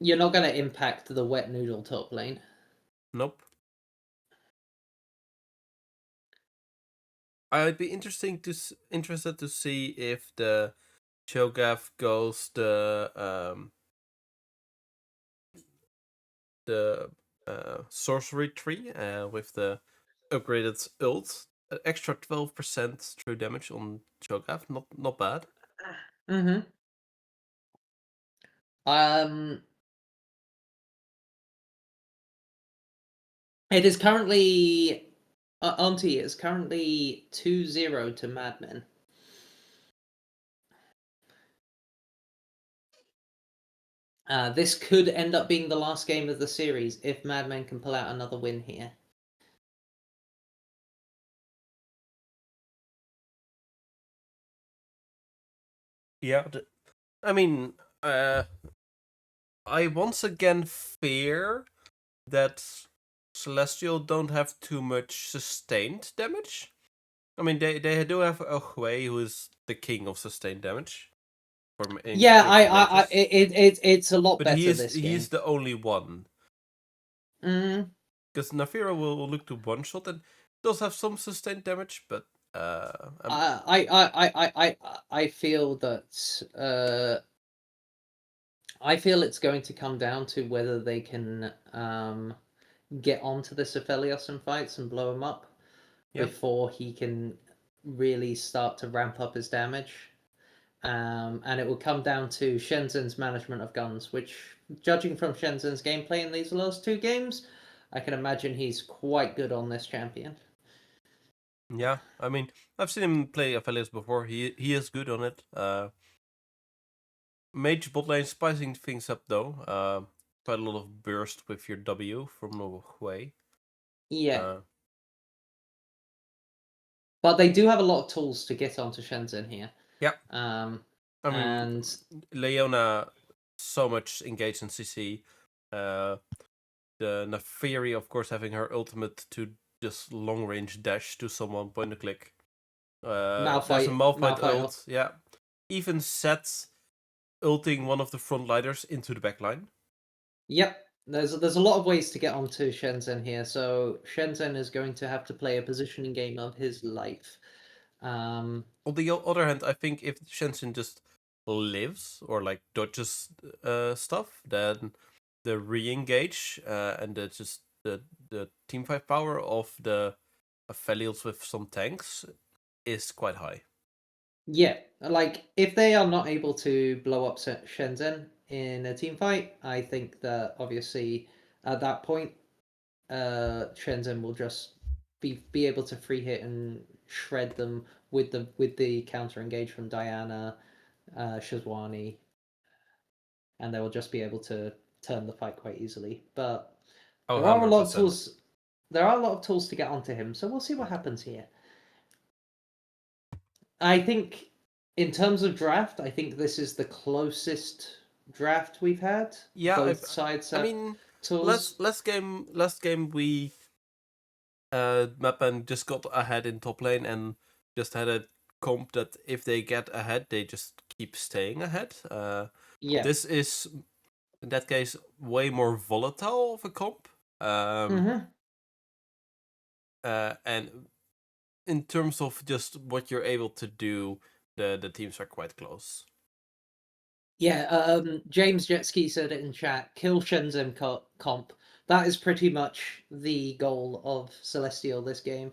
you're not gonna impact the wet noodle top lane. Nope. I'd be interested to see if the Cho'Gath goes the sorcery tree with the upgraded ult. An extra 12% true damage on Cho'Gath. Not bad. Mm-hmm. It is currently Auntie is currently 2-0 to MadMen. This could end up being the last game of the series if MadMen can pull out another win here. Yeah, I mean, I once again fear that Celestial don't have too much sustained damage. I mean, they do have Hui, who is the king of sustained damage. Yeah, it's a lot but better this he game. is the only one. Mm. Because Nafira will look to one shot and does have some sustained damage, but I feel that I feel it's going to come down to whether they can get onto this Aphelios and fights and blow him up before he can really start to ramp up his damage. And it will come down to Shenzen's management of guns, which, judging from Shenzen's gameplay in these last two games, I can imagine he's quite good on this champion. Yeah, I mean, I've seen him play Aphelios before. He is good on it. Mage bot lane spicing things up though. Quite a lot of burst with your W from the Hui. Yeah. But they do have a lot of tools to get onto Shenzhen here. Yeah. I mean, and Leona so much engaged in CC. The Neferi, of course, having her ultimate to just long range dash to someone, point and click. There's a Malphite ult, yeah. Even sets ulting one of the frontliners into the backline. Yep. There's a lot of ways to get onto Shenzhen here, so Shenzhen is going to have to play a positioning game of his life. On the other hand, I think if Shenzhen just lives or like dodges stuff, then the re-engage and the team fight power of the Aphelios with some tanks is quite high. Yeah, like if they are not able to blow up Shenzhen in a team fight, I think that obviously at that point, Shenzhen will just be able to free hit and shred them with the counter engage from Diana, Shazwani, and they will just be able to turn the fight quite easily. But there are a lot of tools. There are a lot of tools to get onto him, so we'll see what happens here. I think, in terms of draft, I think this is the closest draft we've had. Yeah, both sides have tools. last game we MadMen just got ahead in top lane and just had a comp that if they get ahead, they just keep staying ahead. Yeah. This is, in that case, way more volatile of a comp. And in terms of just what you're able to do, the teams are quite close. Yeah, James Jetski said it in chat, kill Shenzhen comp. That is pretty much the goal of Celestial this game,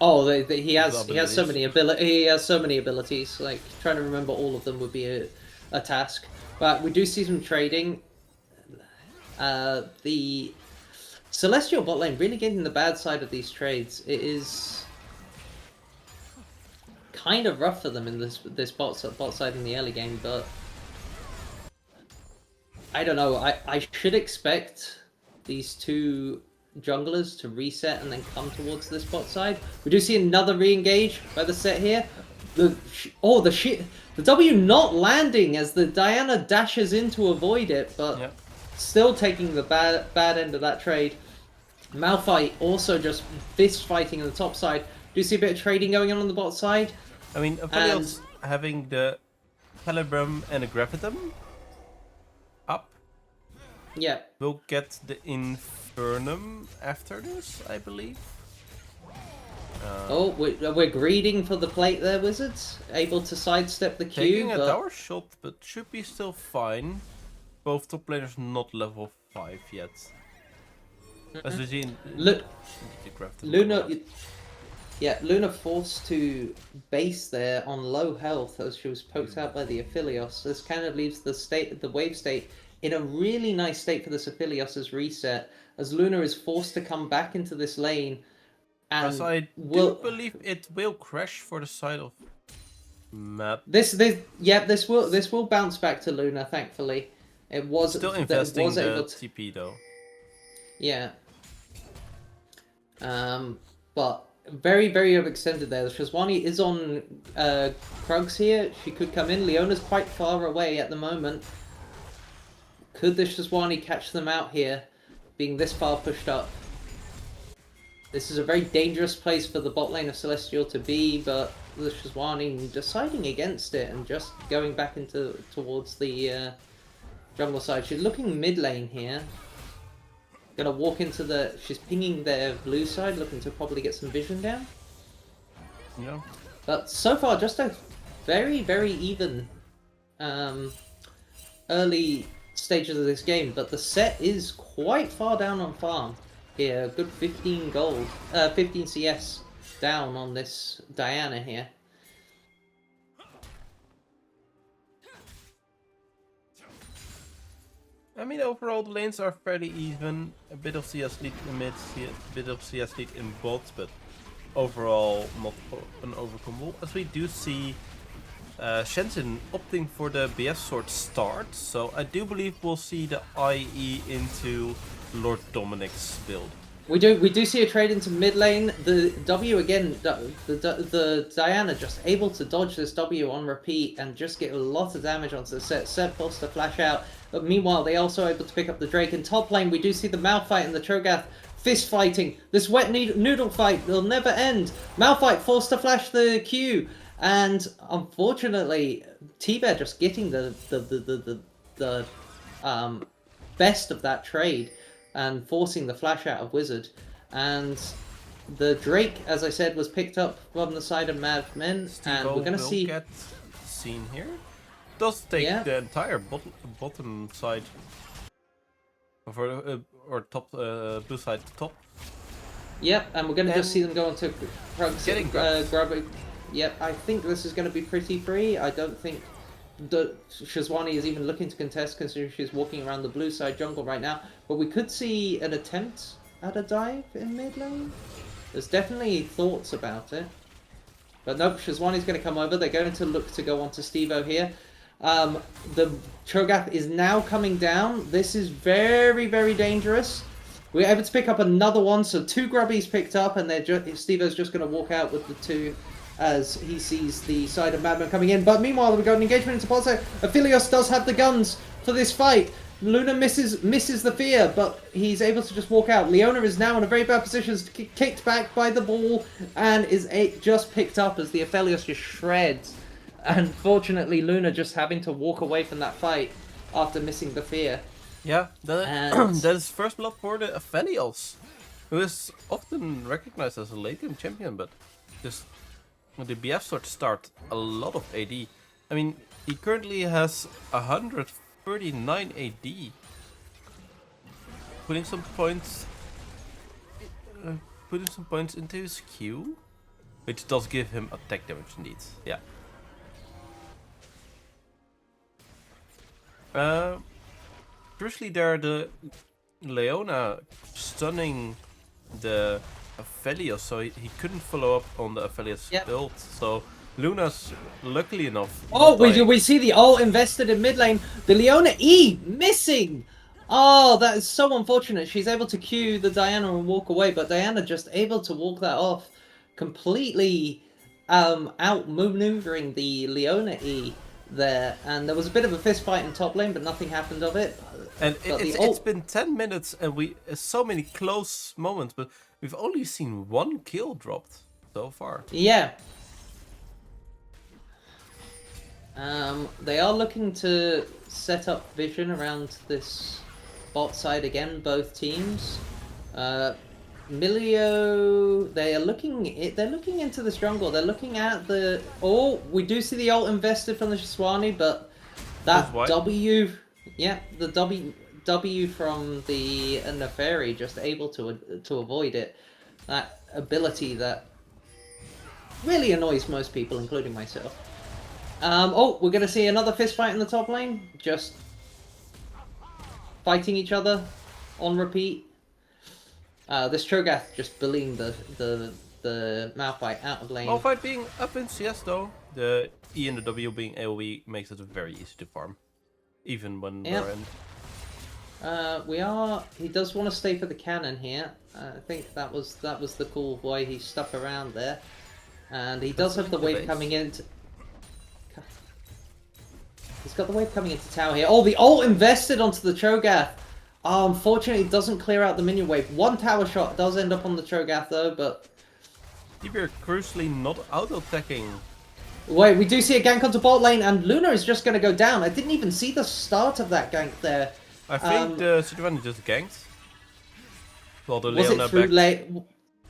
Oh, he has so abilities. many he has so many abilities. Like trying to remember all of them would be a task. But we do see some trading. The Celestial bot lane really getting the bad side of these trades. It is kind of rough for them in this bot side in the early game, but I don't know. I should expect these two junglers to reset and then come towards this bot side. We do see another re-engage by the set here. The W not landing as the Diana dashes in to avoid it, but Yep. still taking the bad end of that trade. Malphite also just fist fighting on the top side. Do you see a bit of trading going on the bot side? I mean, Aphelios having the Calibrum and a Gravitum up Yeah. will get the Infernum after this, I believe. Oh, we're greeding for the plate there, Wizards. Able to sidestep the Q, Taking a but... tower shot, but should be still fine. Both top laners not level 5 yet. As we see in Look, the Gravitum. Luna... Yeah, Luna forced to base there on low health as she was poked out by the Aphelios. This kind of leaves the wave state in a really nice state for this Aphelios' reset, as Luna is forced to come back into this lane. And As I do believe it will crash for the side of Mad. This will bounce back to Luna. Thankfully, it was Still it investing was the able to, TP though. yeah. But very overextended there. Shazwani is on Krugs here. She could come in. Leona's quite far away at the moment. Could the Shazwani catch them out here, being this far pushed up? This is a very dangerous place for the bot lane of Celestial to be, but the Shazwani deciding against it and just going back towards the jungle side. She's looking mid lane here. Gonna walk into she's pinging their blue side, looking to probably get some vision down. Yeah. But so far, just a very even early stages of this game. But the set is quite far down on farm here. A good 15 gold, 15 CS down on this Diana here. I mean, overall the lanes are fairly even. A bit of CS lead in mid, a bit of CS lead in bot, but overall not an overcome. As we do see Shenzhen opting for the BF sword start, so I do believe we'll see the IE into Lord Dominic's build. We do see a trade into mid lane. The W again, the Diana just able to dodge this W on repeat and just get a lot of damage onto the set. Set forced to flash out, but meanwhile they also able to pick up the Drake. In top lane, we do see the Malphite and the Cho'Gath fist fighting. This wet noodle fight will never end. Malphite forced to flash the Q, and unfortunately, T-Bear just getting the best of that trade and forcing the flash out of Wizard. And the Drake, as I said, was picked up from the side of MadMen, and we're gonna see get seen here. Does take the entire bottom side or top blue side to top. Yep, and we're gonna just see them go into getting grabbing. Yep, I think this is gonna be pretty free. I don't think Shazwani is even looking to contest, considering she's walking around the blue side jungle right now. But we could see an attempt at a dive in mid lane. There's definitely thoughts about it. But nope, Shazwani's going to come over. They're going to look to go onto Steve-O here. The Cho'Gath is now coming down. This is very dangerous. We're able to pick up another one, so 2 grubbies picked up, and Steve-O's just going to walk out with the 2 as he sees the side of MadMen coming in. But meanwhile, we've got an engagement into bot side. Aphelios does have the guns for this fight. Luna misses the fear, but he's able to just walk out. Leona is now in a very bad position, kicked back by the ball, and is just picked up as the Aphelios just shreds. Unfortunately, Luna just having to walk away from that fight after missing the fear. Yeah, that is first blood for the Aphelios, who is often recognized as a late game champion, but just with the BF sword start a lot of AD. I mean, he currently has 139 AD, putting some points into his Q. which does give him attack damage indeed. Yeah. Crucially there, the Leona stunning the Aphelios, so he couldn't follow up on the Aphelios build. So Luna's luckily enough. Oh, we see the ult invested in mid lane. The Leona E missing. Oh, that is so unfortunate. She's able to Q the Diana and walk away, but Diana just able to walk that off, completely outmaneuvering the Leona E there. And there was a bit of a fist fight in top lane, but nothing happened of it. And it's been 10 minutes and so many close moments, but we've only seen 1 kill dropped so far. Yeah. They are looking to set up vision around this bot side again, both teams. Milio, they're looking into this jungle. They're looking at the... Oh, we do see the ult invested from the Shiswani, but that W... Yeah, the W from the Neferi just able to avoid it. That ability that really annoys most people, including myself. Oh, we're gonna see another fist fight in the top lane. Just fighting each other on repeat. This Cho'Gath just bullying the Malphite out of lane. Malphite being up in CS though, the E and the W being AoE makes it very easy to farm, even when they're in. He does want to stay for the cannon here. I think that was the cool why he stuck around there, and he does have the wave coming in. He's got the wave coming into tower here. Oh, the ult invested onto the Cho'Gath. Oh, unfortunately, it doesn't clear out the minion wave. 1 tower shot does end up on the Cho'Gath though, but We're crucially not auto-attacking. Wait, we do see a gank onto bot lane, and Luna is just going to go down. I didn't even see the start of that gank there. I think the Sejuani just ganked. Well, the was Leona it through lane?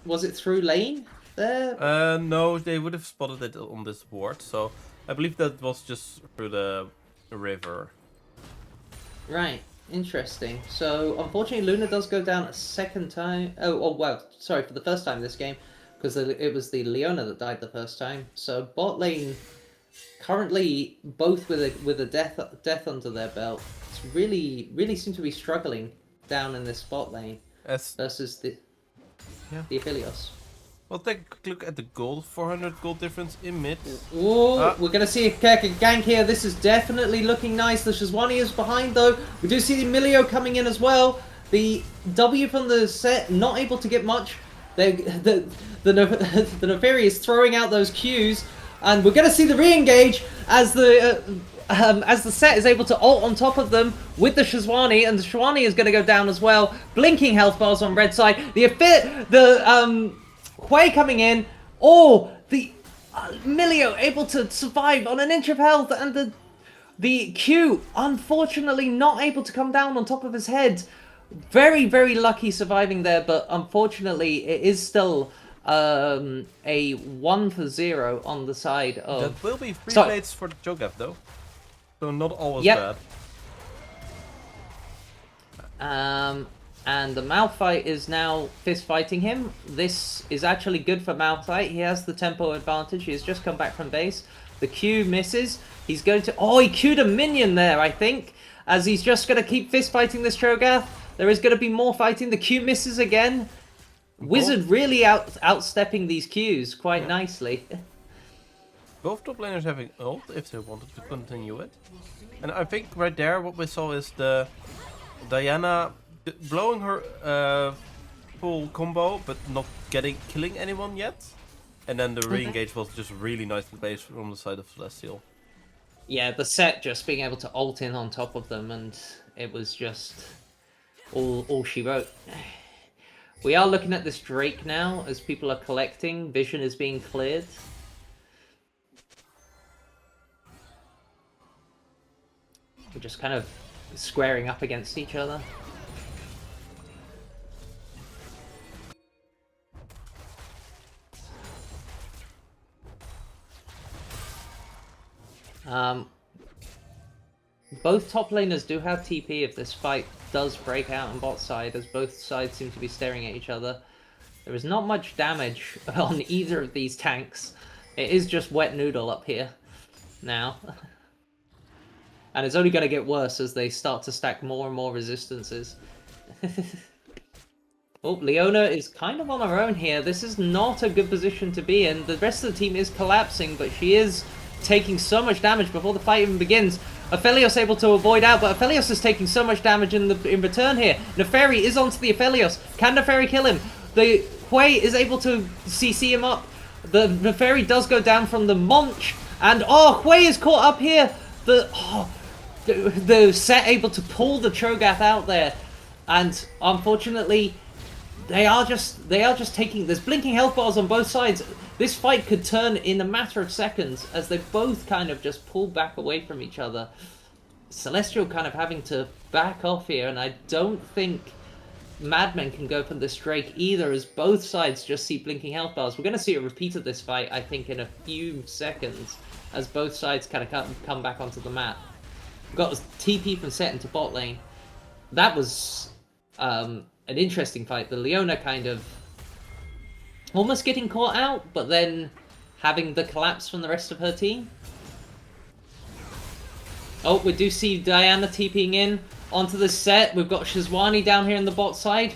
Was it through lane there? No, they would have spotted it on this ward, so I believe that was just through the river. Right, interesting. So, unfortunately, Luna does go down a second time. Oh, well, sorry, for the first time this game, because it was the Leona that died the first time. So, bot lane, currently, both with a death under their belt, it's really seem to be struggling down in this bot lane versus the Aphelios. Well, take a quick look at the gold, 400 gold difference in mid. Oh, we're going to see a gank here. This is definitely looking nice. The Shiswani is behind, though. We do see the Milio coming in as well. The W from the set, not able to get much. The Neferi is throwing out those Qs. And we're going to see the re-engage as the set is able to ult on top of them with the Shiswani. And the Shiswani is going to go down as well. Blinking health bars on red side. Hui coming in. Oh, the Milio able to survive on an inch of health, and the Q unfortunately not able to come down on top of his head. Very, very lucky surviving there, but unfortunately it is still a 1-0 on the side of... That will be 3 plates for the Cho'Gath though, so not always bad. And the Malphite is now fist fighting him. This is actually good for Malphite. He has the tempo advantage. He has just come back from base. The Q misses. He's going to... Oh, he Q'd a minion there, I think. As he's just going to keep fist fighting this Cho'Gath. There is going to be more fighting. The Q misses again. Wizard really outstepping these Qs quite nicely. Both top laners having ult if they wanted to continue it. And I think right there what we saw is the Diana... blowing her full combo, but not killing anyone yet. And then the re-engage was just really nicely placed from the side of Celestial. Yeah, the set just being able to ult in on top of them, and it was just all she wrote. We are looking at this Drake now, as people are collecting. Vision is being cleared. We're just kind of squaring up against each other. Both top laners do have TP if this fight does break out on bot side, as both sides seem to be staring at each other. There is not much damage on either of these tanks. It is just wet noodle up here now. And it's only going to get worse as they start to stack more and more resistances. Oh, Leona is kind of on her own here. This is not a good position to be in. The rest of the team is collapsing, but she is taking so much damage before the fight even begins. Aphelios able to avoid out, but Aphelios is taking so much damage in return here. Neferi is onto the Aphelios. Can Neferi kill him? The Hui is able to CC him up. The Neferi does go down from the Monch, and Hui is caught up here. The Set able to pull the Cho'Gath out there, and unfortunately they are just taking. There's blinking health bars on both sides. This fight could turn in a matter of seconds as they both kind of just pull back away from each other. Celestial kind of having to back off here, and I don't think MadMen can go for this Drake either, as both sides just see blinking health bars. We're going to see a repeat of this fight, I think, in a few seconds, as both sides kind of come back onto the map. We've got TP from Set into bot lane. That was an interesting fight. The Leona kind of almost getting caught out, but then having the collapse from the rest of her team. Oh, we do see Diana TPing in onto the Set. We've got Shizwani down here in the bot side,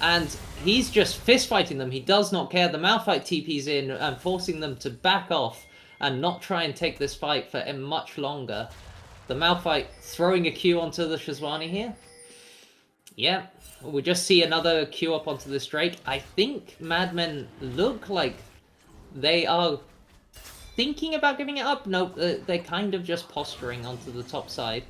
and he's just fist fighting them. He does not care. The Malphite TP's in and forcing them to back off and not try and take this fight for much longer. The Malphite throwing a Q onto the Shizwani here. Yeah, we just see another Q up onto this Drake. I think MadMen look like they are thinking about giving it up. Nope, they're kind of just posturing onto the top side,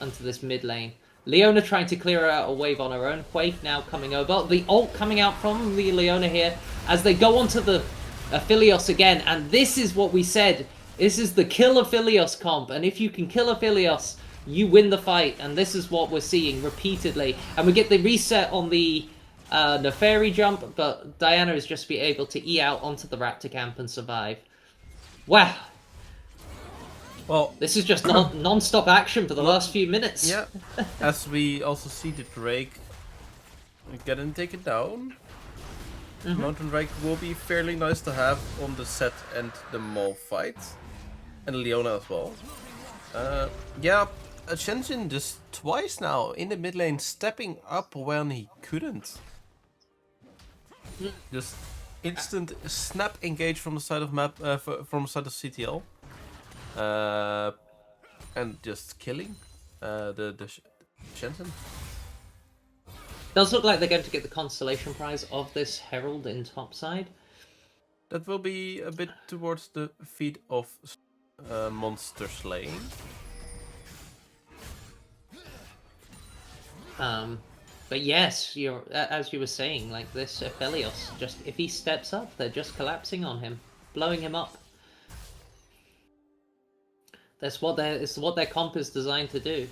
onto this mid lane. Leona trying to clear out a wave on her own. Quake now coming over. The ult coming out from the Leona here as they go onto the Aphelios again. And this is what we said. This is the kill Aphelios comp. And if you can kill Aphelios, you win the fight. And this is what we're seeing repeatedly. And we get the reset on the Neferi jump, but Diana is just be able to E out onto the Raptor camp and survive. Wow. Well, this is just non-stop action for the last few minutes. Yeah, as we also see the Drake getting taken down. Mountain Drake will be fairly nice to have on the Set and the Maul fight. And Leona as well. Yeah, Shenzhen just twice now in the mid lane stepping up when he couldn't. Just instant snap engage from the side of from the side of CTL. And just killing the Shenzhen. Does look like they're going to get the constellation prize of this Herald in topside. That will be a bit towards the feet of monster slaying. But yes, as you were saying, like this Aphelios, just if he steps up, they're just collapsing on him, blowing him up. That's what their comp is designed to do.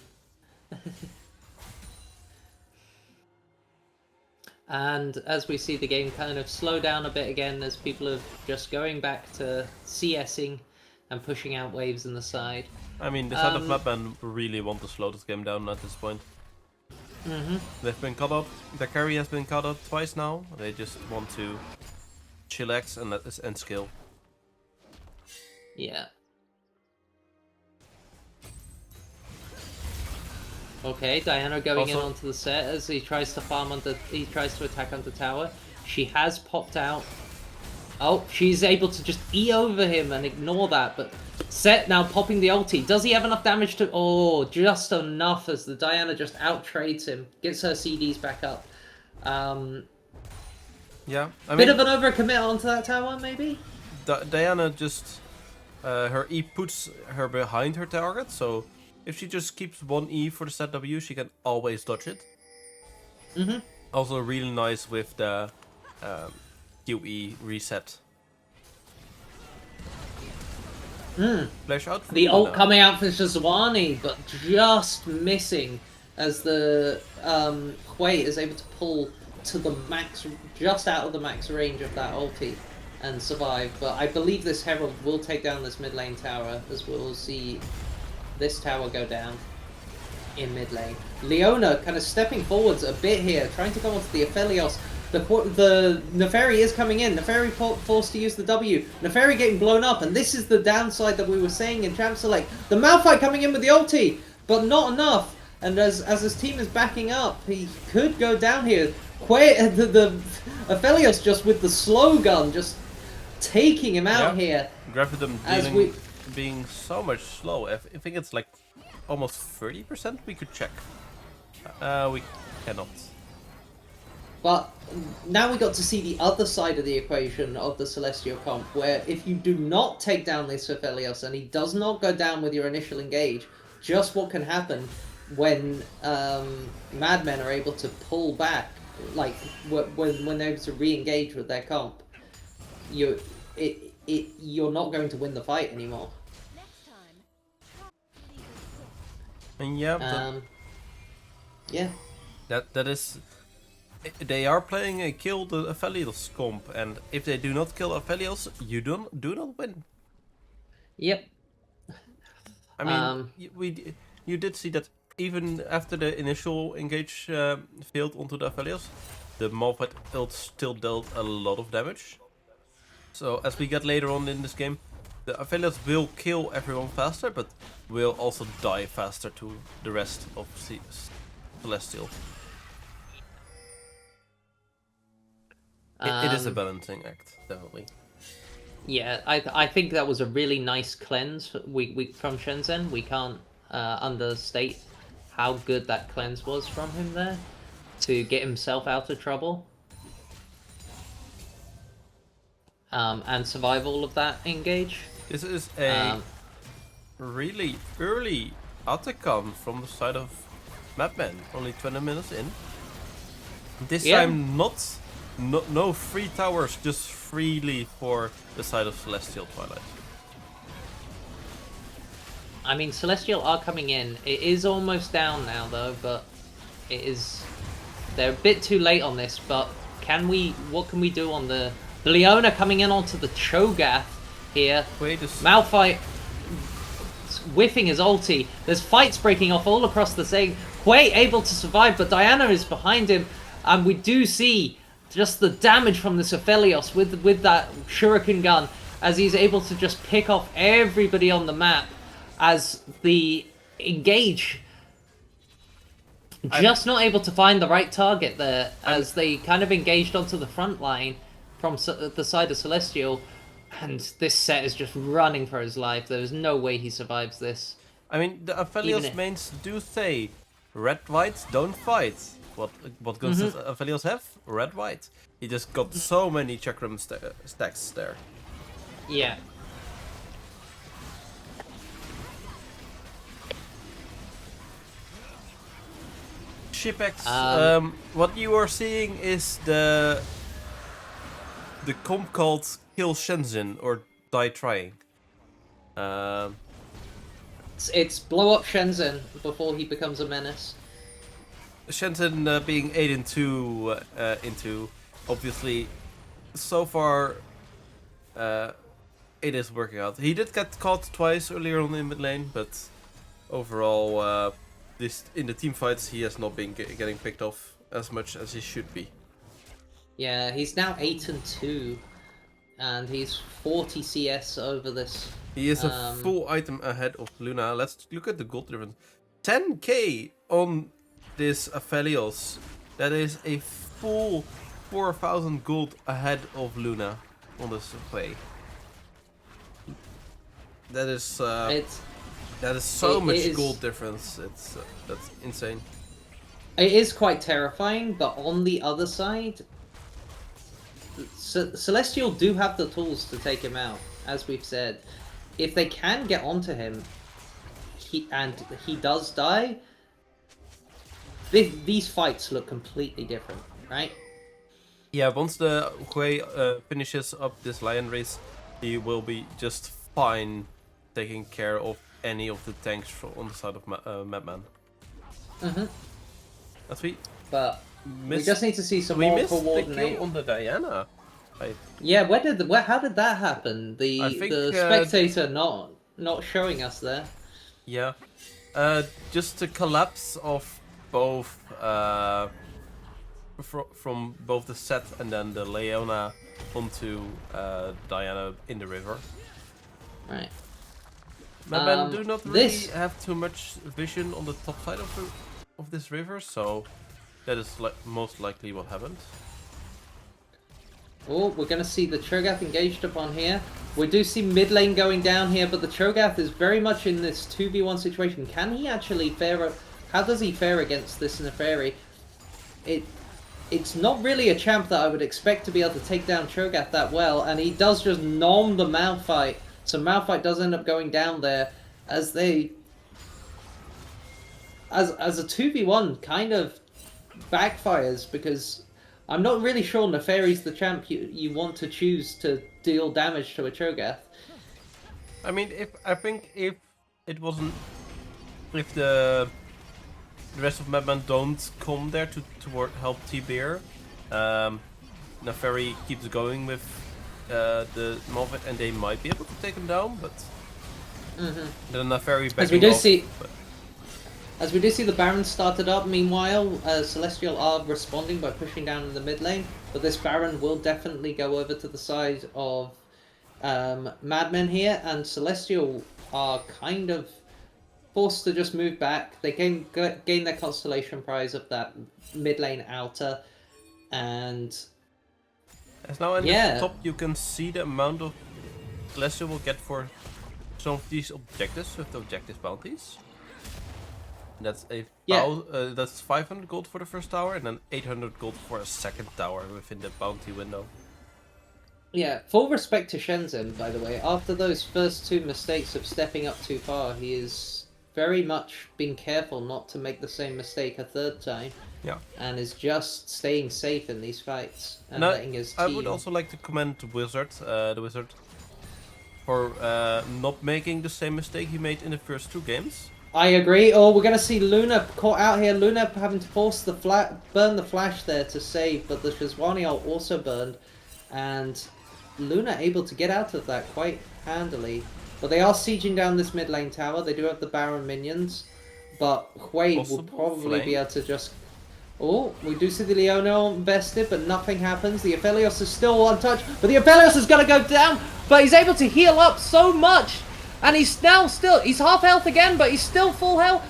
And as we see the game kind of slow down a bit again, as people are just going back to CSing and pushing out waves in the side. I mean, the side of MadMen really want to slow this game down at this point. They've been caught up. The carry has been caught up twice now. They just want to chillax and skill. Yeah. Okay, Diana going in onto the Set as he tries to attack under tower. She has popped out. Oh, she's able to just E over him and ignore that, but Set now popping the ulti. Does he have enough damage to... Oh, just enough as the Diana just out-trades him. Gets her CDs back up. Yeah, I bit mean, of an overcommit onto that tower, maybe? Diana just... her E puts her behind her target, so... If she just keeps one E for the set W, she can always dodge it. Also really nice with the QE reset. Flash out. The ult coming out for Shizwani, but just missing as the Hui is able to pull to the max, just out of the max range of that ulti and survive. But I believe this Herald will take down this mid lane tower, as we'll see this tower go down. in mid lane. Leona kind of stepping forwards a bit here, trying to go onto the Aphelios. The Neferi is coming in. Neferi forced to use the W. Neferi getting blown up, and this is the downside that we were saying in Champ Select. The Malphite coming in with the ulti, but not enough. And as his team is backing up, he could go down here. The Aphelios just with the slow gun, just taking him out here. Gravitum being so much slow. I think it's like almost 30%. We could check. We cannot. But now we got to see the other side of the equation of the Celestial comp, where if you do not take down this Aphelios and he does not go down with your initial engage, just what can happen when MadMen are able to pull back, like when they're able to re-engage with their comp, you're not going to win the fight anymore. And yeah, yeah, that is. They are playing a kill the Aphelios comp, and if they do not kill Aphelios, you do not win. Yep. I mean, you did see that even after the initial engage failed onto the Aphelios, the Malphite ult still dealt a lot of damage. So as we get later on in this game, the Aphelios will kill everyone faster, but will also die faster to the rest of Celestial. It is a balancing act, definitely. Yeah, I think that was a really nice cleanse from Shenzhen. We can't understate how good that cleanse was from him there to get himself out of trouble and survive all of that engage. This is a really early Atacon from the side of MadMen, only 20 minutes in. This time no free towers, just freely for the side of Celestial Twilight. I mean, Celestial are coming in. It is almost down now though, but it is... They're a bit too late on this, but what can we do on the Leona coming in onto the Cho'Gath here? Malphite whiffing his ulti. There's fights breaking off all across the thing. Quay able to survive, but Diana is behind him, and we do see just the damage from this Aphelios with that shuriken gun, as he's able to just pick off everybody on the map as the engage just not able to find the right target there, as they kind of engaged onto the front line from the side of Celestial, and this set is just running for his life. There's no way he survives this. I mean, the Aphelios mains do say red white don't fight. What guns does Aphelios have? Red white. He just got so many chakram stacks there. Yeah. Shipex, what you are seeing is the comp called Kill Shenzhen or Die Trying. It's blow up Shenzhen before he becomes a menace. Shenzhen being 8-2 into, obviously, so far it is working out. He did get caught twice earlier on in mid lane, but overall, in the team fights he has not been getting picked off as much as he should be. Yeah, he's now 8-2, and he's 40 CS over this. He is a full item ahead of Luna. Let's look at the gold difference. 10k on this Aphelios. That is a full 4,000 gold ahead of Luna on this play. That is so much gold difference. That's insane. It is quite terrifying, but on the other side, Celestial do have the tools to take him out, as we've said. If they can get onto him, he does die, these fights look completely different, right? Yeah, once the Hui finishes up this Lion race, he will be just fine taking care of any of the tanks on the side of MadMen. But we just need to see some more coordination. The kill on the Diana. Yeah, how did that happen? The spectator not showing us there. Yeah, Just the collapse of both from both the Set and then the Leona onto Diana in the river. Right. MadMen do not really This- have too much vision on the top side of this river, so that is most likely what happened. Oh, we're going to see the Cho'Gath engaged upon here. We do see mid lane going down here, but the Cho'Gath is very much in this 2v1 situation. Can he actually fare... How does he fare against this Neferi? It's not really a champ that I would expect to be able to take down Cho'Gath that well, and he does just nom the Malphite. So Malphite does end up going down there as they... As a 2v1 kind of backfires, because I'm not really sure Neferi's the champ you want to choose to deal damage to a Cho'Gath. I mean, I think if it wasn't, if the rest of MadMen don't come there to help T-Bear, Neferi keeps going with the Malphite, and they might be able to take him down, but then Neferi backing As we do off, see, but... as we do see the Baron started up. Meanwhile, Celestial are responding by pushing down in the mid lane, but this Baron will definitely go over to the side of MadMen here, and Celestial are kind of forced to just move back. They gain their constellation prize of that mid lane outer, and As now in Yeah. the top, you can see the amount of Celestial will get for some of these objectives with the objective bounties. That's that's 500 gold for the first tower, and then 800 gold for a second tower within the bounty window. yeah, full respect to Shenzhen, by the way. After those first two mistakes of stepping up too far, he is very much been careful not to make the same mistake a third time. Yeah. And is just staying safe in these fights and And letting his team... I would also like to commend the Wizard, for not making the same mistake he made in the first two games. I agree. Oh, we're going to see Luna caught out here. Luna having to force the burn the flash there to save, but the Shizwani are also burned. And Luna able to get out of that quite handily. But they are sieging down this mid lane tower. They do have the Baron minions. But Hui will probably be able to just... Oh, we do see the Leona invested, but nothing happens. The Aphelios is still untouched, but the Aphelios is going to go down. But he's able to heal up so much. And he's now still... He's half health again, but he's still full health.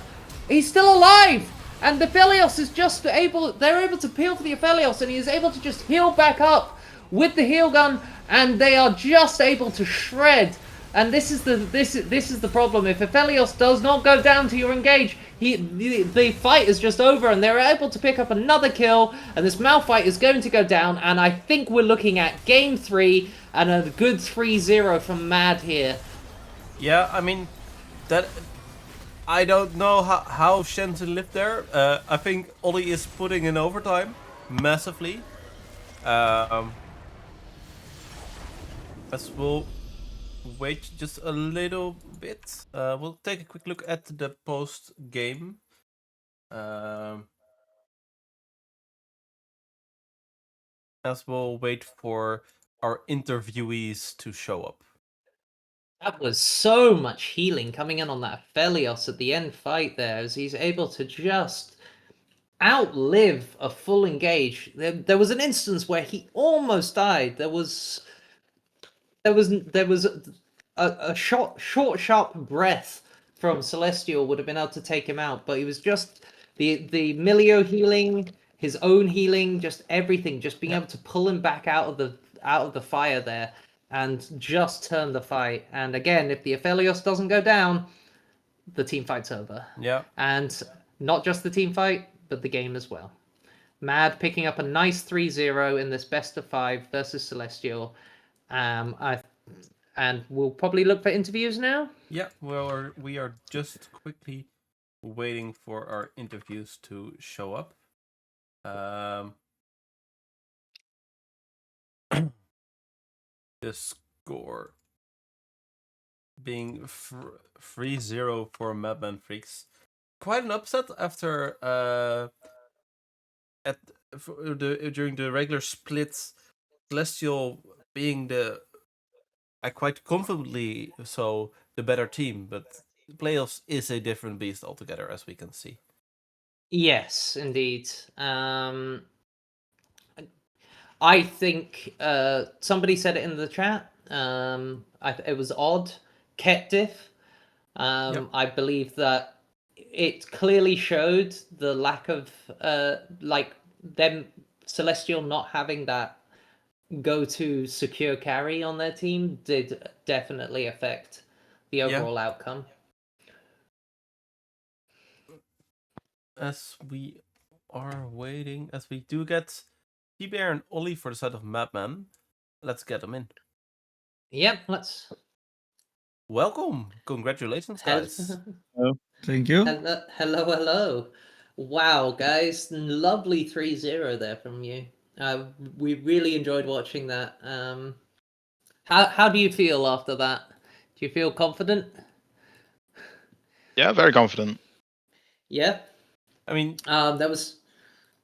He's still alive. And the Aphelios is just able... They're able to peel for the Aphelios, and he is able to just heal back up with the heal gun. And they are just able to shred. And this is the problem. If Aphelios does not go down to your engage, the fight is just over, and they're able to pick up another kill, and this Malphite is going to go down, and I think we're looking at game 3 and a good 3-0 from Mad here. Yeah, I mean, that... I don't know how Shenzhen lived there. I think Ollie is putting in overtime massively. As we'll wait just a little bit. We'll take a quick look at the post game. As we'll wait for our interviewees to show up. That was so much healing coming in on that Aphelios at the end fight there, as he's able to just outlive a full engage. There was an instance where he almost died. There was a short, sharp breath from Celestial would have been able to take him out, but he was just the Milio healing, his own healing, just everything, just being able to pull him back out of the fire there, and just turn the fight. And again, if the Aphelios doesn't go down, the team fight's over. Yeah. And not just the team fight, but the game as well. Mad picking up a nice 3-0 in this best of 5 versus Celestial. And we'll probably look for interviews now. Yeah, well, we are just quickly waiting for our interviews to show up. The score being 3-0 for MadMen Freaks. Quite an upset after during the regular split, Celestial being quite comfortably so the better team, but playoffs is a different beast altogether, as we can see. Yes, indeed. I think somebody said it in the chat. It was odd. Ketdiff. I believe that it clearly showed the lack of like them Celestial not having that go-to secure carry on their team did definitely affect the overall outcome. As we are waiting, as we do get T-Bear and Ollie for the side of MadMen, let's get them in. Yep, let's. Welcome. Congratulations, guys. Thank you. Hello. Wow, guys, lovely 3-0 there from you. We really enjoyed watching that. How do you feel after that? Do you feel confident? Yeah, very confident. Yeah. I mean, There was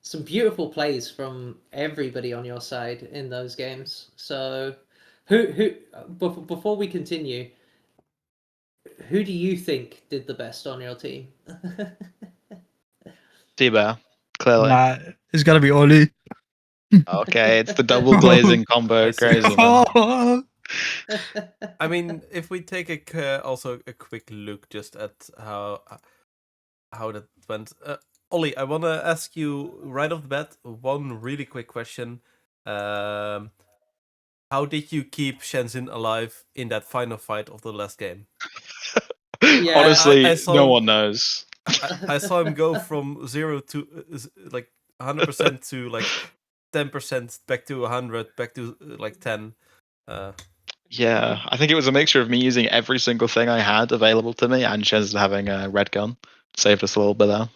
some beautiful plays from everybody on your side in those games. So, before we continue, who do you think did the best on your team? T-Bear, clearly. Nah, it's gotta be Oli. Okay, it's the double glazing combo. I see. Crazy, man. I mean, if we take also a quick look just at how that went. Ollie, I want to ask you right off the bat one really quick question. How did you keep Shenzhen alive in that final fight of the last game? Yeah, Honestly, I saw no him- one knows. I saw him go from 0 to like 100% to like 10%, back to 100, back to like 10. Yeah, I think it was a mixture of me using every single thing I had available to me and Shez having a red gun. Saved us a little bit there.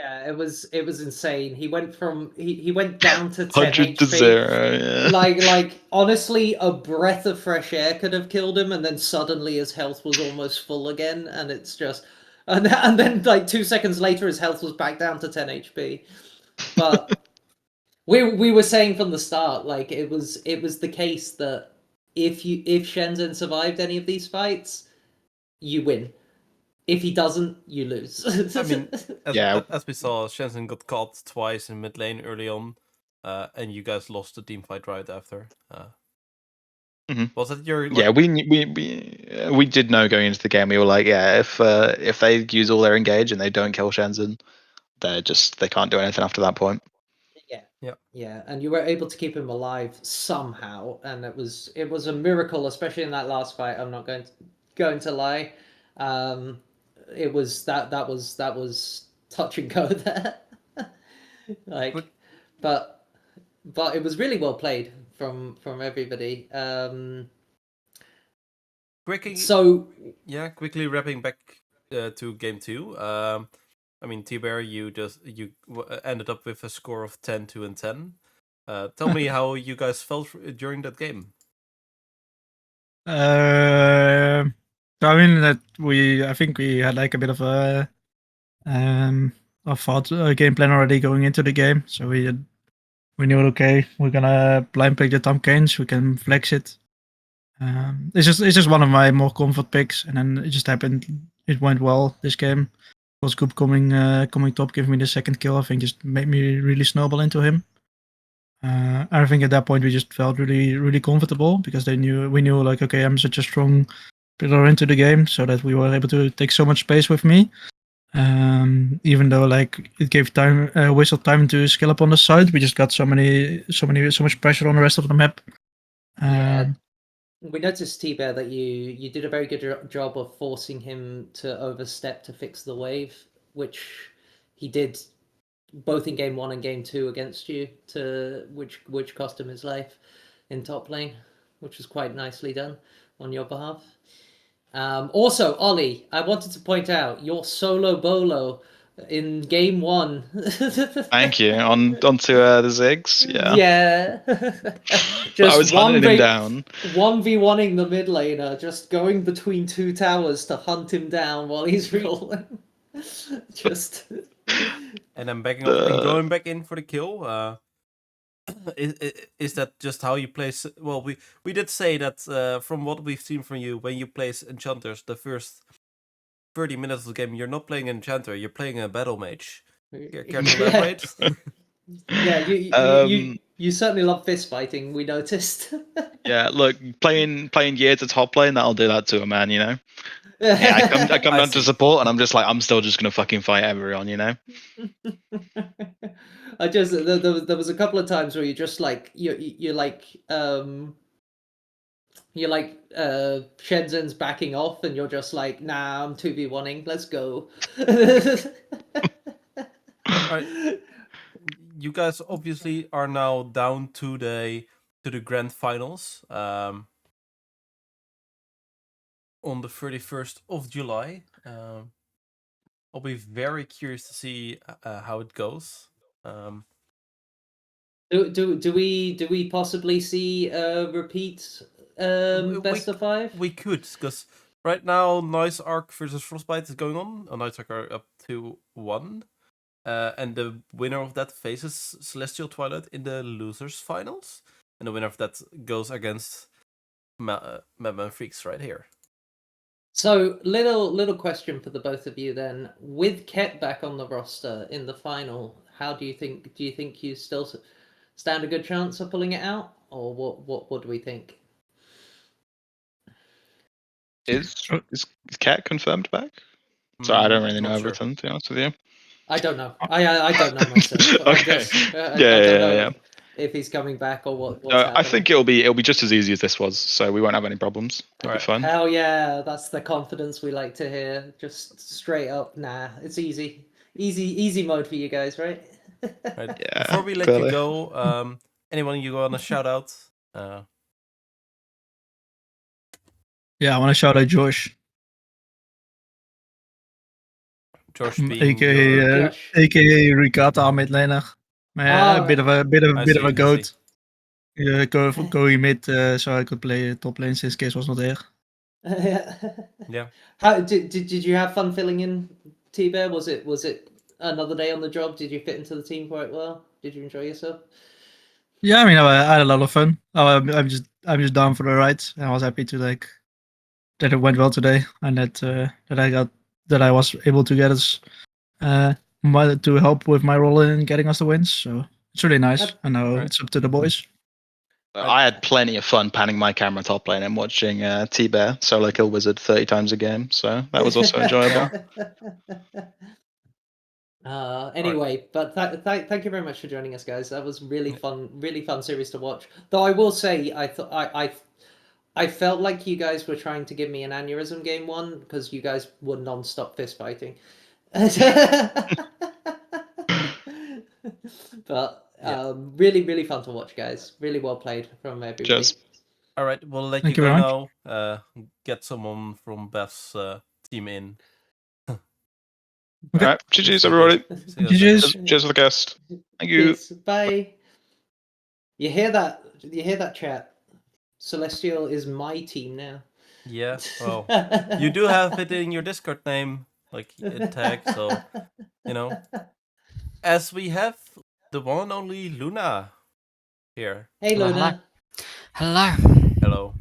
yeah, it was insane. He went from he went down to 10 100 to HP. 0, yeah. Like honestly, a breath of fresh air could have killed him, and then suddenly his health was almost full again, and it's just and then like 2 seconds later his health was back down to 10 HP. But we were saying from the start, like it was the case that if Shenzhen survived any of these fights, you win. If he doesn't, you lose. I mean, Yeah. as we saw, Shenzhen got caught twice in mid lane early on, and you guys lost the team fight right after. Mhm. Was that your? Yeah, we did know going into the game. We were like, yeah, if they use all their engage and they don't kill Shenzhen, they can't do anything after that point. Yeah, and you were able to keep him alive somehow, and it was a miracle, especially in that last fight. I'm not going to lie. It was that was touch and go there. Like, but it was really well played from everybody. Quickly, So quickly wrapping back to game 2. I mean, T-Bear, you ended up with a score of 10, 2, and 10. Tell me how you guys felt during that game. So I mean that I think we had like a bit of a thought game plan already going into the game. So we knew, okay, we're gonna blind pick the Tom Kanes, we can flex it. It's just one of my more comfort picks, and then it just happened. It went well this game. Was Goop coming top, giving me the second kill. I think just made me really snowball into him. I think at that point we just felt really comfortable because we knew like, okay, I'm such a strong pillar into the game, so that we were able to take so much space with me. Even though like it gave Whistle time to scale up on the side, we just got so much pressure on the rest of the map. yeah, we noticed, T-Bear, that you did a very good job of forcing him to overstep to fix the wave, which he did both in game 1 and game 2 against you, which cost him his life in top lane, which was quite nicely done on your behalf. Also, Ollie, I wanted to point out your solo bolo in game 1. Thank you. Onto the Ziggs. Yeah. Yeah. I was hunting him down. 1v1ing the mid laner, just going between 2 towers to hunt him down while he's rolling. Just. And then backing off and going back in for the kill. Is that just how you place? Well, we did say that from what we've seen from you, when you place enchanters, the first 30 minutes of the game, you're not playing an enchanter, you're playing a battle mage. Care to Yeah. elaborate? Yeah, you certainly love fist fighting. We noticed. Yeah, look, playing year to top lane, that'll do that to a man, you know. Yeah, I come I down to see. support, and I'm just like, I'm still just gonna fucking fight everyone, you know. I just there was a couple of times where you're just like you're like Shenzen's backing off, and you're just like, nah, I'm 2v1ing, let's go. Alright. You guys obviously are now down to the grand finals on the 31st of July. I'll be very curious to see how it goes. Do we possibly see a repeat best of 5? We could, because right now Noise Arc versus Frostbite is going on. Noise Arc are up to 1. And the winner of that faces Celestial Twilight in the losers finals. And the winner of that goes against MadMen Freaks right here. So little question for the both of you then. With Ket back on the roster in the final, how do you think you still stand a good chance of pulling it out, or what do we think? Is Cat confirmed back? So I don't really know Not sure. everything, to be honest with you. I don't know. I don't know myself. Okay. I Yeah, don't yeah, know yeah. if he's coming back or what's No, happening. I think it'll be just as easy as this was, so we won't have any problems. It'll be Alright. fun. Hell yeah, that's the confidence we like to hear. Just straight up, nah, it's easy mode for you guys, right? Right. Yeah, Before we let clearly. you go, anyone you want to shout out? Yeah, I want to shout out Josh, Josh being aka Josh. aka Ricata mid laner. Ah, A bit of a I goat. see. Going mid, so I could play top lane since Case was not there. Yeah. How did you have fun filling in, T-Bear? Was it another day on the job? Did you fit into the team quite well? Did you enjoy yourself? Yeah, I mean, I had a lot of fun. I'm just down for the ride, and I was happy to that it went well today, and that I was able to get us to help with my role in getting us the wins. So it's really nice. And now Right. it's up to the boys. I had plenty of fun panning my camera top lane and watching T-Bear solo kill Wizard 30 times a game, so that was also enjoyable. Anyway, but thank you very much for joining us, guys. That was really fun series to watch. Though I will say, I felt like you guys were trying to give me an aneurysm game 1 because you guys were non-stop fist fighting. But really fun to watch, guys. Really well played from everybody. Cheers. All right, we'll let Thank you you go very now. Get someone from Beth's team in. All right, GG's everybody. See you guys later. GG's. Cheers for the guest. Thank you. Peace. Bye. You hear that? You hear that, chat? Celestial is my team now. Yeah, well, you do have it in your Discord name, like tag, so you know. As we have the one and only Luna here. Hey, Hello, Luna. Hello. Hello.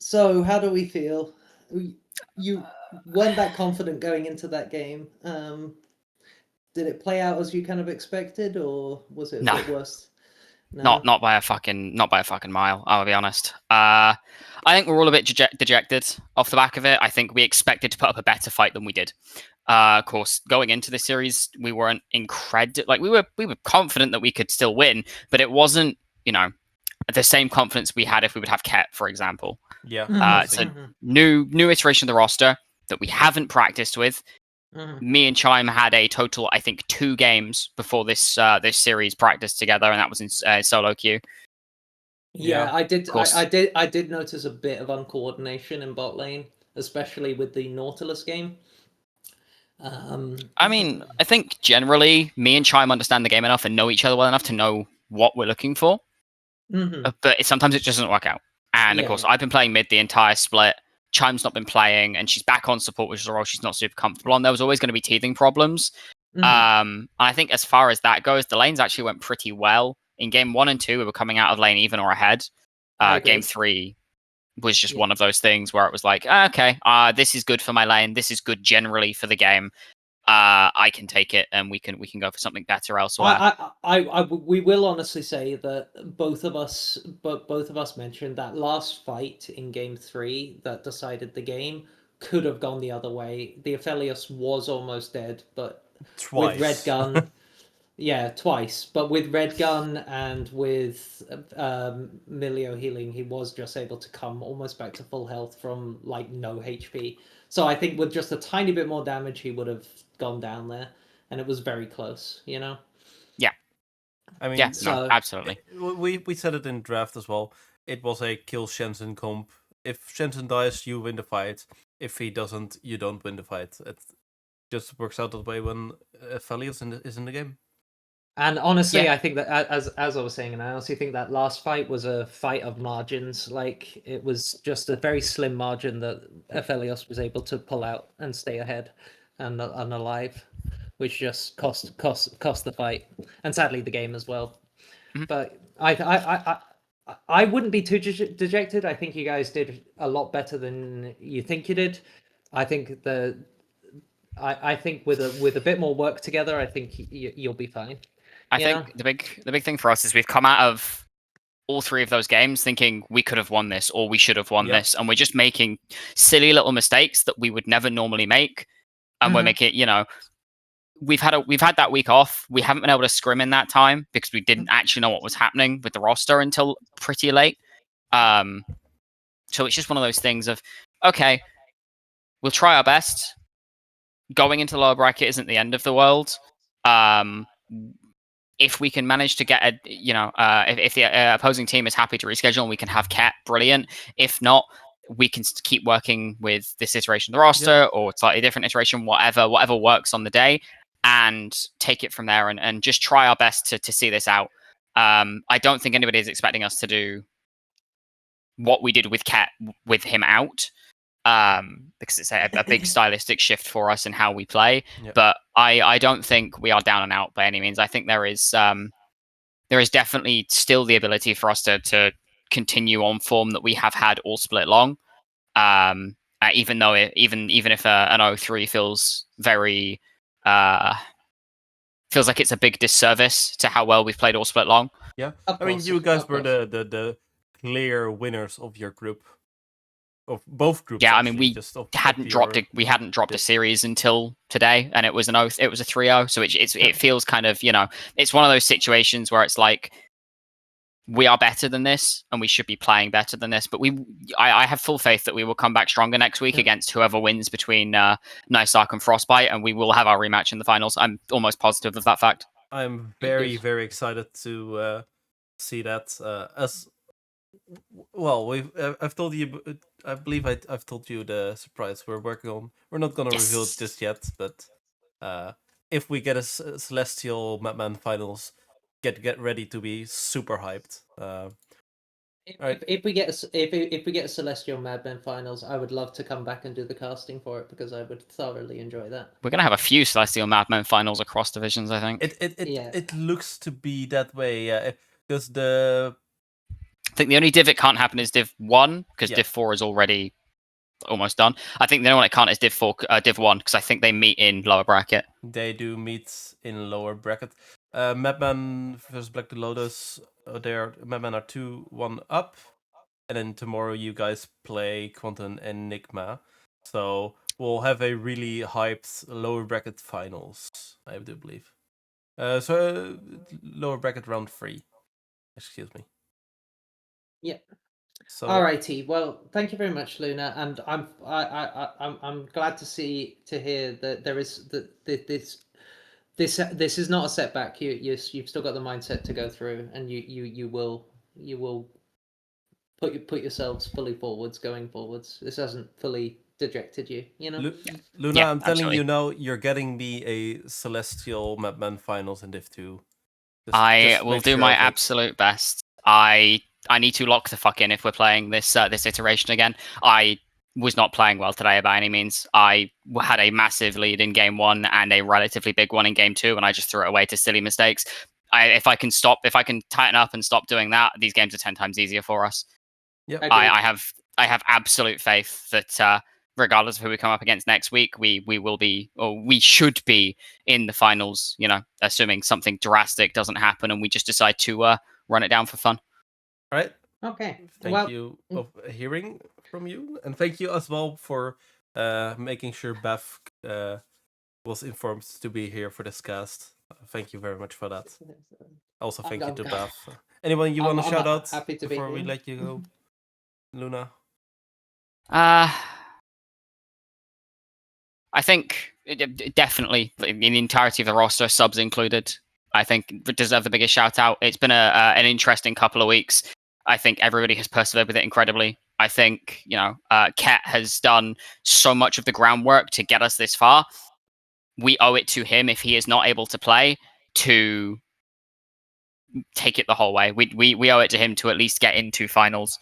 So how do we feel? You weren't that confident going into that game. Did it play out as you kind of expected, or was it a No. bit worse? No. Not by a fucking mile. I'll be honest. I think we're all a bit dejected off the back of it. I think we expected to put up a better fight than we did. Of course, going into this series, we weren't incredible. Like we were confident that we could still win, but it wasn't, the same confidence we had if we would have Ket, for example. Yeah. It's a new iteration of the roster that we haven't practiced with. Me and Chime had a total, I think, 2 games before this this series practiced together, and that was in solo queue. Yeah, I did. of course. I did notice a bit of uncoordination in bot lane, especially with the Nautilus game. I mean, I think generally me and Chime understand the game enough and know each other well enough to know what we're looking for. But sometimes it just doesn't work out. And of course, I've been playing mid the entire split. Chime's not been playing, and she's back on support, which is a role she's not super comfortable on. There was always going to be teething problems. I think as far as that goes, the lanes actually went pretty well. In game 1 and 2, we were coming out of lane even or ahead. Game 3, was just Yeah. one of those things where it was like, okay, this is good for my lane. This is good generally for the game. I can take it, and we can go for something better elsewhere. We will honestly say that both of us mentioned that last fight in game 3 that decided the game could have gone the other way. The Aphelios was almost dead, but Twice. with Red Gun, yeah, twice. But with Red Gun and with Milio healing, he was just able to come almost back to full health from like no HP. So I think with just a tiny bit more damage, he would have gone down there, and it was very close. You know. Yeah. I mean, Yeah, So- no, absolutely. we said it in draft as well. It was a kill Shensen comp. If Shensen dies, you win the fight. If he doesn't, you don't win the fight. It just works out that way when Aphelios is in the game. And honestly, Yeah. I think that as I was saying, and I honestly think that last fight was a fight of margins. Like it was just a very slim margin that Aphelios was able to pull out and stay ahead and alive, which just cost the fight and sadly the game as well. Mhm. But I wouldn't be too dejected. I think you guys did a lot better than you think you did. I think I think with a bit more work together, I think you'll be fine. I Yeah. think the big thing for us is we've come out of all 3 of those games thinking we could have won this or we should have won Yep. this, and we're just making silly little mistakes that we would never normally make, and we're Mhm. making, we've had that week off. We haven't been able to scrim in that time because we didn't actually know what was happening with the roster until pretty late. So it's just one of those things of, okay, we'll try our best. Going into lower bracket isn't the end of the world. If we can manage to get if the opposing team is happy to reschedule and we can have Cat, brilliant. If not, we can keep working with this iteration of the roster or slightly different iteration, whatever works on the day, and take it from there and just try our best to see this out. I don't think anybody is expecting us to do what we did with Cat with him out, because it's a big stylistic shift for us in how we play. Yep. But I don't think we are down and out by any means. I think there is definitely still the ability for us to continue on form that we have had all split long. Even though even if an 0-3 feels very feels like it's a big disservice to how well we've played all split long. Yeah, Of I mean, course, you guys of were course. the clear winners of your group, of both groups. Yeah, I mean, actually, we just of hadn't dropped a this. series until today, and it was a 3-0. So it feels kind of, it's one of those situations where it's like we are better than this, and we should be playing better than this. But I have full faith that we will come back stronger next week against whoever wins between Nice Ark and Frostbite, and we will have our rematch in the finals. I'm almost positive of that fact. I'm very very excited to see that. As well, I've told you. I believe I've told you the surprise we're working on. We're not gonna reveal it just yet, but if we get a Celestial MadMen finals, get ready to be super hyped. If we get a Celestial MadMen finals, I would love to come back and do the casting for it because I would thoroughly enjoy that. We're gonna have a few Celestial MadMen finals across divisions, I think. It looks to be that way, yeah. Because the I think the only div it can't happen is Div 1, because Yeah. Div 4 is already almost done. I think the only one it can't is Div 1, because I think they meet in lower bracket. they do meet in lower bracket. MadMen versus Black Lotus. MadMen are 2-1 up, and then tomorrow you guys play Quantum and Enigma. So we'll have a really hyped lower bracket finals, I do believe. So lower bracket round 3. Excuse me. Yeah. So Alrighty. Well, thank you very much, Luna, and I'm glad to hear that there is this is not a setback. You've still got the mindset to go through, and you will put yourselves fully forwards going forwards. This hasn't fully dejected you, you know. Luna, Yeah, I'm telling absolutely. you now, you're getting me a Celestial MadMen finals in Div 2. I will make do sure my of it. absolute best. I need to lock the fuck in if we're playing this iteration again. I was not playing well today by any means. I had a massive lead in game 1 and a relatively big one in game 2, and I just threw it away to silly mistakes. If I can tighten up and stop doing that, these games are 10 times easier for us. Yep. Agreed. I have I have absolute faith that regardless of who we come up against next week, we will be, or we should be, in the finals. You know, assuming something drastic doesn't happen and we just decide to run it down for fun. All right. Okay. Thank you of hearing from you, and thank you as well for making sure Beth was informed to be here for this cast. Thank you very much for that. Also, thank you to Beth. Anyone you want to shout out before we let you go, Luna? I think definitely in the entirety of the roster, subs included, I think deserve the biggest shout out. It's been an interesting couple of weeks. I think everybody has persevered with it incredibly. I think, you know, Ket has done so much of the groundwork to get us this far. We owe it to him, if he is not able to play, to take it the whole way. We owe it to him to at least get into finals.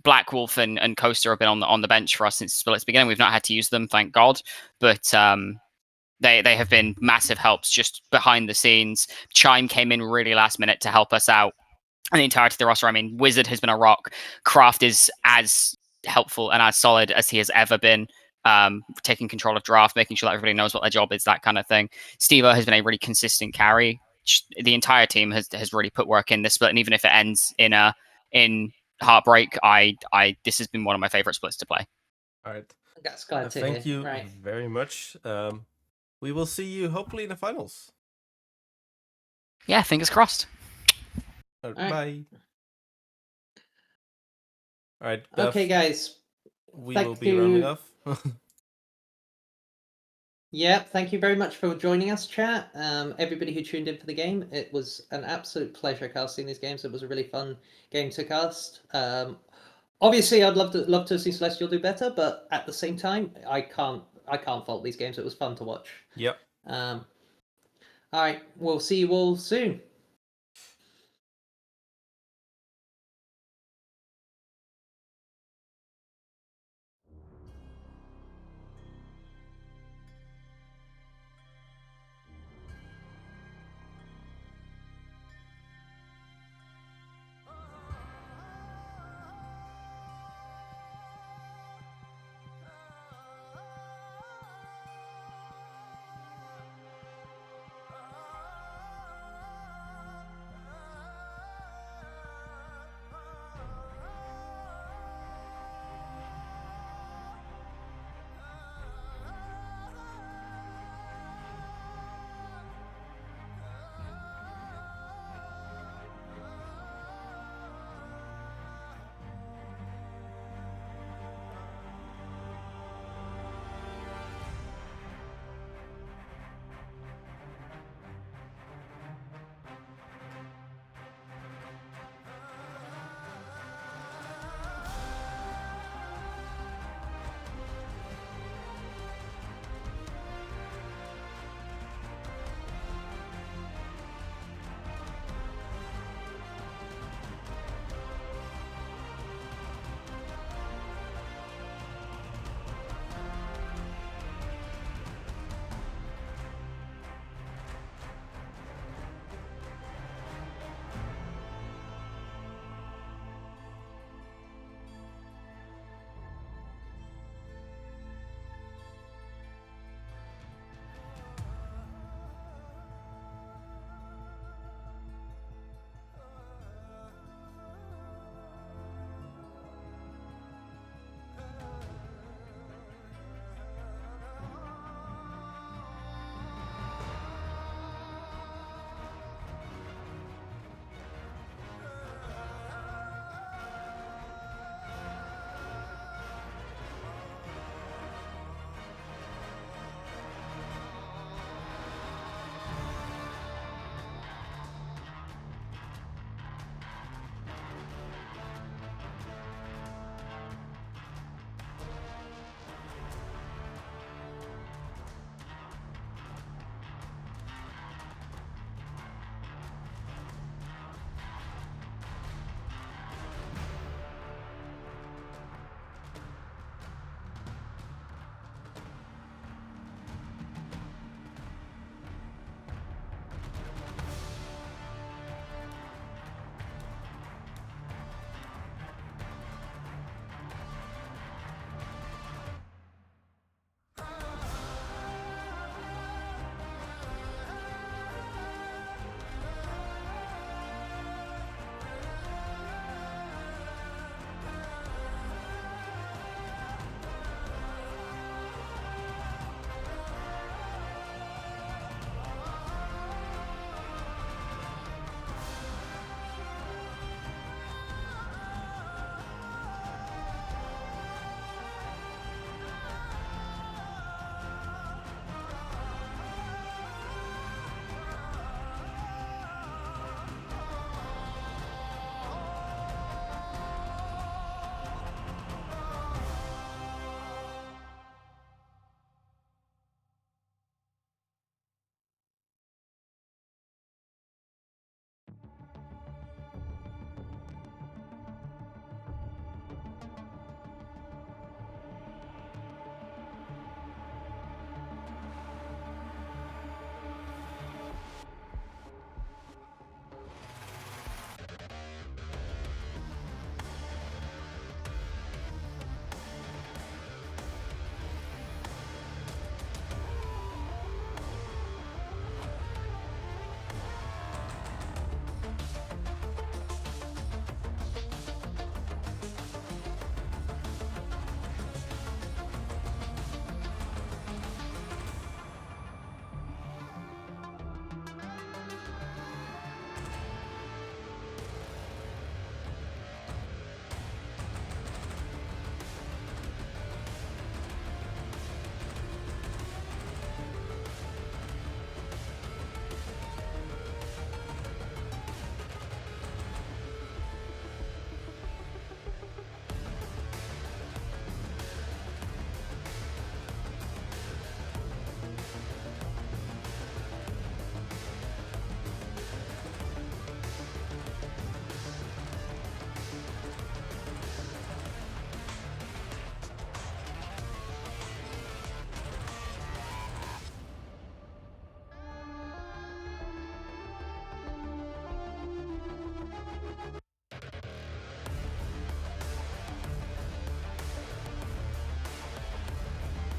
Black Wolf and Coaster have been on the bench for us since Split's beginning. We've not had to use them, thank God. But they have been massive helps just behind the scenes. Chime came in really last minute to help us out. And the entirety of the roster, I mean, Wizard has been a rock. Craft is as helpful and as solid as he has ever been. Taking control of draft, making sure that everybody knows what their job is, that kind of thing. Steve-O has been a really consistent carry. The entire team has really put work in this split, and even if it ends in heartbreak, this has been one of my favorite splits to play. All right. That's glad to thank hear. you very much. We will see you hopefully in the finals. Yeah, fingers crossed. Bye. All right. Beth, okay, guys. We will be rounding off. Yeah, thank you very much for joining us, chat. Everybody who tuned in for the game, it was an absolute pleasure casting these games. It was a really fun game to cast. Obviously, I'd love to see Celestial do better, but at the same time, I can't fault these games. It was fun to watch. Yep. All right, we'll see you all soon.